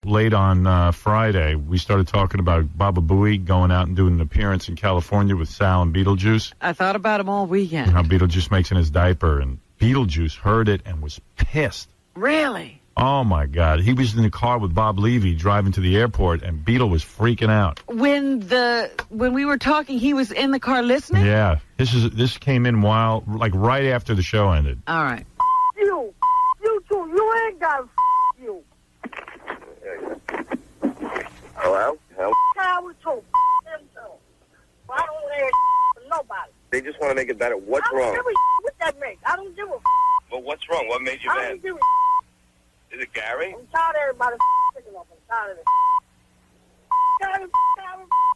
late on Friday, we started talking about Baba Booey going out and doing an appearance in California with Sal and Beetlejuice. I thought about him all weekend. How Beetlejuice makes in his diaper, and Beetlejuice heard it and was pissed. Really? Oh, my God. He was in the car with Bob Levy driving to the airport, and Beetle was freaking out. When we were talking, he was in the car listening? Yeah. This came in right after the show ended. All right. You too. You ain't got you. Hello? I was told them so. I don't hear from nobody. They just want to make it better. What's wrong? I don't give a what that makes. I don't give a Well, what's wrong? What made you I mad? don't give a Is it Gary? I'm tired of everybody picking up. I'm tired of it. Tired of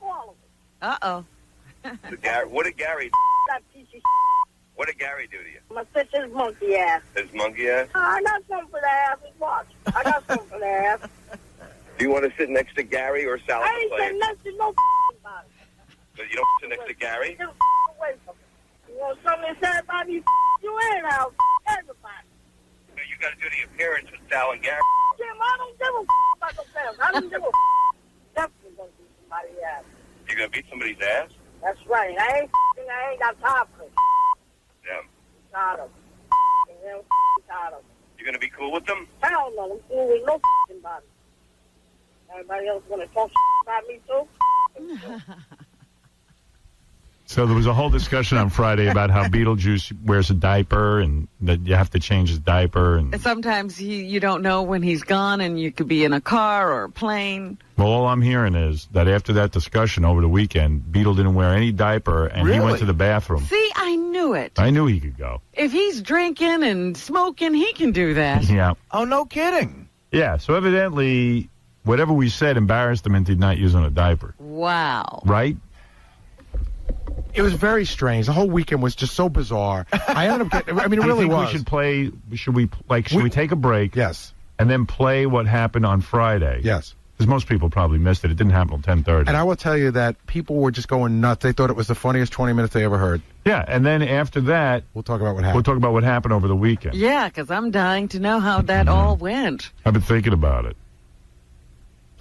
all of it. Uh-oh. What did Gary That piece of What did Gary do to you? my sister's monkey ass. His monkey ass? I got something for that ass. Watch. I got something for that ass. Do you want to sit next to Gary or Sal? I ain't saying nothing to no body. So you don't sit next to Gary? Get away from me. You want something to say about me? You ain't out. Everybody. So you got to do the appearance with Sal and Gary. Jim, I don't give a about the fans. I don't give a definitely gonna beat somebody's ass. You're going to beat somebody's ass? That's right. I ain't got time for it. Yeah. Tired of it. Tired of it. You going to be cool with them? Hell no. I'm cool with no body. Everybody else want to talk about me too? So there was a whole discussion on Friday about how Beetlejuice wears a diaper and that you have to change his diaper. And Sometimes you don't know when he's gone, and you could be in a car or a plane. well, all I'm hearing is that after that discussion over the weekend, Beetle didn't wear any diaper, and he went to the bathroom. See, I knew it. I knew he could go. If he's drinking and smoking, he can do that. Yeah. Oh, no kidding. Yeah, so evidently, whatever we said embarrassed him into not using a diaper. Wow. Right? It was very strange. The whole weekend was just so bizarre. I ended up getting, I mean, it really was. Should we take a break? Yes. And then play what happened on Friday? Yes. Because most people probably missed it. It didn't happen until 10:30. And I will tell you that people were just going nuts. They thought it was the funniest 20 minutes they ever heard. Yeah, and then after that, we'll talk about what happened. We'll talk about what happened over the weekend. Yeah, because I'm dying to know how that all went. I've been thinking about it.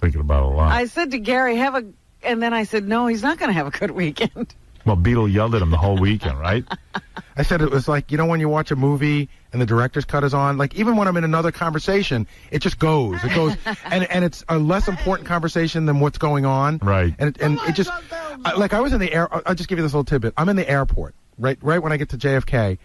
Thinking about it a lot. I said to Gary, and then I said, no, he's not going to have a good weekend. Well, Beetle yelled at him the whole weekend, right? I said it was like, when you watch a movie and the director's cut is on, like even when I'm in another conversation, it just goes. It goes, and it's a less important conversation than what's going on. Right. And it just, I was in the air, I'll just give you this little tidbit. I'm in the airport, right when I get to JFK,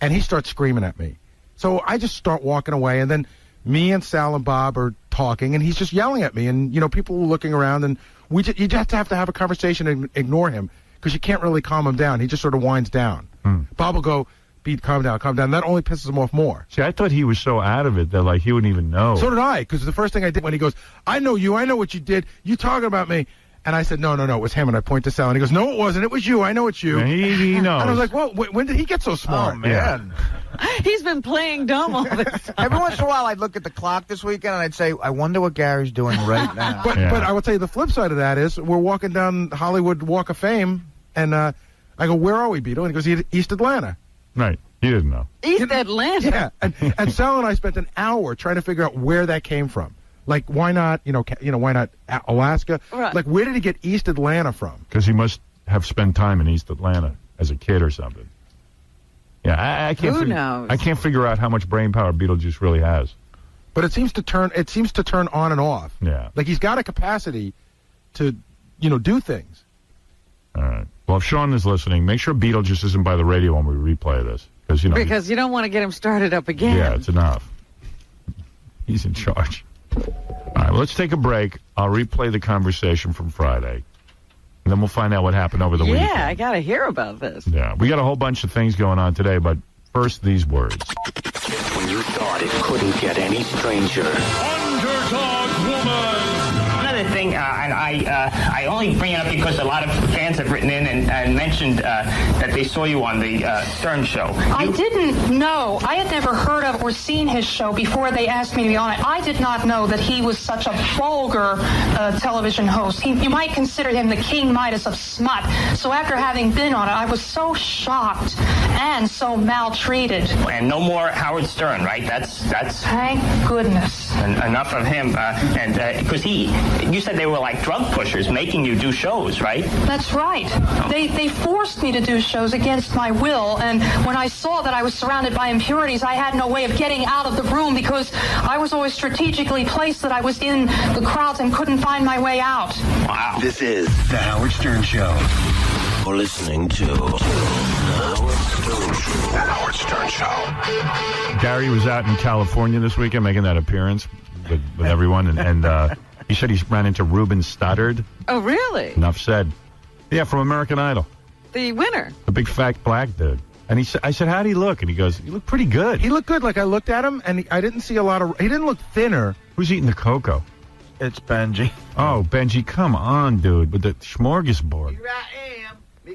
and he starts screaming at me. So I just start walking away, and then me and Sal and Bob are talking, and he's just yelling at me, and, people are looking around, and you just have to have a conversation and ignore him. Because you can't really calm him down. He just sort of winds down. Bob will go, Beat, calm down. That only pisses him off more. See, I thought he was so out of it that, he wouldn't even know. So did I, because the first thing I did when he goes, I know you, I know what you did, you talking about me. And I said, no, it was him. And I point to Sal, and he goes, no, it wasn't. It was you. I know it's you. Yeah, he knows. And I was like, well, when did he get so smart? Oh, man. He's been playing dumb all this time. Every once in a while, I'd look at the clock this weekend, and I'd say, I wonder what Gary's doing right now. But I will tell you, the flip side of that is we're walking down Hollywood Walk of Fame, and I go, where are we, Beetle? And he goes, East Atlanta. Right. He didn't know. East Atlanta? Yeah. And Sal and I spent an hour trying to figure out where that came from. Like, why not, why not Alaska? Right. Like, where did he get East Atlanta from? Because he must have spent time in East Atlanta as a kid or something. Yeah, I can't. Who knows? I can't figure out how much brain power Beetlejuice really has. But it seems to turn on and off. Yeah. Like, he's got a capacity to, do things. All right. Well, if Sean is listening, make sure Beetlejuice isn't by the radio when we replay this. Because you don't want to get him started up again. Yeah, it's enough. He's in charge. All right, well, let's take a break. I'll replay the conversation from Friday. And then we'll find out what happened over the weekend. Yeah, I got to hear about this. Yeah, we got a whole bunch of things going on today, but first, these words. When you thought it couldn't get any stranger. Underdog Woman! Another thing, I only bring it up because a lot of fans have written in and mentioned that they saw you on the Stern show. I didn't know. I had never heard of or seen his show before they asked me to be on it. I did not know that he was such a vulgar television host. You might consider him the King Midas of smut. So after having been on it, I was so shocked and so maltreated. And no more Howard Stern, right? That's. Thank goodness. Enough of him. And because you said they were like drug pushers making you do shows, right? That's right. They forced me to do shows against my will, and when I saw that I was surrounded by impurities, I had no way of getting out of the room because I was always strategically placed that I was in the crowds and couldn't find my way out. Wow. This is The Howard Stern Show. You're listening to The Howard Stern Show. Gary was out in California this weekend making that appearance with everyone, and he said he ran into Ruben Studdard. Oh, really? Enough said. Yeah, from American Idol. The winner. The big fat black dude. And I said, how'd he look? And he goes, you look pretty good. He looked good. Like, I looked at him, and I didn't see a lot of... He didn't look thinner. Who's eating the cocoa? It's Benji. Oh, Benji, come on, dude, with the smorgasbord.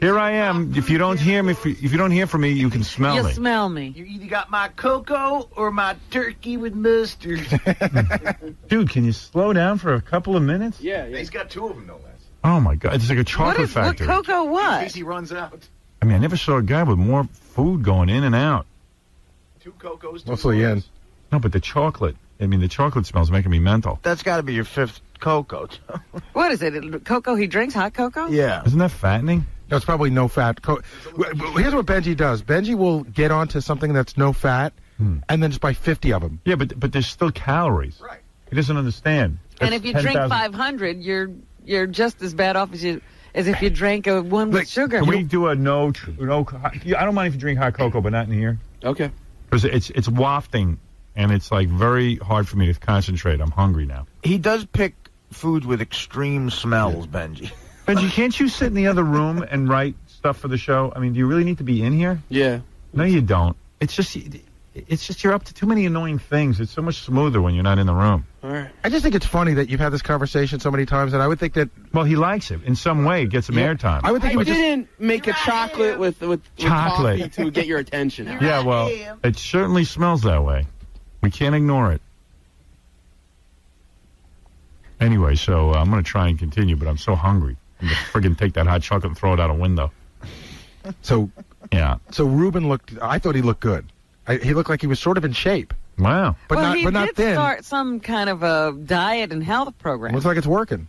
Here I am. If you don't hear me, if you don't hear from me, you can smell You me. smell me. You either got my cocoa or my turkey with mustard. Dude, can you slow down for a couple of minutes? Yeah. He's got two of them, no less. Oh, my God. It's like a chocolate What factory. cocoa In what? case he runs out. I mean, I never saw a guy with more food going in and out. 2 cocos, 2 Mostly in. No, but the chocolate. I mean, the chocolate smell's making me mental. That's got to be your 5th cocoa. What is it? Cocoa he drinks? Hot cocoa? Yeah. Isn't that fattening? No, it's probably no fat. Here's what Benji does. Benji will get onto something that's no fat, and then just buy 50 of them. Yeah, but there's still calories. Right. He doesn't understand. And That's if you drink 10,000 500, you're just as bad off as if you drank one with sugar. Can we do a no? I don't mind if you drink hot cocoa, but not in here. Okay. Because it's wafting, and it's like very hard for me to concentrate. I'm hungry now. He does pick foods with extreme smells, Benji. Benji, can't you sit in the other room and write stuff for the show? I mean, do you really need to be in here? Yeah. No, you don't. It's just you're up to too many annoying things. It's so much smoother when you're not in the room. All right. I just think it's funny that you've had this conversation so many times, and I would think that... Well, he likes it. In some way, it gets him airtime. I would think he would didn't make a chocolate with Chocolate. coffee to get your attention. Yeah, well, it certainly smells that way. We can't ignore it. Anyway, so I'm going to try and continue, but I'm so hungry. I'm going to friggin' take that hot chocolate and throw it out a window. So Yeah. Ruben looked... I thought he looked good. He looked like he was sort of in shape. Wow. But well, not, he but not did thin. start some kind of a diet and health program. Looks like it's working.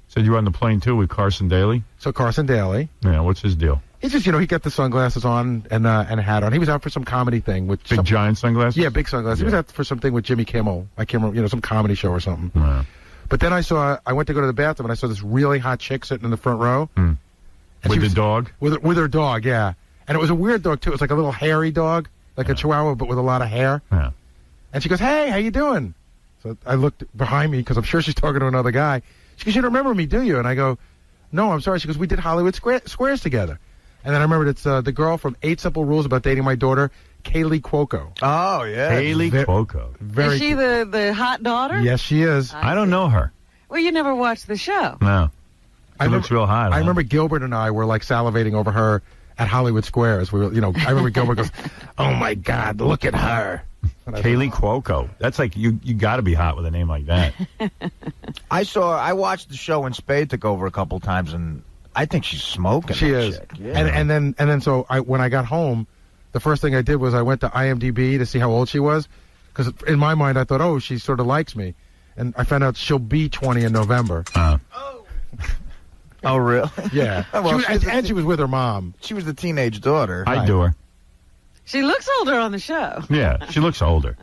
Said you were on the plane, too, with Carson Daly? So Carson Daly... Yeah, what's his deal? He's just, he got the sunglasses on and a hat on. He was out for some comedy thing with... Big giant sunglasses? Yeah, big sunglasses. Yeah. He was out for something with Jimmy Kimmel. I can't remember, some comedy show or something. Wow. But then I went to go to the bathroom, and I saw this really hot chick sitting in the front row. Mm. With the dog? With her dog, yeah. And it was a weird dog, too. It was like a little hairy dog, like a chihuahua, but with a lot of hair. Yeah. And she goes, "Hey, how you doing?" So I looked behind me, because I'm sure she's talking to another guy. She goes, "You don't remember me, do you?" And I go, "No, I'm sorry." She goes, "We did Hollywood Squares together." And then I remembered it's the girl from 8 Simple Rules About Dating My Daughter, Kaylee Cuoco. Oh, yeah. Kaylee Cuoco. Very Is she the hot daughter? Yes, she is. I don't know her. Well, you never watched the show. No. She looks real hot. I remember Gilbert and I were like salivating over her at Hollywood Squares. We were, I remember Gilbert goes, "Oh my God, look at her." Kaylee Cuoco. That's like, you got to be hot with a name like that. I watched the show when Spade took over a couple times, and I think she's smoking. She that is. chick. Yeah. And then so when I got home, the first thing I did was I went to IMDb to see how old she was, because in my mind I thought, oh, she sort of likes me, and I found out she'll be 20 in November. Oh, really? Yeah. Well, she was with her mom. She was the teenage daughter. I'd do her. She looks older on the show. Yeah, she looks older.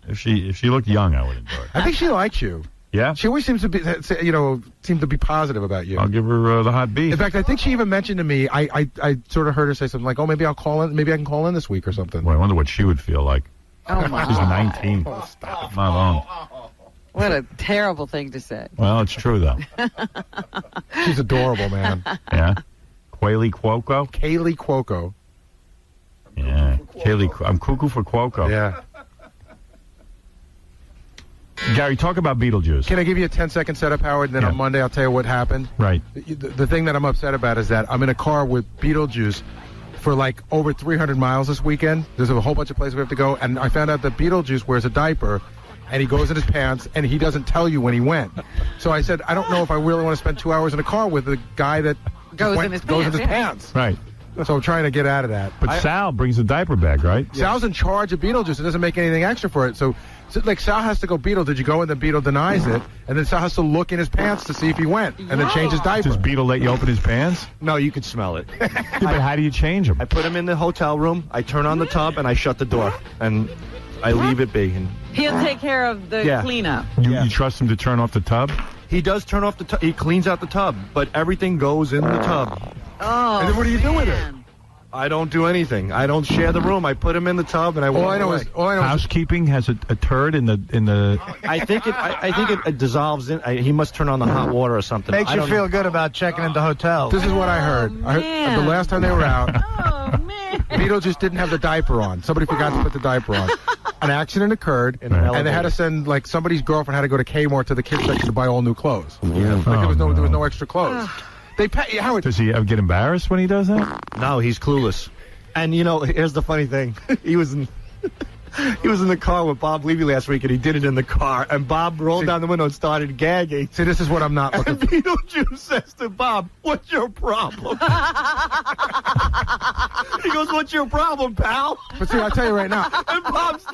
If she looked young, I would enjoy her. I think she likes you. Yeah? She always seems to be, seem to be positive about you. I'll give her the hot beef. In fact, I think she even mentioned to me, I sort of heard her say something like, "Oh, maybe I'll call in. Maybe I can call in this week or something." Well, I wonder what she would feel like. Oh, my. She's 19. Stop. Not long. What a terrible thing to say. Well, it's true, though. She's adorable, man. Yeah? Kaylee Cuoco? Kaylee Cuoco. Yeah. I'm cuckoo for Cuoco. Yeah. Gary, talk about Beetlejuice. Can I give you a 10-second setup, Howard? And then on Monday I'll tell you what happened. Right. The thing that I'm upset about is that I'm in a car with Beetlejuice for like over 300 miles this weekend. There's a whole bunch of places we have to go, and I found out that Beetlejuice wears a diaper, and he goes in his pants, and he doesn't tell you when he went. So I said, I don't know if I really want to spend 2 hours in a car with a guy that Goes in his pants. Right. So I'm trying to get out of that. But Sal brings the diaper bag, right? Sal's in charge of Beetlejuice. It doesn't make anything extra for it. So like Sal has to go, Beetle, did you go? And then Beetle denies it. And then Sal has to look in his pants to see if he went. And then change his diaper. Does Beetle let you open his pants? No, you can smell it. Yeah, but how do you change them? I put him in the hotel room, I turn on the tub, and I shut the door. And I leave it be. And He'll take care of the cleanup. You trust him to turn off the tub? he does turn off the tub. He cleans out the tub, but everything goes in the tub. Oh, and then what do you do with it? I don't do anything. I don't share the room. I put him in the tub and I walk away. Housekeeping has a turd in the. I think it dissolves in. He must turn on the hot water or something. Makes you feel good about checking into hotels. This is what I heard. I heard the last time they were out, Beetlejuice didn't have the diaper on. Somebody forgot to put the diaper on. An accident occurred, and they had to send, like, somebody's girlfriend had to go to Kmart to the kids section to buy all new clothes. Yeah. Like, there was no extra clothes. Howard, does he ever get embarrassed when he does that? No, he's clueless. And here's the funny thing: he was in the car with Bob Levy last week, and he did it in the car. And Bob rolled down the window and started gagging. See, this is what I'm not looking for. Beetlejuice says to Bob, "What's your problem?" He goes, "What's your problem, pal?" But see, I'll tell you right now. And Bob's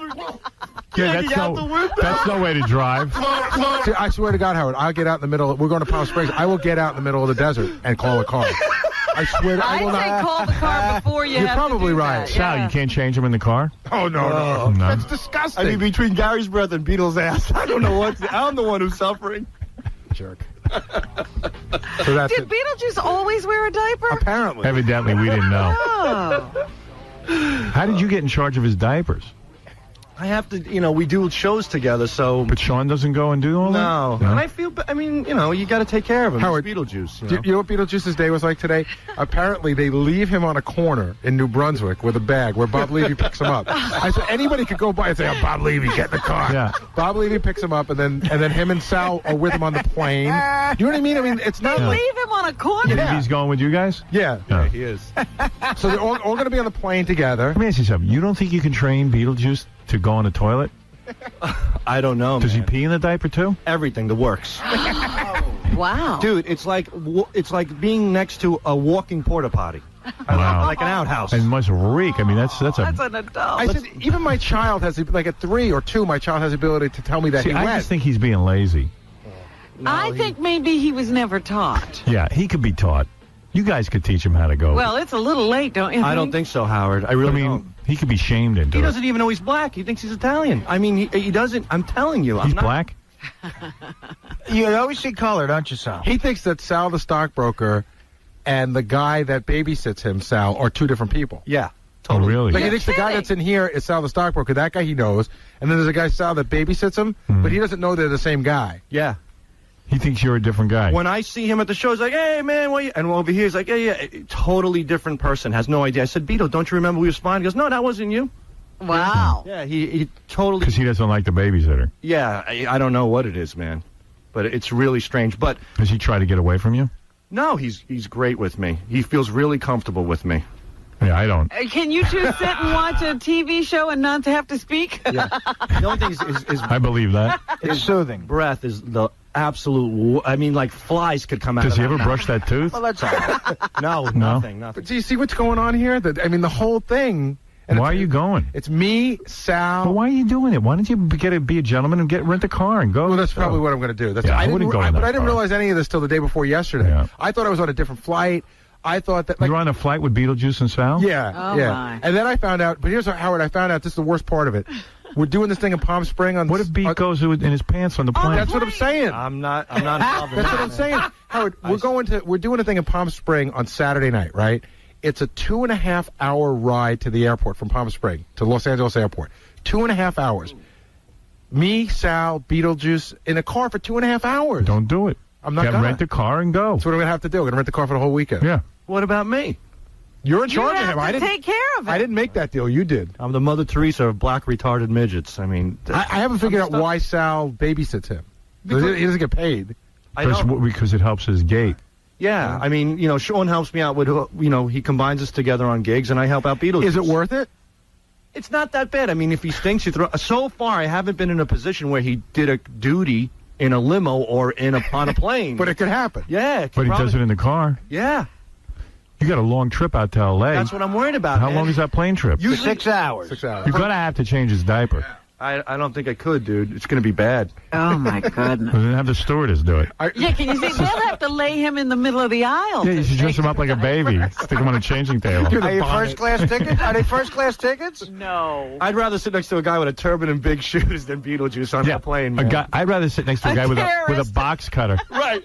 that's out the window. That's no way to drive. See, I swear to God, Howard, I'll get out in the middle. We're going to Palm Springs. I will get out in the middle of the desert and call a car. I swear to I will not. Call the car before you You're have probably to do right. that. Sal, you can't change him in the car? Oh, no. That's disgusting. I mean, between Gary's breath and Beetle's ass, I don't know what. I'm the one who's suffering. Jerk. So that's Did Beetlejuice always wear a diaper? Apparently. Evidently, we didn't know. Oh. How did you get in charge of his diapers? I have to, we do shows together, so. But Sean doesn't go and do all that? No. And I feel, you got to take care of him. Howard, it's Beetlejuice. Do you know what Beetlejuice's day was like today? Apparently, they leave him on a corner in New Brunswick with a bag where Bob Levy picks him up. I said, anybody could go by and say, "Oh, Bob Levy, get in the car." Yeah. Bob Levy picks him up, and then him and Sal are with him on the plane. You know what I mean? I mean, it's not They like... leave him on a corner. You think he's going with you guys? Yeah. Yeah, he is. So they're all going to be on the plane together. Let me ask you something. You don't think you can train Beetlejuice to go on the toilet? I don't know. Does man. he pee in the diaper too? Everything, the works. Wow. Dude, it's like being next to a walking porta potty. Wow. Like an outhouse. And it must reek. I mean, that's That's an adult. I said, even my child has, like at 3 or 2, my child has the ability to tell me that See, he I went. just think he's being lazy. I think maybe he was never taught. Yeah, he could be taught. You guys could teach him how to go. Well, it's a little late, don't you I don't think so, Howard. I really don't. He could be shamed into He it. doesn't even know he's black. He thinks he's Italian. I mean, he doesn't. I'm telling you. He's black? You always see color, don't you, Sal? He thinks that Sal the stockbroker and the guy that babysits him, Sal, are 2 different people. Yeah. Totally. Oh, really? Like, he thinks the guy that's in here is Sal the stockbroker. That guy he knows. And then there's a guy, Sal, that babysits him, but he doesn't know they're the same guy. Yeah. He thinks you're a different guy. When I see him at the show, he's like, "Hey, man, what you?" And over here, he's like, "Yeah, totally different person. Has no idea." I said, "Beetle, don't you remember we were spying?" He goes, "No, that wasn't you." Wow. Yeah, he totally. Because he doesn't like the babysitter. Yeah, I don't know what it is, man, but it's really strange. But does he try to get away from you? No, he's great with me. He feels really comfortable with me. Yeah, I don't. Can you 2 sit and watch a TV show and not have to speak? Yeah. The only thing is I believe that. It's soothing. Breath is the absolute. I mean, like flies could come out. Does of he that ever mouth. brush that tooth? Well, that's all right. No, nothing. But do you see what's going on here? The whole thing. Why are you going? It's me, Sal. But why are you doing it? Why don't you be a gentleman and rent a car and go? Well, that's probably what I'm going to do. I wouldn't go in But that I didn't car. realize any of this till the day before yesterday. Yeah. I thought I was on a different flight. I thought that... You were on a flight with Beetlejuice and Sal? Yeah, Oh, yeah. my. And then I found out... But here's what, Howard, I found out this is the worst part of it. We're doing this thing in Palm Springs on... What if Beat goes in his pants on the plane? That's what I'm saying. I'm not involved in That's that. what I'm saying. Howard, we're doing a thing in Palm Springs on Saturday night, right? It's a 2.5-hour ride to the airport from Palm Springs to Los Angeles Airport. 2.5 hours. Me, Sal, Beetlejuice in a car for 2.5 hours. Don't do it. I'm not gonna. Rent a car and go. That's what I'm going to have to do. I'm going to rent the car for the whole weekend. Yeah. What about me? You're in You charge of have him. to I didn't take care of it. I didn't make that deal. You did. I'm the Mother Teresa of black retarded midgets. I mean, I haven't figured out why Sal babysits him. He doesn't get paid. Because it helps his gait. Yeah, I mean, you know, Sean helps me out with, you know, he combines us together on gigs, and I help out Beetlejuice. Is it worth it? It's not that bad. I mean, if he stinks, you throw. So far, I haven't been in a position where he did a duty in a limo or on a plane. But it could happen. Yeah, But he does it in the car. Yeah. You got a long trip out to L.A. That's what I'm worried about. How man. long is that plane trip? Usually 6 hours. 6 hours. You're gonna have to change his diaper. I don't think I could, dude. It's going to be bad. Oh, my goodness. Well, then have the stewardess do it. Yeah, can you see? They'll have to lay him in the middle of the aisle. Yeah, you should dress him up like a baby. Stick him on a changing table. Are you first-class tickets? Are they first-class tickets? No. I'd rather sit next to a guy with a turban and big shoes than Beetlejuice on the plane, man. I'd rather sit next to a guy with a box cutter. Right.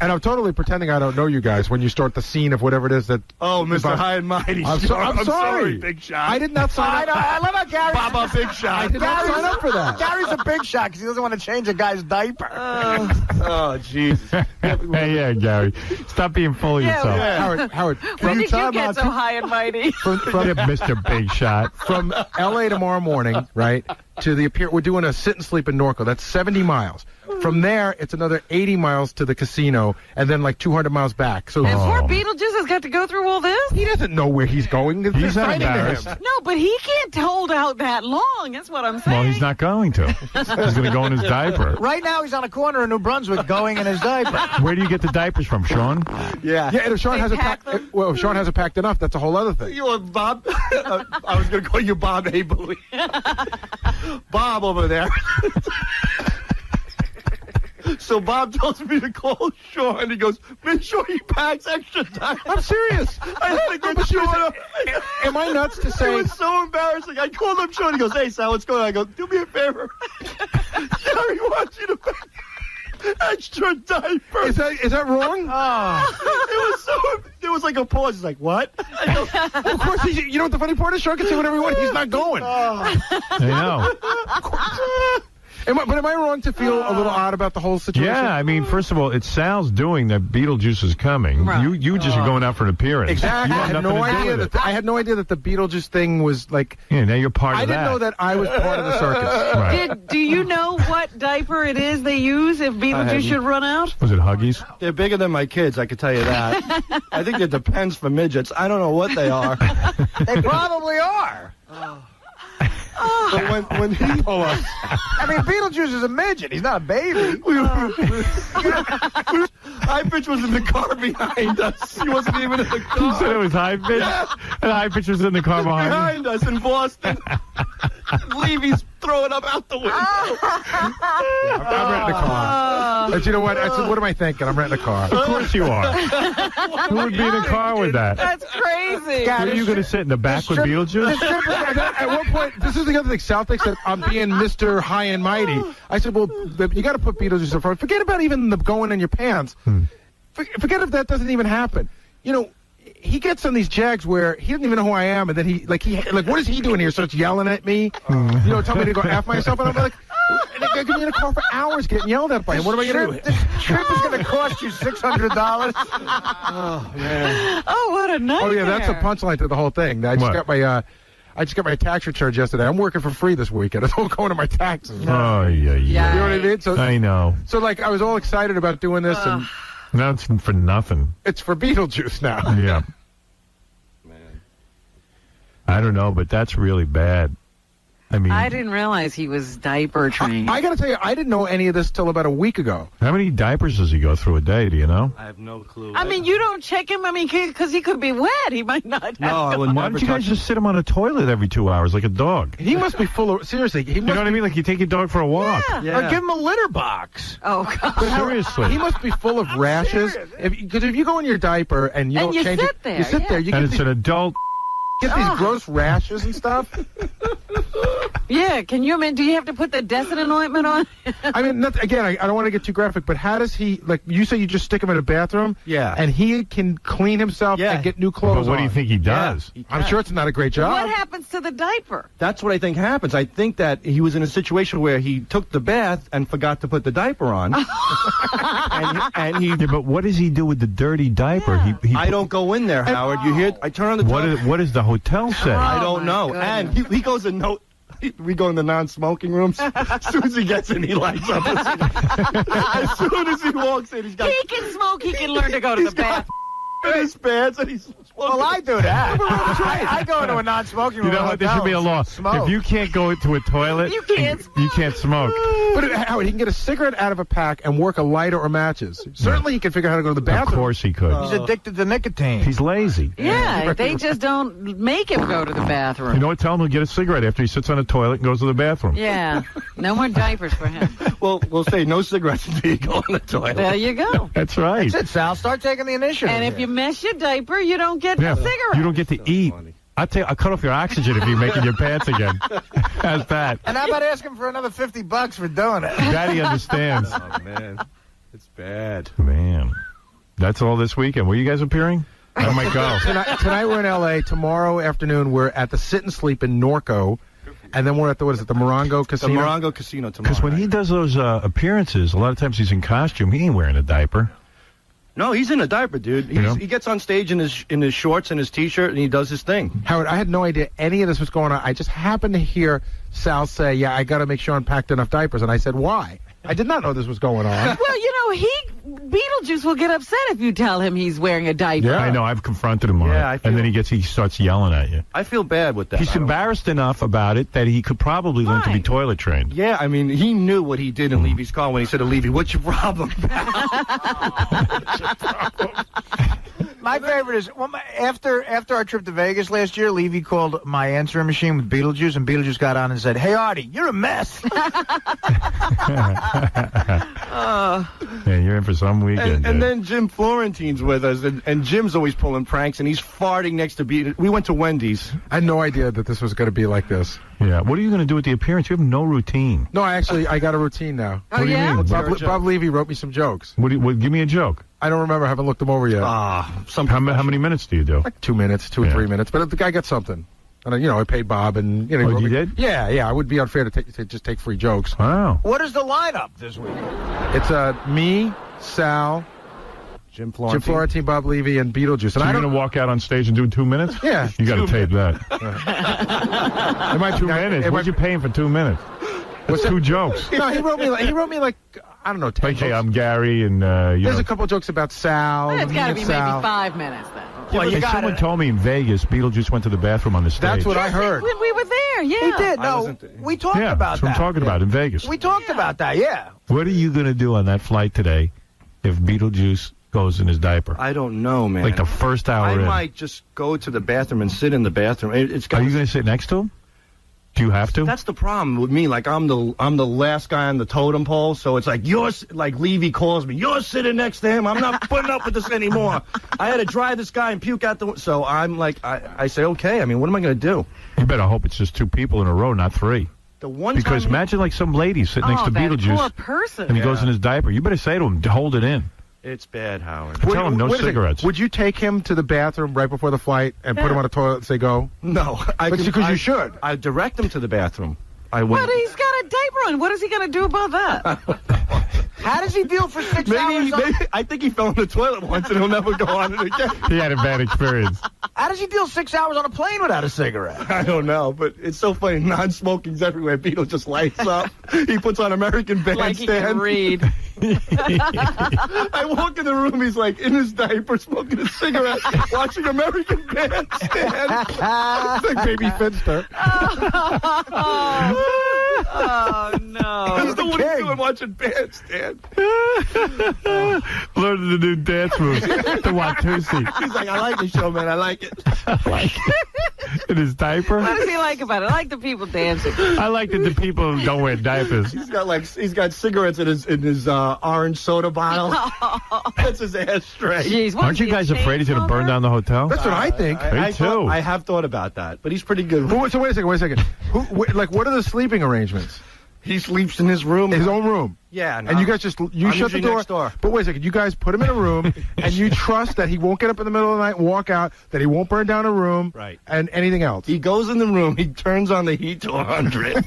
And I'm totally pretending I don't know you guys when you start the scene of whatever it is that. Oh, Mr. High and Mighty. I'm sorry. Big Shot. I did not sign up. I love how Gary. Baba Big Shot. I did not sign up for that. Gary's a big shot because he doesn't want to change a guy's diaper. Oh, Jesus. Hey, yeah, Gary. Stop being full of yourself. Howard, When did you get so high and mighty? from Mr. Big Shot. From L.A. tomorrow morning, right, to the appear. We're doing a sit and sleep in Norco. That's 70 miles. From there, it's another 80 miles to the casino, and then like 200 miles back. So And poor Beetlejuice has got to go through all this? he doesn't know where he's going. He's not They're signing to embarrassed. him. No, but he can't hold out that long. That's what I'm saying. Well, he's not going to. He's going to go in his diaper. Right now, he's on a corner in New Brunswick going in his diaper. Where do you get the diapers from, Sean? Yeah. Yeah, and if Sean They hasn't pack packed, them? well, if Sean hasn't packed enough, that's a whole other thing. You want Bob? I was going to call you Bob Abel. Bob over there. So Bob tells me to call Sean. He goes, make sure he packs extra time. I'm serious. I had to get Sean. Am I nuts to It say? was so embarrassing. I called him Sean. He goes, hey, Sal, what's going on? I go, do me a favor. Gary wants you to pack extra diapers. Is that wrong? There was like a pause. He's like, what? I go, Of course, you know what the funny part is? Sean can say whatever he wants. He's not going. I know. Am I wrong to feel a little odd about the whole situation? Yeah, I mean, first of all, it's Sal's doing that Beetlejuice is coming. Right. You just are going out for an appearance. Exactly. You I have had nothing no to do idea with that it. I had no idea that the Beetlejuice thing was like. Yeah, now you're part I of that. didn't know that I was part of the circus. Right. Do you know what diaper it is they use if Beetlejuice should run out? Was it Huggies? they're bigger than my kids, I can tell you that. I think it depends for midgets. I don't know what they are. They probably are. But when he... I mean, Beetlejuice is a midget. He's not a baby. High Pitch was in the car behind us. He wasn't even in the You car. said it was High Pitch? Yeah. And High Pitch was in the car behind you? Behind us in Boston. Levy's throwing up out the window. I'm renting a car. But you know what? I said, what am I thinking? I'm renting a car. Of course you are. Who would be in a car with that? That's crazy. Are you going to sit in the back with Beetlejuice? At one point, this is the other thing. South Lake said, I'm being Mr. High and Mighty. I said, well, you got to put Beetlejuice in front. Forget about even the going in your pants. Forget if that doesn't even happen. You know, he gets on these jags where he doesn't even know who I am, and then he what is he doing here? Starts yelling at me, you know, telling me to go F myself, and I'm like, I could be in a car for hours getting yelled at by him. What am I going to do? The trip is going to cost you $600. Oh, man. Oh, what a nightmare. Oh yeah, that's a punchline to the whole thing. I just got my tax returns yesterday. I'm working for free this weekend. It's all going to my taxes. Oh, yeah. You know what I mean? So, I know. So like, I was all excited about doing this, and Now it's for nothing. it's for Beetlejuice now. Yeah. I don't know, but that's really bad. I mean, I didn't realize he was diaper trained. I got to tell you, I didn't know any of this till about a week ago. how many diapers does he go through a day? Do you know? I have no clue. I mean, you don't check him. I mean, because he could be wet. He might not have. No, I would Why never don't you guys touch just sit him on a toilet every 2 hours like a dog? He must be full of seriously. He You know must what I mean? Like you take your dog for a walk. Yeah. Yeah. Or give him a litter box. Oh, God. Seriously. He must be full of rashes. Because if you go in your diaper and you And don't you change sit it, there, you sit yeah. there. You And get it's an adult. these gross rashes and stuff. Yeah, can you imagine? Do you have to put the Desitin ointment on? I mean, again, I don't want to get too graphic, but how does he, like, you say you just stick him in a bathroom? Yeah. And he can clean himself and get new clothes But what do you on. think he does? Yeah, I'm sure it's not a great job. What happens to the diaper? That's what I think happens. I think that he was in a situation where he took the bath and forgot to put the diaper on. and he Yeah, but what does he do with the dirty diaper? Yeah. He I don't go in there, Howard. You hear? I turn on the what does the hotel say? I Oh, don't my know. goodness. And he goes and no. We go in the non-smoking rooms. As soon as he gets in, he lights up. As soon as he walks in, he's got. He can smoke. He can learn to go to the bathroom. in his pants and he's. Well, I do that. I go into a non-smoking room. You know what? There should be a law. Smoke. If you can't go into a toilet, You can't you can't smoke. But Howard, he can get a cigarette out of a pack and work a lighter or matches. Certainly he can figure out how to go to the Of bathroom. course he could. He's addicted to nicotine. He's lazy. Yeah, they just don't make him go to the bathroom. You know what? Tell him he'll get a cigarette after he sits on the toilet and goes to the bathroom. Yeah, no more diapers for him. Well, we'll say no cigarettes until you go in the toilet. There you go. That's right. That's it, Sal. Start taking the initiative. And if you miss your diaper, you don't get Yeah. the cigarette. You don't get to eat. I'll cut off your oxygen if you're making your pants again. How's that? And how about asking for another $50 for doing it? Daddy understands. Oh, man. It's bad. Man. That's all this weekend. Were you guys appearing? I might go. Tonight we're in L.A. Tomorrow afternoon we're at the Sit and Sleep in Norco. And then we're at the Morongo The Casino? Morongo Casino tomorrow. Because when he does those appearances, a lot of times he's in costume. He ain't wearing a diaper. No, he's in a diaper, dude. He gets on stage in his shorts and his T-shirt, and he does his thing. Howard, I had no idea any of this was going on. I just happened to hear Sal say, yeah, I got to make sure I'm packed enough diapers. And I said, why? I did not know this was going on. Well, Beetlejuice will get upset if you tell him he's wearing a diaper. Yeah, I know. I've confronted him on Yeah, it. And then he starts yelling at you. I feel bad with that. He's embarrassed enough about it that he could probably learn to be Right. toilet trained. Yeah, I mean, he knew what he did in Levy's car when he said to Levy, "What's your problem?" My favorite is after our trip to Vegas last year, Levy called my answering machine with Beetlejuice, and Beetlejuice got on and said, "Hey, Artie, you're a mess." Yeah, you're in for some weekend. And then Jim Florentine's with us, and Jim's always pulling pranks, and he's farting next to Beetlejuice. We went to Wendy's. I had no idea that this was going to be like this. Yeah. What are you going to do with the appearance? You have no routine. No, I got a routine now. Oh, yeah? Bob Levy wrote me some jokes. Give me a joke. I don't remember. I haven't looked them over yet. How many minutes do you do? Like 2 minutes, 2 or 3 minutes. But the guy got something. And, I paid Bob, and, he wrote you me- did? Yeah. I would be unfair to just take free jokes. Wow. What is the lineup this week? It's me, Sal, Jim Florentine. Bob Levy, and Beetlejuice. So And you're going to walk out on stage and do 2 minutes? Yeah. You got to tape that. It might 2 minutes? What'd you pay him for 2 minutes? That's 2 jokes. No, he wrote me like I don't know, 10 Okay, jokes. I'm Gary, and There's a couple jokes about Sal. It's me got to and be Sal. maybe 5 minutes then. Well, you Hey, got someone it. told me in Vegas, Beetlejuice went to the bathroom on the stage. That's what I heard. When we were there, yeah. He did. No, wasn't- we talked Yeah, about that's what that. I'm talking about in Vegas. We talked about that. Yeah. What are you going to do on that flight today if Beetlejuice goes in his diaper? I don't know, man. Like the first hour I in. might just go to the bathroom and sit in the bathroom. It's Are you going to sit next to him? Do you have to? That's the problem with me. Like I'm the last guy on the totem pole, so it's like like Levy calls me. You're sitting next to him. I'm not putting up with this anymore. I had to drive this guy and puke out the. So I'm like, I say okay. I mean, what am I going to do? You better hope it's just 2 people in a row, not 3. The one Because time imagine like some lady sitting next to that poor Beetlejuice person. and he goes in his diaper. You better say to him, hold it in. it's bad, Howard. Tell him no Wait a second. cigarettes. Would you take him to the bathroom right before the flight and put him on a toilet and say go? No, Because you should. I direct him to the bathroom. I But wouldn't. he's got a diaper on. What is he going to do about that? How does he deal for 6 hours? Maybe I think he fell in the toilet once and he'll never go on it again. He had a bad experience. How does he deal 6 hours on a plane without a cigarette? I don't know, but it's so funny. Non-smoking's everywhere. Beetle just lights up. He puts on American Bandstand. Like he can read. I walk in the room. He's like in his diaper, smoking a cigarette, watching American Bandstand. It's like Baby Finster. Oh, no. That's the one he's doing, watching Bandstand. Learning the new dance moves. The Watusi. He's like, I like the show, man. I like it. In his diaper? What does he like about it? I like the people dancing. I like that the people who don't wear diapers. He's got cigarettes in his orange soda bottle. That's his ashtray. Jeez, Aren't you guys afraid he's going to burn down the hotel? That's what I think. Me too. I have thought about that, but he's pretty good. So wait a second. What are the sleeping arrangements? He sleeps in his room. His own room. Yeah. And you guys just shut the door. Next door. But wait a second. You guys put him in a room, and you trust that he won't get up in the middle of the night and walk out, that he won't burn down a room, right? And anything else. He goes in the room. He turns on the heat to 100.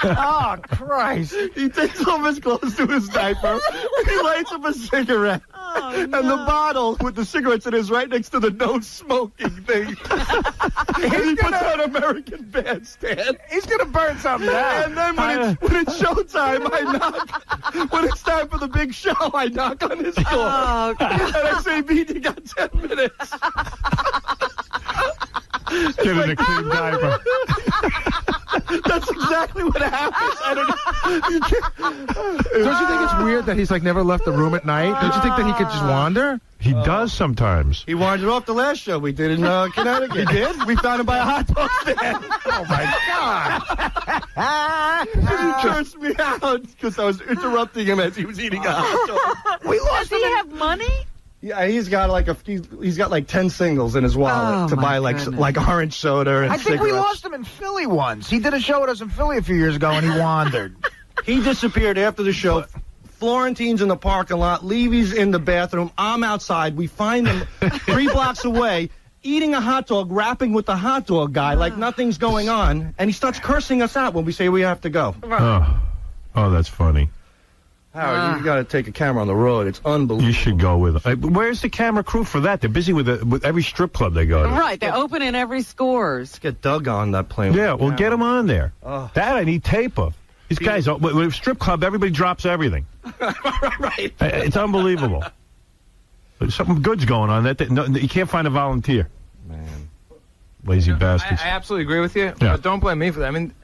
Oh, Christ. He takes off his clothes to his diaper. He lights up a cigarette. Oh, and the bottle with the cigarettes in is right next to the no smoking thing. And he puts on American Bandstand. He's going to burn something out. And then when it's showtime, I knock. When it's time for the big show, I knock on his door. Oh, God. And I say, Beat, you got 10 minutes. Get in a clean diaper. That's exactly what happens. Don't you think it's weird that he's like never left the room at night? Don't you think that he could just wander? He does sometimes. He wandered off the last show we did in Connecticut. He did? We found him by a hot dog stand. Oh, my God. He cursed me out because I was interrupting him as he was eating a hot dog. Does he have money? Yeah, he's got like 10 singles in his wallet to buy like orange soda and I think we cigarettes. lost him in Philly once. He did a show with us in Philly a few years ago, and he wandered. He disappeared after the show. Florentine's in the parking lot. Levy's in the bathroom. I'm outside. We find him 3 blocks away, eating a hot dog, rapping with the hot dog guy like nothing's going on, and he starts cursing us out when we say we have to go. Oh, that's funny. Howard, you got to take a camera on the road. It's unbelievable. You should go with him. Where's the camera crew for that? They're busy with every strip club they go to. Right, they're open in every Scores. Let's get Doug on that plane. Yeah, well, get him on there. That I need tape of. These guys, with a strip club, everybody drops everything. Right. It's unbelievable. There's something good's going on. You can't find a volunteer. Man. Lazy bastards. I absolutely agree with you, Yeah. but don't blame me for that. I mean,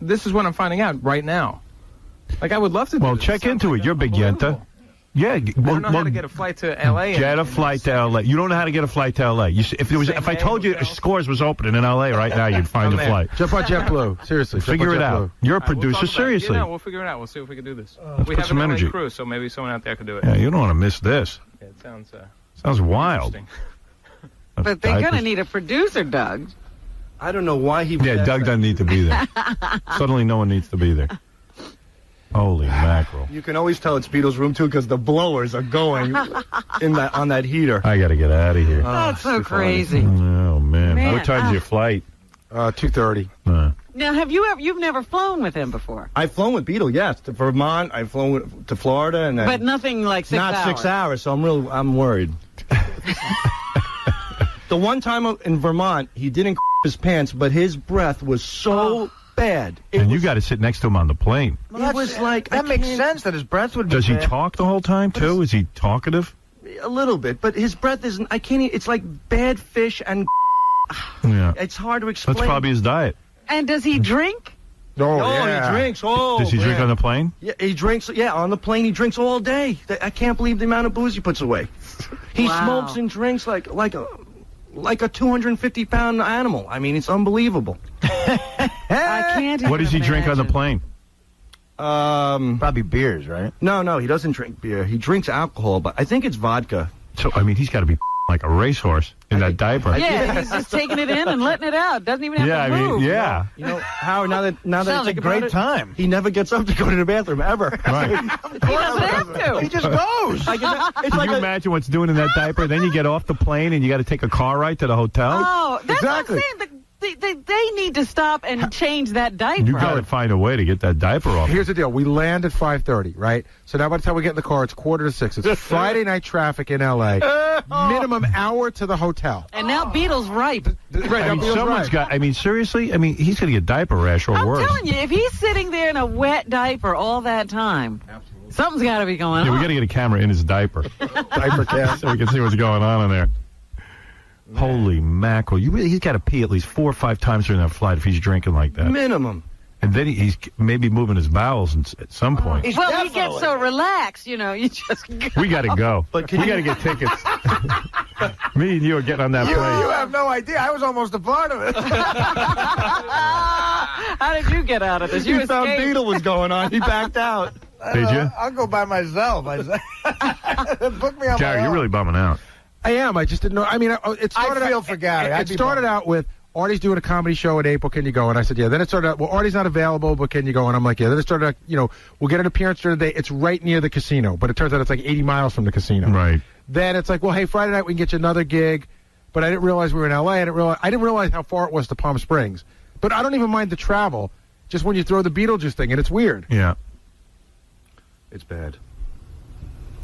this is what I'm finding out right now. Like, I would love to do Well, this. check into it. You're a big yenta. Yeah. I don't know how to get a flight to L.A. Get a flight to L.A. You don't know how to get a flight to L.A. If I told you Scores was opening in L.A. right now, you'd find a flight. Jump on JetBlue. Seriously. Figure it out. You're a producer. Seriously. We'll figure it out. We'll see if we can do this. Let's We put have some an energy. LA crew, so maybe someone out there could do it. Yeah, you don't want to miss this. Yeah, it Sounds wild. interesting. But they're going to need a producer, Doug. I don't know why he... Yeah, Doug doesn't need to be there. Suddenly no one needs to be there. Holy mackerel. You can always tell it's Beatles' room, too, because the blowers are going on that heater. I got to get out of here. That's so crazy. Oh, man. What time's your flight? 2:30. Now, you've never flown with him before? I've flown with Beetle, yes, to Vermont. I've flown to Florida, and But nothing like 6 hours. not 6 hours. So I'm worried. The one time in Vermont, he didn't his pants, but his breath was so bad. And you got to sit next to him on the plane. It was like that makes sense that his breath would be Does he bad. talk the whole time, too? Is he talkative? A little bit, but his breath isn't. I can't. It's like bad fish and. Yeah. It's hard to explain. That's probably his diet. And does he drink? Oh, he drinks. Oh, Does he drink man. on the plane? Yeah, he drinks. Yeah, on the plane he drinks all day. I can't believe the amount of booze he puts away. He Wow. smokes and drinks like a 250-pound animal. I mean, it's unbelievable. I can't even What does he drink on the imagine. plane? Probably beers, right? No, he doesn't drink beer. He drinks alcohol, but I think it's vodka. So, I mean, he's got to be like a racehorse in that diaper. Yeah, he's just taking it in and letting it out. Doesn't even have Yeah, to I move. mean, yeah. You know, Howard, now that Sounds I like think a great about it, time. he never gets up to go to the bathroom ever. Right. He doesn't have to. He just goes. It's Can like you imagine what's doing in that diaper? Then you get off the plane and you got to take a car ride to the hotel. Oh, that's Exactly. what I'm saying. They need to stop and change that diaper. You got to find a way to get that diaper off. Here's the deal. We land at 5:30, right? So now by the time we get in the car, it's 5:45. It's Friday night traffic in L.A. Minimum hour to the hotel. And now Beetle's ripe. Right, I mean, someone's got. I mean, seriously. I mean, he's going to get diaper rash or I'm worse. telling you, if he's sitting there in a wet diaper all that time, something's got to be going Yeah, we on. got to get a camera in his diaper. Diaper cam, so we can see what's going on in there. Holy mackerel! He's got to pee at least 4 or 5 times during that flight if he's drinking like that. minimum. And then he's maybe moving his bowels at some point. He gets so relaxed, you just go. We got to go. We got to get tickets. Me and you are getting on that plane. You have no idea. I was almost a part of it. How did you get out of this? You thought escaped. Beetle was going on. He backed out. Did you? I'll go by myself. Book me on Gary, my you're own. really bumming out. I am. I just didn't know. I mean, it started I feel out, for Gary. It started out with Artie's doing a comedy show in April. Can you go? And I said, yeah. Then it started out, well, Artie's not available, but can you go? And I'm like, yeah. Then it started out, we'll get an appearance during the day. It's right near the casino, but it turns out it's like 80 miles from the casino. Right. Then it's like, well, hey, Friday night we can get you another gig, but I didn't realize we were in L.A. I didn't realize how far it was to Palm Springs. But I don't even mind the travel, just when you throw the Beetlejuice thing, and it's weird. Yeah. It's bad.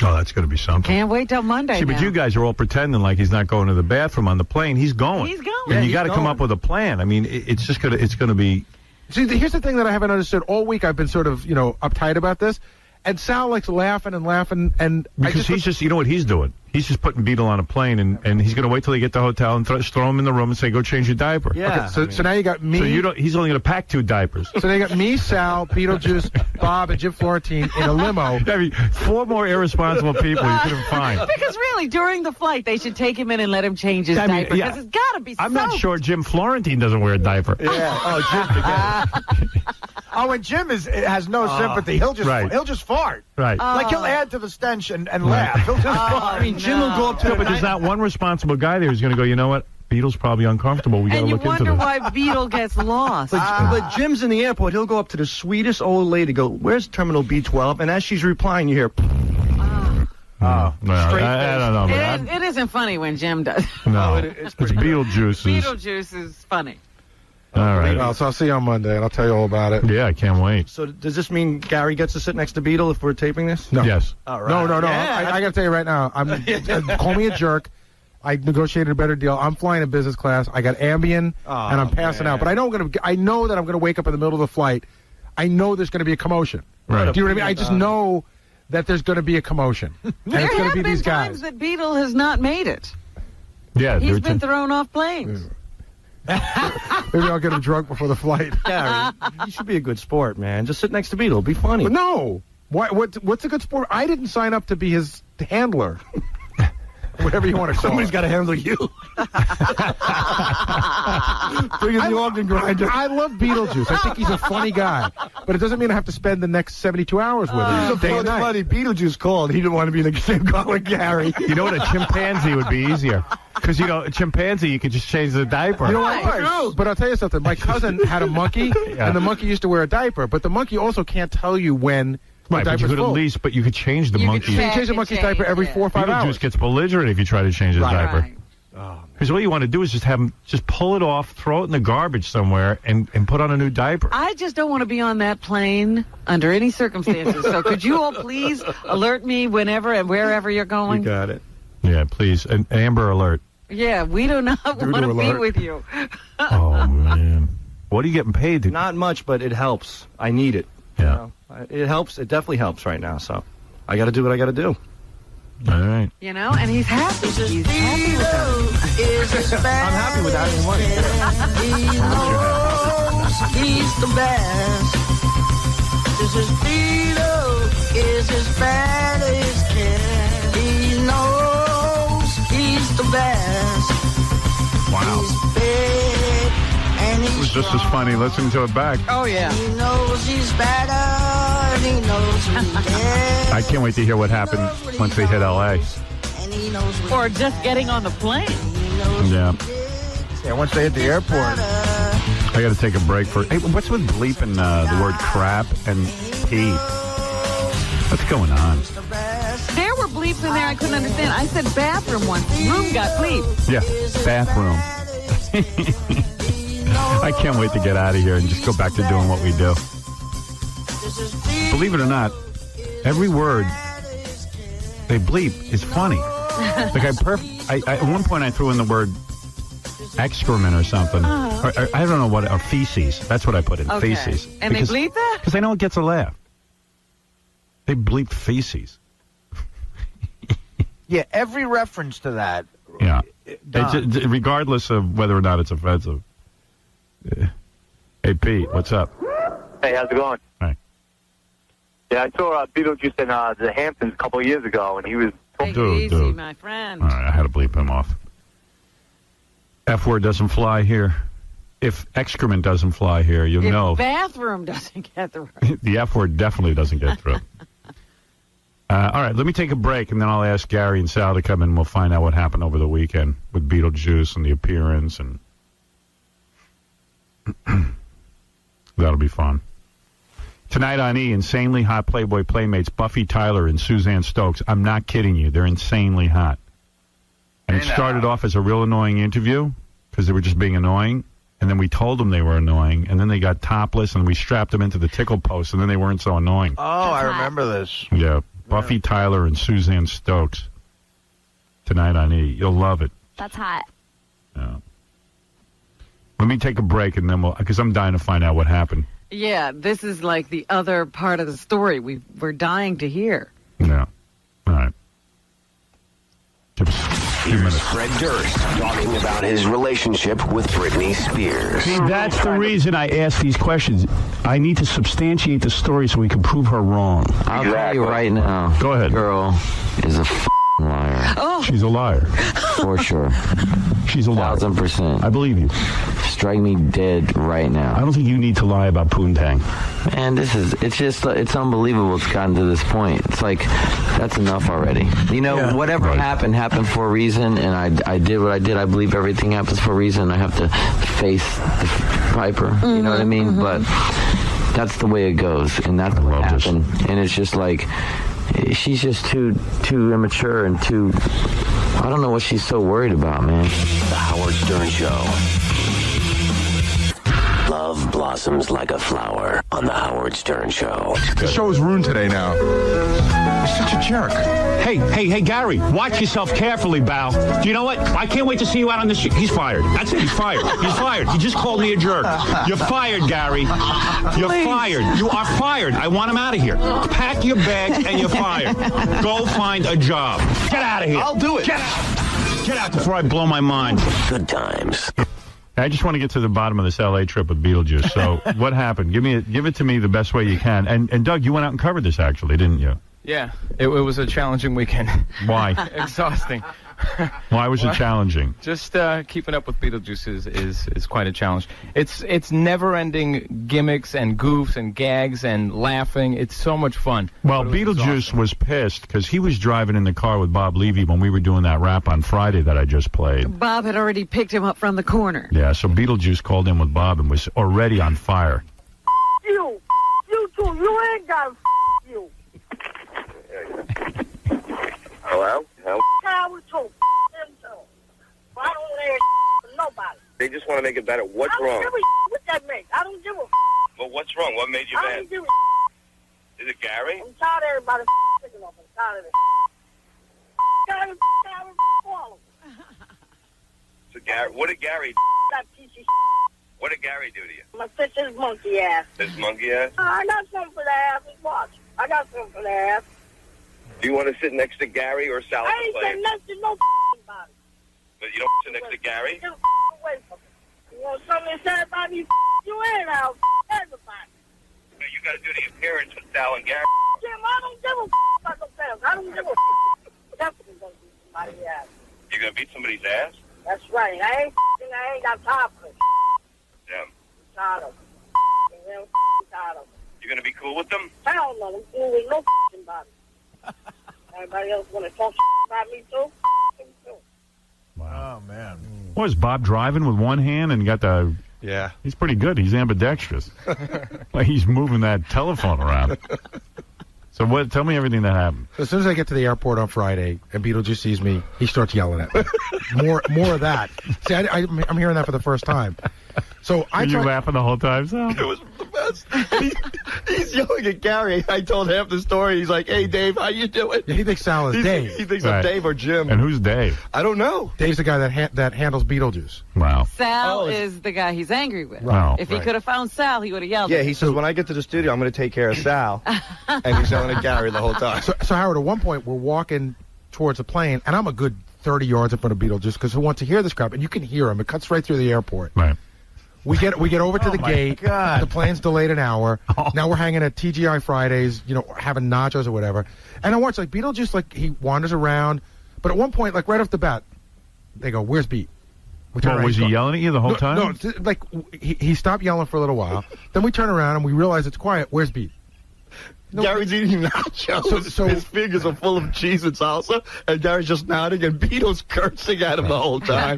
Oh, that's going to be something. Can't wait till Monday. See, but you guys are all pretending like he's not going to the bathroom on the plane. He's going. He's going. And Yeah, you got to come up with a plan. I mean, it's going to be. See, here's the thing that I haven't understood. All week I've been sort of, uptight about this. And Sal likes laughing and laughing. And Because he's just, you know what he's doing? He's just putting Beetle on a plane, and he's going to wait till they get to the hotel and throw him in the room and say, go change your diaper. Yeah. Okay, so now you got me. So he's only going to pack 2 diapers. So they got me, Sal, Beetlejuice, Bob, and Jim Florentine in a limo. I mean, 4 more irresponsible people you couldn't find. Because really, during the flight, they should take him in and let him change his diaper. Because it's got to be I'm not sure Jim Florentine doesn't wear a diaper. Yeah. Oh, Jim, forget it. Oh, and Jim has no sympathy. He'll just fart. Right. Like he'll add to the stench and laugh. He'll just fart. I mean, Jim will go up to No, but there's not one responsible guy there who's going to go, you know what? Beetle's probably uncomfortable. We got to And you look into wonder this. why Beetle gets lost. But Jim's in the airport. He'll go up to the sweetest old lady, go, where's Terminal B12? And as she's replying, you hear, Well, I don't know. It isn't funny when Jim does. No, it's Beetlejuice. Beetlejuice is funny. All right. Well, so I'll see you on Monday, and I'll tell you all about it. Yeah, I can't wait. So does this mean Gary gets to sit next to Beetle if we're taping this? No. Yes. All right. No. Yeah, I got to tell you right now. Call me a jerk. I negotiated a better deal. I'm flying in business class. I got Ambien, and I'm passing out. But I know that I'm gonna wake up in the middle of the flight. I know there's gonna be a commotion. Right. Do you know what I mean? I just know that there's gonna be a commotion, and There it's gonna have be been these times guys. that Beetle has not made it. Yeah. He's been thrown off planes. Maybe I'll get him drunk before the flight. Gary, you should be a good sport, man. Just sit next to Beetle. It'll be funny. But no. What's a good sport? I didn't sign up to be his handler. Whatever you want to call Somebody's it. got to handle you. Bring in the organ grinder. I love Beetlejuice. I think he's a funny guy. But it doesn't mean I have to spend the next 72 hours with him. Day and night. Funny. Beetlejuice called. He didn't want to be in the same car with Gary. You know what? A chimpanzee would be easier. Because, a chimpanzee, you could just change the diaper. You know what? But I'll tell you something. My cousin had a monkey, Yeah. and the monkey used to wear a diaper. But the monkey also can't tell you when the Right, but you diaper's could full. at least, you could change the monkey. So you change the monkey's diaper every 4 or 5 Beetlejuice hours. gets belligerent if you try to change his diaper. Right. Because all you want to do is just have him pull it off, throw it in the garbage somewhere, and put on a new diaper. I just don't want to be on that plane under any circumstances. So could you all please alert me whenever and wherever you're You going? got it. Yeah, please. An Amber Alert. Yeah, we do not want to be alert. with you. Oh, man. What are you getting paid? Not much, but it helps. I need it. Yeah. It helps. It definitely helps right now. So I got to do what I got to do. All right. And he's happy. He's happy with us. I'm happy without any money. He's the best. This is Beetle is as bad as can. He knows he's the best. Wow. He's big and It he's was just as funny listening to it back. Oh, yeah. He knows he's better and he knows he's dead. I can't wait to hear what happened once they hit L.A. And he knows what Or just getting on the plane. Yeah. Yeah, once they hit the airport. I got to take a break for... Hey, what's with bleeping the word crap and pee? What's going on? There were bleeps in there I couldn't understand. I said bathroom once. Room got bleeped. Yeah, bathroom. I can't wait to get out of here and just go back to doing what we do. Believe it or not, every word they bleep is funny. Like at one point I threw in the word excrement or something. Or, I don't know what, or feces. That's what I put in, Okay. feces. And they bleep that? Because I know it gets a laugh. They bleeped feces. Yeah, every reference to that. Yeah. Done. Regardless of whether or not it's offensive. Hey, Pete, what's up? Hey, how's it going? Hi. Yeah, I saw Beetlejuice in the Hamptons a couple of years ago, and he was... Take it easy, my friend. All right, I had to bleep him off. F word doesn't fly here. If excrement doesn't fly here, you If know. bathroom doesn't get the right. The F word definitely doesn't get through. All right, let me take a break, and then I'll ask Gary and Sal to come in, and we'll find out what happened over the weekend with Beetlejuice and the appearance, and that'll be fun. Tonight on E, insanely hot Playboy Playmates, Buffy Tyler and Suzanne Stokes. I'm not kidding you. They're insanely hot. And it started off as a real annoying interview because they were just being annoying. And then we told them they were annoying. And then they got topless and we strapped them into the tickle post. And then they weren't so annoying. Oh, I remember this. Yeah. Buffy Tyler and Suzanne Stokes. Tonight on E. You'll love it. That's hot. Yeah. Let me take a break and then because I'm dying to find out what happened. Yeah, this is like the other part of the story we're dying to hear. Yeah. All right. Here's Fred Durst talking about his relationship with Britney Spears. See, that's the reason I ask these questions. I need to substantiate the story so we can prove her wrong. I'll tell you right now. Go ahead. Girl is a liar. Oh. She's a liar. For sure. She's a liar. 1,000%. I believe you. Strike me dead right now. I don't think you need to lie about Poontang. Man, it's unbelievable it's gotten to this point. It's like, that's enough already. You know, whatever happened for a reason, and I did what I did. I believe everything happens for a reason. I have to face the Piper, you know what I mean? But that's the way it goes, and that's what happened. And it's just like, she's just too immature and too... I don't know what she's so worried about, man. The Howard Stern Show. Love blossoms like a flower on The Howard Stern Show. The show is ruined today now. You're such a jerk. Hey, Gary, watch yourself carefully, Bal. Do you know what? I can't wait to see you out on the street. He's fired. That's it. He's fired. He's fired. He just called me a jerk. You're fired, Gary. You're fired. You are fired. I want him out of here. Pack your bags and you're fired. Go find a job. Get out of here. I'll do it. Get out. Get out before I blow my mind. Good times. I just want to get to the bottom of this L.A. trip with Beetlejuice. So what happened? Give it to me the best way you can. And Doug, you went out and covered this actually, didn't you? Yeah, it was a challenging weekend. Why? Exhausting. Why was it challenging? Just keeping up with Beetlejuice is quite a challenge. It's never-ending gimmicks and goofs and gags and laughing. It's so much fun. Well, Beetlejuice was pissed because he was driving in the car with Bob Levy when we were doing that rap on Friday that I just played. Bob had already picked him up from the corner. Yeah, so Beetlejuice called in with Bob and was already on fire. You too. You ain't got you. Hello? Howard too. Him too. I don't let for nobody. They just want to make it better. What's I wrong? don't give a what that makes. I don't give a Well, what's wrong? What made you I mad? don't give a Is it Gary? I'm tired of everybody picking up. I'm tired of it. Tired of all of them. So Gary, what did Gary? That piece of What did Gary do to you? my sister's monkey ass. This monkey ass? I got something for that ass. Just watch. I got something for that ass. Do you want to sit next to Gary or Sal? I ain't sitting next to no body. But you don't sit next to Gary? Get away from me. You want something to say about me? You ain't out. Everybody. No, you got to do the appearance with Sal and Gary. Jim, I don't give a about the fans. I don't give a definitely gonna beat somebody's ass. You're going to beat somebody's ass? That's right. I ain't got time for it. Damn. I'm tired of it. I'm tired of it. You going to be cool with them? Hell no. I'm cool with no body. Everybody else want to talk about me too? Wow. Oh, man. Was Bob driving with one hand and got the... Yeah. He's pretty good. He's ambidextrous. Like he's moving that telephone around. So tell me everything that happened. As soon as I get to the airport on Friday and Beetlejuice sees me, he starts yelling at me. More of that. See, I'm hearing that for the first time. So Were you laughing the whole time, Sal? It was the best. He's yelling at Gary. I told half the story. He's like, "Hey, Dave, how you doing?" Yeah, he thinks Sal is Dave. He thinks I'm Dave or Jim. And who's Dave? I don't know. Dave's the guy that handles Beetlejuice. Wow. Sal is the guy he's angry with. Wow. If he could have found Sal, he would have yelled Yeah, at he him. says, when I get to the studio, I'm going to take care of Sal. And he's yelling at Gary the whole time. So Howard, at one point, we're walking towards the plane, and I'm a good 30 yards in front of Beetlejuice because who wants to hear this crap? And you can hear him. It cuts right through the airport. Right. We get over to the gate. God. The plane's delayed an hour. Now we're hanging at TGI Fridays, having nachos or whatever. And I watch, like, Beetlejuice, like, he wanders around. But at one point, like, right off the bat, they go, "Where's Beat?" Was he yelling at you the whole time? No, like, he stopped yelling for a little while. Then we turn around and we realize it's quiet. Where's Beat? Gary's eating nachos. So his fingers are full of cheese and salsa, and Gary's just nodding, and Beetle's cursing at him the whole time.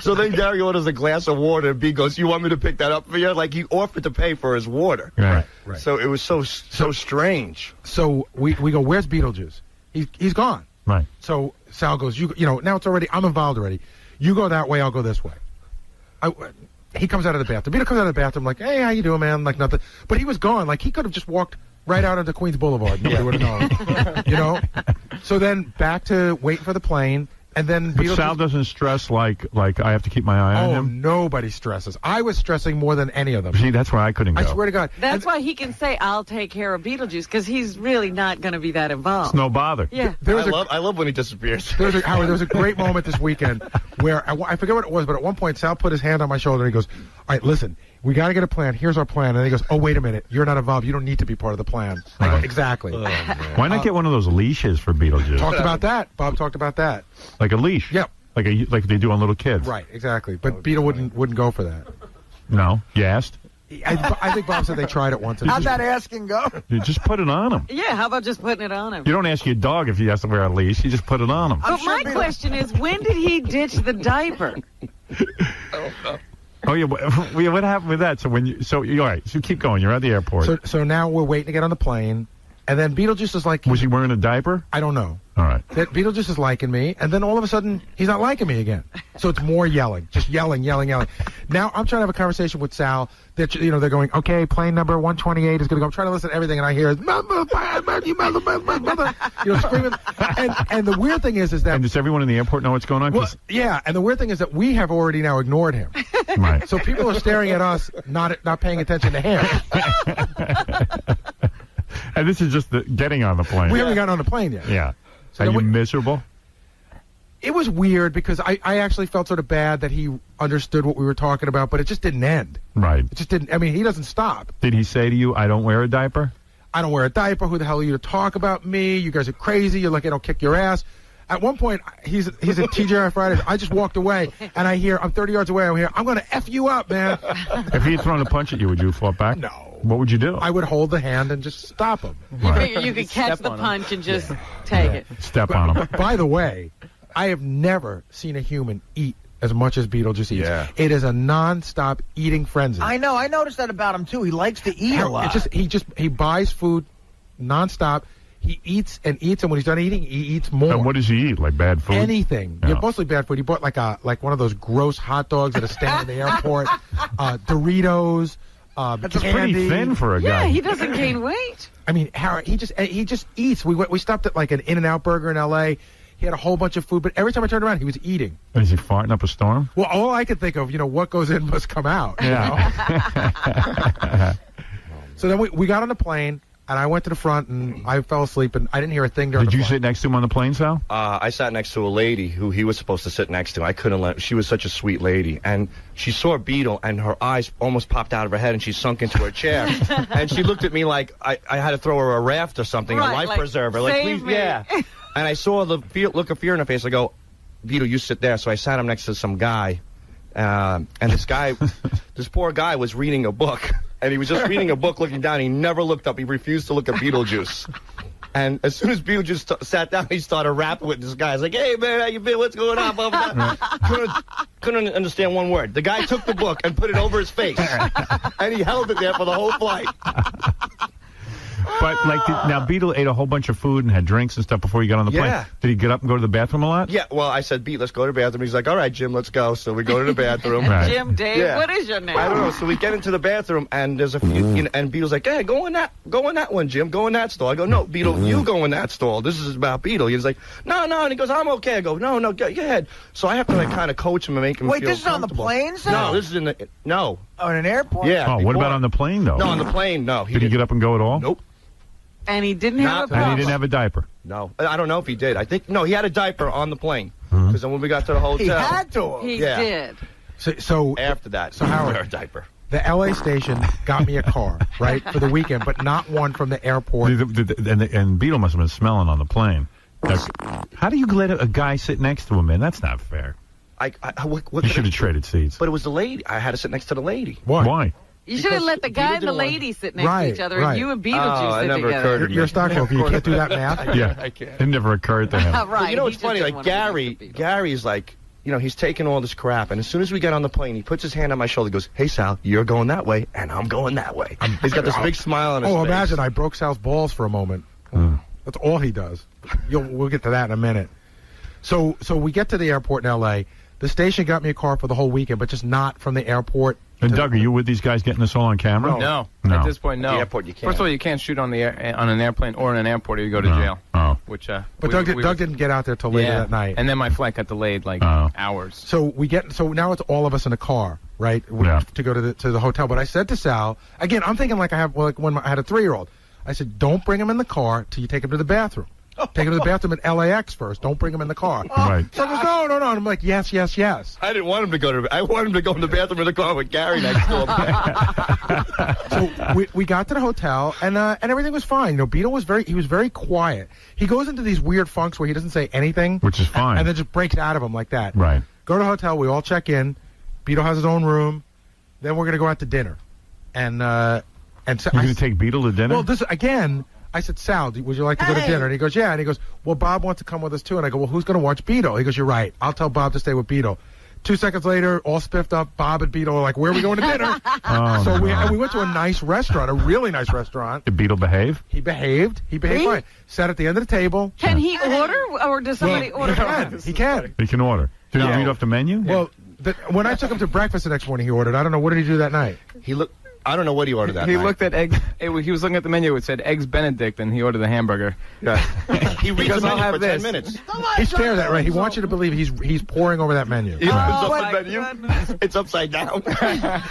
So then Gary orders a glass of water, and Beat goes, "You want me to pick that up for you?" Like, he offered to pay for his water. Right. So it was so strange. So we go, "Where's Beetlejuice?" He's gone. Right. So Sal goes, now it's already, I'm involved already. You go that way, I'll go this way. He comes out of the bathroom. Beetle comes out of the bathroom like, "Hey, how you doing, man?" Like, nothing. But he was gone. Like, he could have just walked right out onto Queens Boulevard. Nobody would have known. So then back to waiting for the plane. And then But Sal doesn't stress like I have to keep my eye on him. Nobody stresses. I was stressing more than any of them. See, that's why I couldn't go. I swear to God. That's why he can say, "I'll take care of Beetlejuice," because he's really not going to be that involved. It's no bother. Yeah. I love when he disappears. Howard, there was a great moment this weekend where I forget what it was, but at one point Sal put his hand on my shoulder and he goes, "All right, listen, we got to get a plan. Here's our plan." And he goes, "Oh, wait a minute. You're not involved. You don't need to be part of the plan." I go, "Exactly." Why not get one of those leashes for Beetlejuice? Talked about that. Bob talked about that. Like a leash? Yep. Like they do on little kids. Right, exactly. But Beetle wouldn't go for that. No? You asked? I think Bob said they tried it once. How'd that asking go? You just put it on him. Yeah, how about just putting it on him? You don't ask your dog if he has to wear a leash. You just put it on him. But my question is, when did he ditch the diaper? Oh yeah, what happened with that? So all right, so keep going. You're at the airport. So now we're waiting to get on the plane, and then Beetlejuice is like, was he wearing a diaper? I don't know. All right. That Beetlejuice is liking me, and then all of a sudden he's not liking me again. So it's more yelling, just yelling. Now I'm trying to have a conversation with Sal. That they're going, "Okay, plane number 128 is going to go." I'm trying to listen to everything, and I hear mother, screaming. And the weird thing is that. And does everyone in the airport know what's going on? Well, yeah, and the weird thing is that we have already now ignored him. Right. So people are staring at us, not paying attention to him. And this is just getting on the plane. We haven't gotten on the plane yet. Yeah. Are you miserable? It was weird because I actually felt sort of bad that he understood what we were talking about, but it just didn't end. Right. It just didn't. I mean, he doesn't stop. Did he say to you, "I don't wear a diaper"? I don't wear a diaper. Who the hell are you to talk about me? You guys are crazy. You're lucky I don't kick your ass. At one point, he's at TGI Fridays. I just walked away, and I hear, I'm 30 yards away. I'm here. "I'm going to F you up, man." If he had thrown a punch at you, would you have fought back? No. What would you do? I would hold the hand and just stop him. You figure you could catch the punch and just take it. Step on him. By the way, I have never seen a human eat as much as Beetlejuice eats. Yeah. It is a non-stop eating frenzy. I know. I noticed that about him too. He likes to eat a lot. He buys food non-stop. He eats, and when he's done eating, he eats more. And what does he eat? Like bad food? Anything. Yeah. Yeah, mostly bad food. He bought like one of those gross hot dogs at a stand in the airport, Doritos, That's candy. pretty thin for a guy. Yeah, he doesn't gain weight. I mean, Howard, he just eats. We stopped at like an In-N-Out burger in L.A. He had a whole bunch of food, but every time I turned around, he was eating. Is he farting up a storm? Well, all I could think of, what goes in must come out. Yeah. So then we got on the plane, and I went to the front, and I fell asleep, and I didn't hear a thing during Did the you flight. sit next to him on the plane, Sal? I sat next to a lady who he was supposed to sit next to. I couldn't let. She was such a sweet lady, and she saw a beetle, and her eyes almost popped out of her head, and she sunk into her chair, and she looked at me like I had to throw her a raft or something, Right, a life like, preserver, save me. yeah. And I saw the look of fear in her face. I go, "Beetle, you sit there." So I sat him next to some guy, and this poor guy was reading a book. And he was just reading a book, looking down. He never looked up. He refused to look at Beetlejuice. And as soon as Beetlejuice sat down, he started rapping with this guy. He's like, "Hey, man, how you been? What's going on?" Blah, blah, blah. Couldn't understand one word. The guy took the book and put it over his face. And he held it there for the whole flight. But, now Beetle ate a whole bunch of food and had drinks and stuff before he got on the plane. Yeah. Did he get up and go to the bathroom a lot? Yeah, well, I said, "Beat, let's go to the bathroom." He's like, "All right, Jim, let's go." So we go to the bathroom. Right. Jim, Dave, Yeah. what is your name? I don't know. So we get into the bathroom, and there's a few, and Beetle's like, "Hey, go in that one, Jim. Go in that stall." I go, "No, Beetle, you go in that stall. This is about Beetle." He's like, "No," and he goes, "I'm okay." I go, "No, go ahead." So I have to kind of coach him and make him Wait, feel this is on the comfortable. plane, sir? No, this is in the no. Oh, in an airport? Yeah. Oh, what before. about on the plane, though? No, on the plane, no. Did he get up and go at all? Nope. And he didn't have a And he problem. didn't have a diaper? No, I don't know if he did. I think no, he had a diaper on the plane because then when we got to the hotel, He had to. He Yeah. did. So after that, so Howard, wear a diaper. The L.A. station got me a car, right, for the weekend, but not one from the airport. And Beetle must have been smelling on the plane. How do you let a guy sit next to him, man? That's not fair. What You should have traded seats. But it was the lady. I had to sit next to the lady. Why? You should have let the guy and the lady sit next to each other, and you and Beetlejuice sit together. You're a stockbroker. You can't do that math. Yeah, I can't. It never occurred to him. Right. But you know what's he funny? just Like didn't wanna Gary's like, he's taking all this crap, and as soon as we get on the plane, he puts his hand on my shoulder, goes, "Hey Sal, you're going that way, and I'm going that way." He's got this big smile on his face. Imagine I broke Sal's balls for a moment. That's all he does. We'll get to that in a minute. So we get to the airport in L.A. The station got me a car for the whole weekend, but just not from the airport. And Doug, are you with these guys getting this all on camera? No. At this point, no. At the airport, you can't. First of all, you can't shoot on on an airplane or in an airport, or you go to jail. Oh. Which, but Doug didn't get out there till later that night. And then my flight got delayed hours. So now it's all of us in a car, right? To go to the hotel. But I said to Sal, again, I'm thinking like when I had a 3-year-old. I said, don't bring him in the car till you take him to the bathroom. Take him to the bathroom at LAX first. Don't bring him in the car. Right. So he goes, no. And I'm like, yes. I didn't want him to go I wanted him to go in the bathroom in the car with Gary next to him. So we got to the hotel and everything was fine. Beetle was very quiet. He goes into these weird funks where he doesn't say anything, which is fine, and then just breaks out of them like that. Right. Go to the hotel. We all check in. Beetle has his own room. Then we're gonna go out to dinner, and so you're gonna take Beetle to dinner. Well, this again. I said, Sal, would you like to go to dinner? And he goes, yeah. And he goes, well, Bob wants to come with us, too. And I go, well, who's going to watch Beetle? He goes, you're right. I'll tell Bob to stay with Beetle. 2 seconds later, all spiffed up, Bob and Beetle are like, where are we going to dinner? We went to a nice restaurant, a really nice restaurant. Did Beetle behave? He behaved. He behaved fine. Sat at the end of the table. Can he order, or does somebody order? He can. He can order. Did he read off the menu? Well, when I took him to breakfast the next morning, he ordered. I don't know. What did he do that night? I don't know what he ordered that He night. looked at eggs. He was looking at the menu. It said Eggs Benedict, and he ordered the hamburger. Yeah. He reads the menu for 10 minutes. He stares at it, right? He wants you to believe he's pouring over that menu. It's upside down.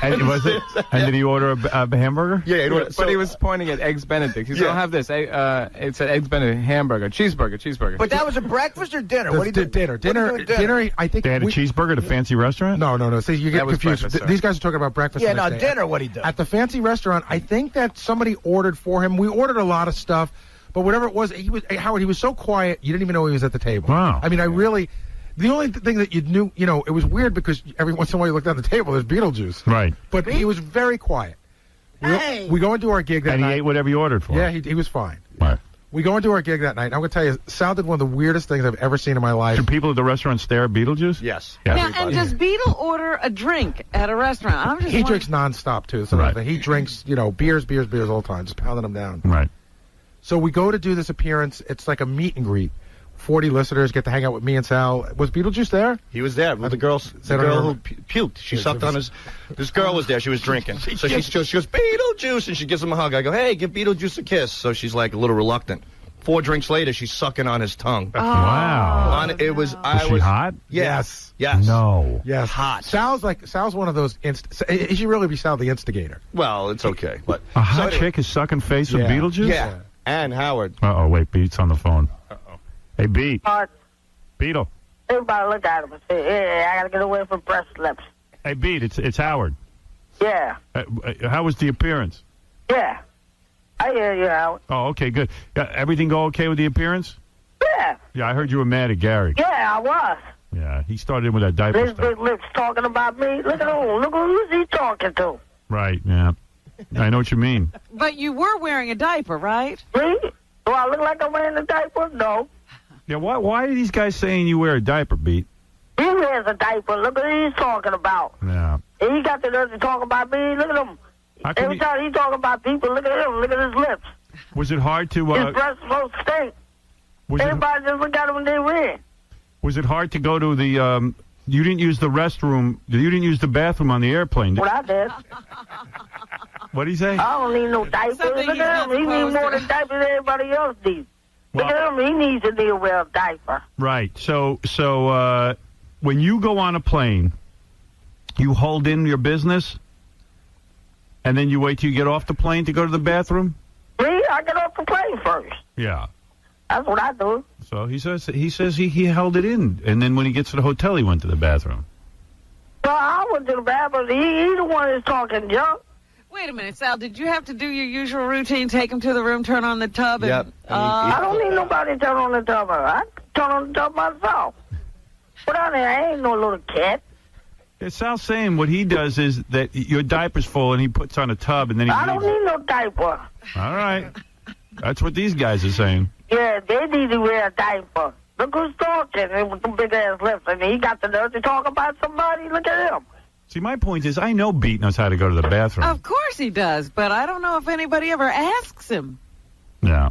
And did he order a hamburger? Yeah, but he was pointing at Eggs Benedict. He said, I'll have this. It said Eggs Benedict hamburger, cheeseburger. But that was a breakfast or dinner? What did dinner? Dinner. I think they had a cheeseburger at a fancy restaurant. No. See, you get confused. These guys are talking about breakfast. Yeah, no, dinner. What he do? At the fancy restaurant, I think that somebody ordered for him. We ordered a lot of stuff, but whatever it was, Howard, he was so quiet, you didn't even know he was at the table. Wow. I mean, the only thing that you knew, it was weird because every once in a while you looked down the table, there's Beetlejuice. Right. But he was very quiet. We go into our gig that night. And he ate whatever you ordered for him. Yeah, he was fine. Right. We go into our gig that night. I'm going to tell you, Sal did one of the weirdest things I've ever seen in my life. Do people at the restaurant stare at Beetlejuice? Yes. Now, and does Beetle order a drink at a restaurant? He drinks nonstop, too. So he drinks, beers all the time, just pounding them down. Right. So we go to do this appearance. It's like a meet and greet. 40 listeners get to hang out with me and Sal. Was Beetlejuice there? He was there with the girl who puked. She sucked on his... This girl was there. She was drinking. So she goes, Beetlejuice, and she gives him a hug. I go, hey, give Beetlejuice a kiss. So she's like a little reluctant. 4 drinks later, she's sucking on his tongue. Oh. Wow. Was she hot? Yes. No. Yes. Hot. Sal's one of those... He should really be Sal the instigator. Well, it's okay. But a hot chick is sucking face with Beetlejuice? Yeah. And Howard. Uh-oh, wait, Beat's on the phone. Hey, Beat. Beetle. Everybody look at him and say, hey, I got to get away from breast lips. Hey, Beat, it's Howard. Yeah. How was the appearance? Yeah. I hear you, Howard. Oh, okay, good. Everything go okay with the appearance? Yeah. Yeah, I heard you were mad at Gary. Yeah, I was. Yeah, he started in with that diaper His stuff. big lips talking about me. Look at him. Look who's he talking to. Right, yeah. I know what you mean. But you were wearing a diaper, right? Me? Do I look like I'm wearing a diaper? No. Yeah, why are these guys saying you wear a diaper, Beat? He wears a diaper. Look what he's talking about. Yeah. And he got the nerve to talk about me. Look at him. Every time he talking about people, look at him. Look at his lips. Was it hard to... his breasts so stink. Everybody just look at him and they red. Was it hard to go to the... you didn't use the restroom... You didn't use the bathroom on the airplane, did Well, I did. What did he say? I don't need no diapers. Look at him. He needs more than diapers than everybody else needs. Look at him. He needs to wear a diaper. Right. So when you go on a plane, you hold in your business, and then you wait till you get off the plane to go to the bathroom? Me? I get off the plane first. Yeah. That's what I do. So he says he held it in, and then when he gets to the hotel, he went to the bathroom. So I went to the bathroom. He the one that's talking junk. Wait a minute, Sal. Did you have to do your usual routine? Take him to the room, turn on the tub, and Yep. I don't need nobody to turn on the tub. I turn on the tub myself. But I ain't no little cat. Yeah, Sal's saying what he does is that your diaper's full and he puts on a tub and then he I don't need no diaper. All right. That's what these guys are saying. Yeah, they need to wear a diaper. Look who's talking with them big ass lips. And he got the nerve to talk about somebody. Look at him. See, my point is I know Beat knows how to go to the bathroom. Of course he does, but I don't know if anybody ever asks him. Yeah.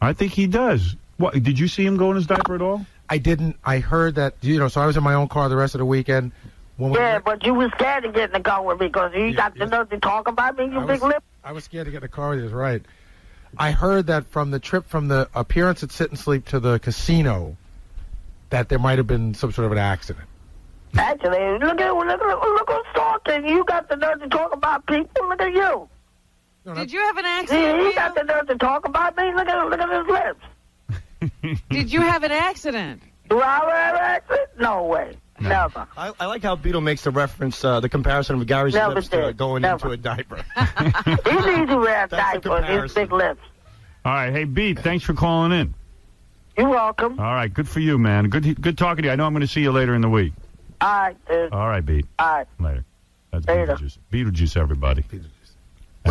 I think he does. What? Did you see him go in his diaper at all? I didn't. I heard that, so I was in my own car the rest of the weekend. Yeah, but you was scared to get in the car with me because you got the nerve to talk about me, big lip. I was scared to get in the car with you, right. I heard that from the trip from the appearance at Sit and Sleep to the casino that there might have been some sort of an accident. Actually, look who's talking. You got the nerve to talk about people. Look at you. Did you have an accident? He got the nerve to talk about me. Look at his lips. Did you have an accident? Do I have an accident? No way. No. Never. I like how Beetle makes the reference, the comparison of Gary's Never lips to did. going Never. into a diaper. He needs to wear a That's the diaper with his big lips. All right. Hey, Beat, thanks for calling in. You're welcome. All right. Good for you, man. Good talking to you. I know I'm going to see you later in the week. All right, dude. All right, Beat. All right. Later. That's Later. Beetlejuice. Beetlejuice, everybody.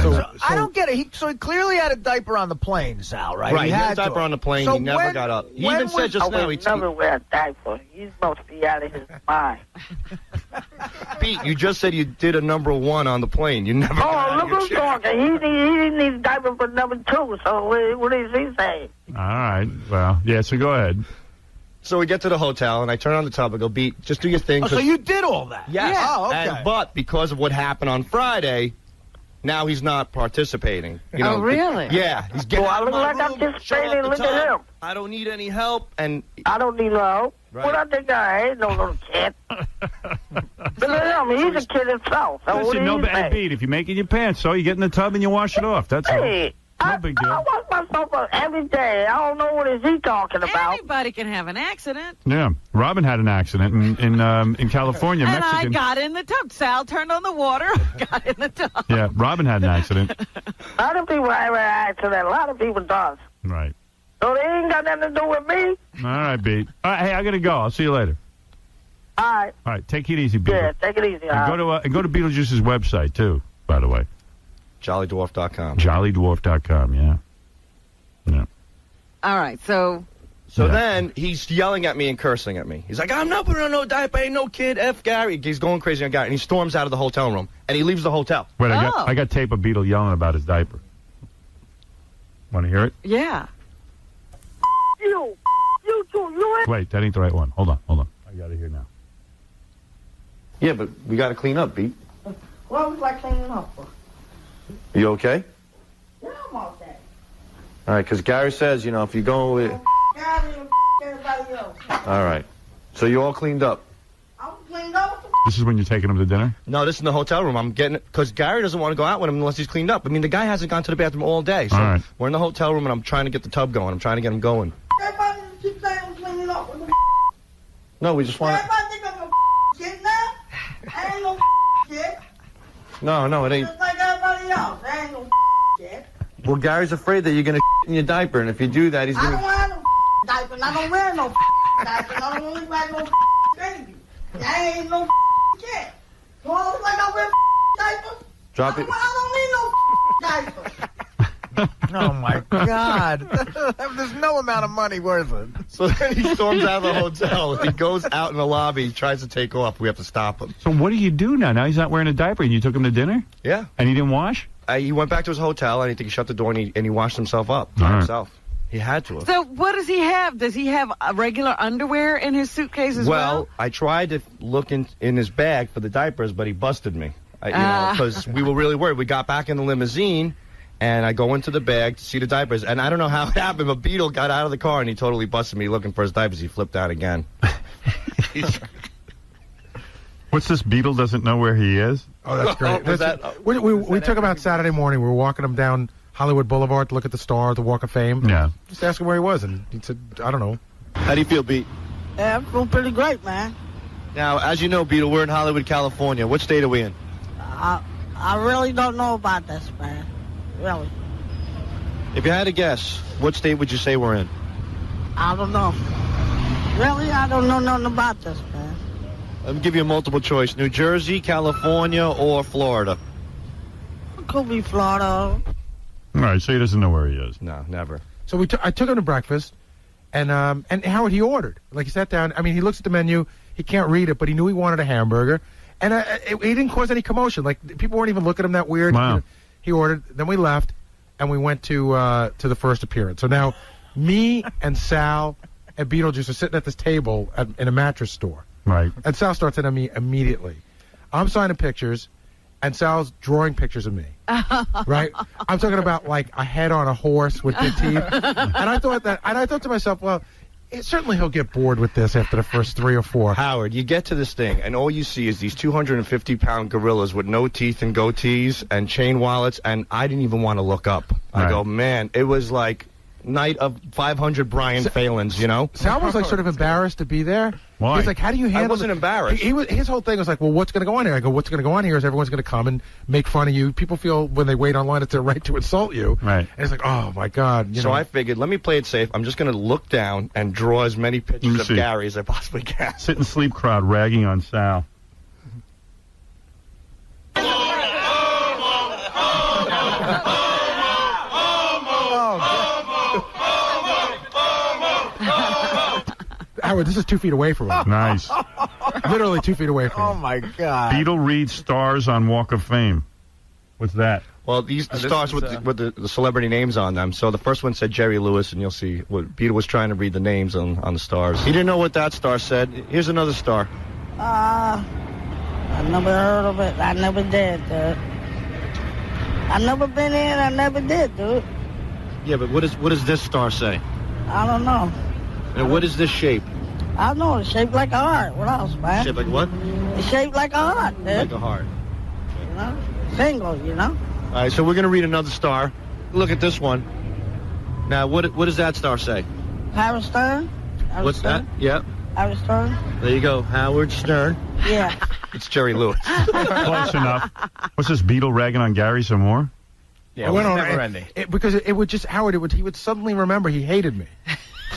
So, I don't get it. So he clearly had a diaper on the plane, Sal, right? Right, he had a to. diaper on the plane. So He never when- got up. He when even said was- just I now. would never wear a diaper. He's supposed to be out of his mind. Pete, you just said you did a number 1 on the plane. You never got Oh, out of look your who's chair. talking. He needs a diaper for number 2. So what is he saying? All right. Well, yeah, so go ahead. So we get to the hotel, and I turn on the tub. I go, Beat, just do your thing. Oh, so you did all that? Yes. Yeah. Oh, okay. But because of what happened on Friday, now he's not participating. You know, Oh, really? Yeah. He's getting Well, I out of look my like I'm room, shut participating. up the Look at tub. him. I don't need any help, and I don't need no help. Right. What I think I ain't no little kid. Look at him. He's a kid himself. So what Listen, do no you bad say? Beat. If you make it your pants, so you get in the tub and you wash it off. That's all. Hey, No big I deal. wash myself up every day. I don't know what is he talking about. Anybody can have an accident. Yeah. Robin had an accident in California, And Mexican. I got in the tub. Sal turned on the water, got in the tub. Yeah, Robin had an accident. A lot of people have an accident. A lot of people does. Right. So they ain't got nothing to do with me. All right, Beat. All right, hey, I got to go. I'll see you later. All right. All right, take it easy, Beat. Yeah, take it easy. And go to Beetlejuice's website, too, by the way. JollyDwarf.com. JollyDwarf.com, yeah. Yeah. All right, so then he's yelling at me and cursing at me. He's like, I'm not putting on no diaper, ain't no kid, F Gary. He's going crazy on Gary, and he storms out of the hotel room, and he leaves the hotel. Wait, I got tape of Beetle yelling about his diaper. Want to hear it? yeah. You too. You ain't. Wait, that ain't the right one. Hold on. I got it here now. Yeah, but we got to clean up, Pete. What was I cleaning up for? You okay? Yeah, I'm okay. All right, because Gary says, if you go with... Gary and everybody else. All right. So you all cleaned up? I'm cleaned up. This is when you're taking him to dinner? No, this is in the hotel room. I'm getting it because Gary doesn't want to go out with him unless he's cleaned up. I mean, the guy hasn't gone to the bathroom all day. So All right. we're in the hotel room, and I'm trying to get the tub going. I'm trying to get him going. Everybody keep saying I'm cleaning up. No, we just want to... Everybody think I'm a kid now? I ain't no kid. No, it ain't... Just like everybody else. I ain't no kid. Well, Gary's afraid that you're going to in your diaper, and if you do that, he's I going don't to... wear no diapers. I don't wear no diapers. I don't look like no baby. I ain't no kid. Do I look like I wear diapers? Drop it. I don't need no diapers. Oh, my God. There's no amount of money worth it. So then he storms out of the hotel. He goes out in the lobby. He tries to take off. We have to stop him. So what do you do now? Now he's not wearing a diaper, and you took him to dinner? Yeah. And he didn't wash? He went back to his hotel, and I think he shut the door, and he washed himself up by All right. himself. He had to have. So what does he have? Does he have regular underwear in his suitcase as well? Well, I tried to look in his bag for the diapers, but he busted me. Because we were really worried. We got back in the limousine, and I go into the bag to see the diapers. And I don't know how it happened, but Beetle got out of the car, and he totally busted me looking for his diapers. He flipped out again. What's this? Beetle doesn't know where he is? Oh, that's great. Was We took him out Saturday morning. We were walking him down Hollywood Boulevard to look at the star, the Walk of Fame. Yeah. Just ask him where he was, and he said, I don't know. How do you feel, Beat? Yeah, I feel pretty great, man. Now, as you know, Beetle, we're in Hollywood, California. What state are we in? I really don't know about this, man. Really. If you had to guess, what state would you say we're in? I don't know. Really, I don't know nothing about this, man. Let me give you a multiple choice. New Jersey, California, or Florida? It could be Florida. All right, so he doesn't know where he is. No, never. So I took him to breakfast, and Howard, he ordered. Like, he sat down. I mean, he looks at the menu. He can't read it, but he knew he wanted a hamburger. And he didn't cause any commotion. Like, people weren't even looking at him that weird. Wow. You know, he ordered. Then we left, and we went to the first appearance. So now, me and Sal and Beetlejuice are sitting at this table in a mattress store. Right. And Sal starts at me immediately. I'm signing pictures, and Sal's drawing pictures of me. Right? I'm talking about, like, a head on a horse with big teeth. And I thought to myself, well, certainly he'll get bored with this after the first 3 or 4. Howard, you get to this thing, and all you see is these 250-pound gorillas with no teeth and goatees and chain wallets, and I didn't even want to look up. I go, man, it was like night of 500 Brian Phalins, you know? Sal was, like, sort of embarrassed to be there. Why? He's like, how do you handle I wasn't embarrassed. His whole thing was like, well, what's going to go on here? I go, what's going to go on here is everyone's going to come and make fun of you. People feel when they wait online it's their right to insult you. Right. And it's like, oh, my God. So I figured, let me play it safe. I'm just going to look down and draw as many pictures of see. Gary as I possibly can. Sit and sleep crowd ragging on Sal. Howard, this is 2 feet away from him. Nice. Literally 2 feet away from him. Oh, my God. Beetle reads stars on Walk of Fame. What's that? Well, these stars with the celebrity names on them. So the first one said Jerry Lewis, and you'll see what Beetle was trying to read the names on the stars. He didn't know what that star said. Here's another star. I never heard of it. I never did, dude. I never been in. I never did, dude. Yeah, but what does this star say? I don't know. And what is this shape? I know it's shaped like a heart. What else, man? Shaped like what? It's shaped like a heart, dude. Like a heart. You know? Single, you know? All right, so we're going to read another star. Look at this one. Now, what does that star say? Howard Stern? What's that? Yeah. Howard Stern? There you go, Howard Stern. Yeah. It's Jerry Lewis. Close enough. What's this, Beetle ragging on Gary some more? Yeah, it was never ending. Because it would just, Howard, he would suddenly remember he hated me.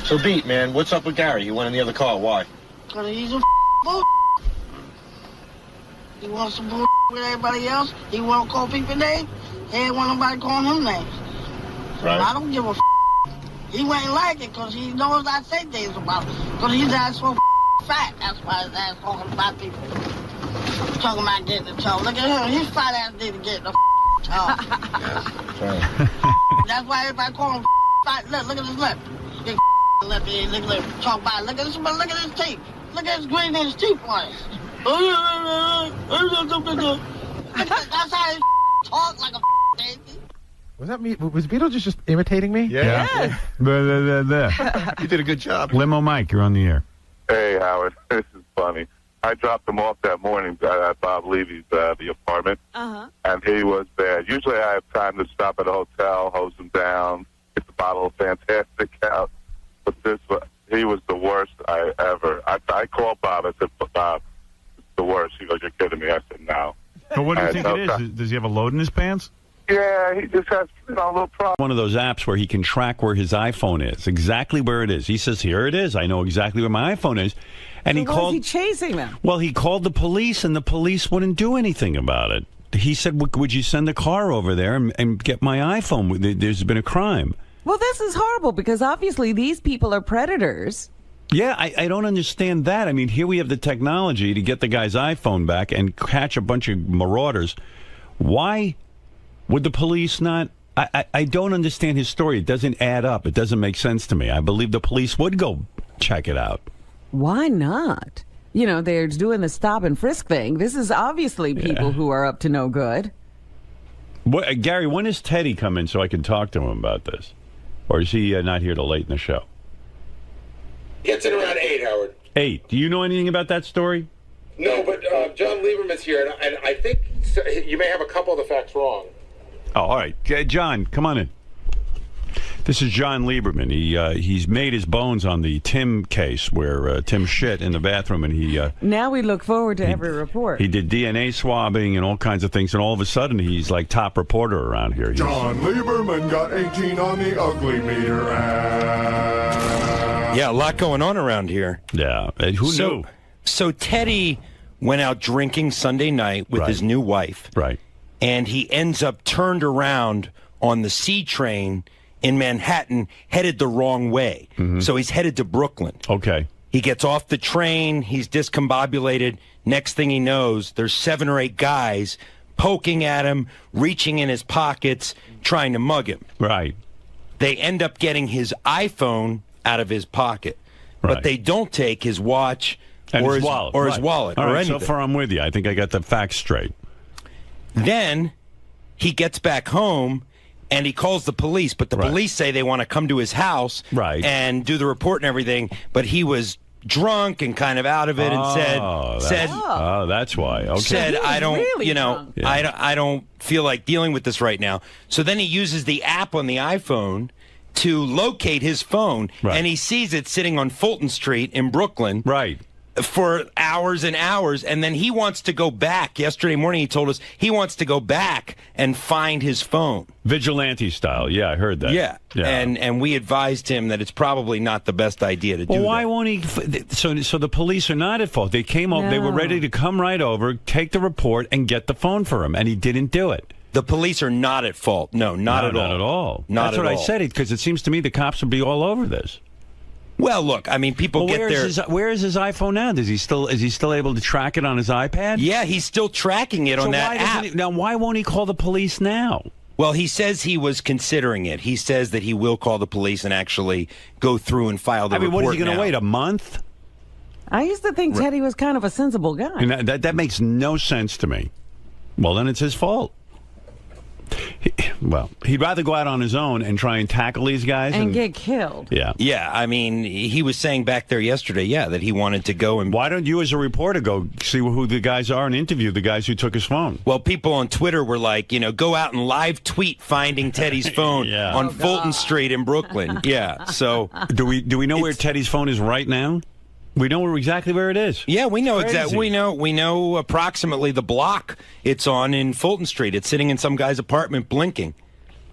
So, Beat, man, what's up with Gary? He went in the other car. Why? Because he's a bull. He wants some bull with everybody else. He won't call people names. He ain't want nobody calling him names. So Right. I don't give a He wouldn't like it because he knows I say things about him. Because his ass so fat. That's why his ass talking about people. Talking about getting the toe. Look at him. His fat ass need to get the toe. That's why everybody call him fat. Look at his lip. Big lip. Look at him. Talk about it. Look at his teeth. Look at his green in his teeth was. That's how he talk, like a baby. Was that me? Was Beetlejuice just imitating me? Yeah. There. You did a good job. Limo Mike, you're on the air. Hey, Howard. This is funny. I dropped him off that morning at Bob Levy's, the apartment, and he was bad. Usually I have time to stop at a hotel, hose him down, get the bottle of Fantastic out, but he was the worst I ever. I called Bob. I said, Bob, it's the worst. He goes, you're kidding me. I said, no. But what do you think it is? Does he have a load in his pants? Yeah, he just has a little problem. One of those apps where he can track where his iPhone is, exactly where it is. He says, here it is. I know exactly where my iPhone is. And So he why called. is he chasing them? Well, he called the police, and the police wouldn't do anything about it. He said, would you send a car over there and get my iPhone? There's been a crime. Well, this is horrible because obviously these people are predators. Yeah, I don't understand that. I mean, here we have the technology to get the guy's iPhone back and catch a bunch of marauders. Why would the police not? I don't understand his story. It doesn't add up. It doesn't make sense to me. I believe the police would go check it out. Why not? You know, they're doing the stop and frisk thing. This is obviously people who are up to no good. What, Gary, when does Teddy come in so I can talk to him about this? Or is he not here till late in the show? Gets in around 8, Howard. 8. Do you know anything about that story? No, but John Lieberman's here, and I think you may have a couple of the facts wrong. Oh, all right. John, come on in. This is John Lieberman. He's made his bones on the Tim case where Tim shit in the bathroom, and he Now we look forward to every report. he did DNA swabbing and all kinds of things, and all of a sudden he's like top reporter around here. John Lieberman got 18 on the ugly meter. Yeah, a lot going on around here. Yeah, who knew? So Teddy went out drinking Sunday night with his new wife. Right. And he ends up turned around on the C train in Manhattan, headed the wrong way. So he's headed to Brooklyn. Okay. He gets off the train. He's discombobulated. Next thing he knows, there's 7 or 8 guys poking at him, reaching in his pockets, trying to mug him. Right. They end up getting his iPhone out of his pocket. Right. But they don't take his watch And or his wallet. or Right. his wallet All or right, anything. so far I'm with you. I think I got the facts straight. Then he gets back home and he calls the police, but the police say they want to come to his house and do the report and everything, but he was drunk and kind of out of it and said that's why. Okay. said I don't really I don't feel like dealing with this right now. So then he uses the app on the iPhone to locate his phone, and he sees it sitting on Fulton Street in Brooklyn. Right. For hours and hours, and then he wants to go back. Yesterday morning he told us he wants to go back and find his phone. Vigilante style. Yeah, I heard that. Yeah. And we advised him that it's probably not the best idea to do Well, why that. won't he? So the police are not at fault. They came over. They were ready to come right over, take the report, and get the phone for him, and he didn't do it. The police are not at fault. No, not at all. Not at all. Not That's at what all. I said. Because it seems to me the cops would be all over this. Well, look, I mean, people get their... Where is his iPhone now? Is he still able to track it on his iPad? Yeah, he's still tracking it on that app. Now, why won't he call the police now? Well, he says he was considering it. He says that he will call the police and actually go through and file the report. What is he going to now. wait, a month? I used to think Teddy was kind of a sensible guy. And that makes no sense to me. Well, then it's his fault. He'd rather go out on his own and try and tackle these guys and get killed. Yeah. Yeah, I mean, he was saying back there yesterday, that he wanted to go and... Why don't you as a reporter go see who the guys are and interview the guys who took his phone? Well, people on Twitter were like, go out and live tweet finding Teddy's phone on Fulton Street in Brooklyn. Yeah, so... Do we know where Teddy's phone is right now? We know exactly where it is. Yeah, we know Crazy. exactly. We know approximately the block it's on in Fulton Street. It's sitting in some guy's apartment blinking.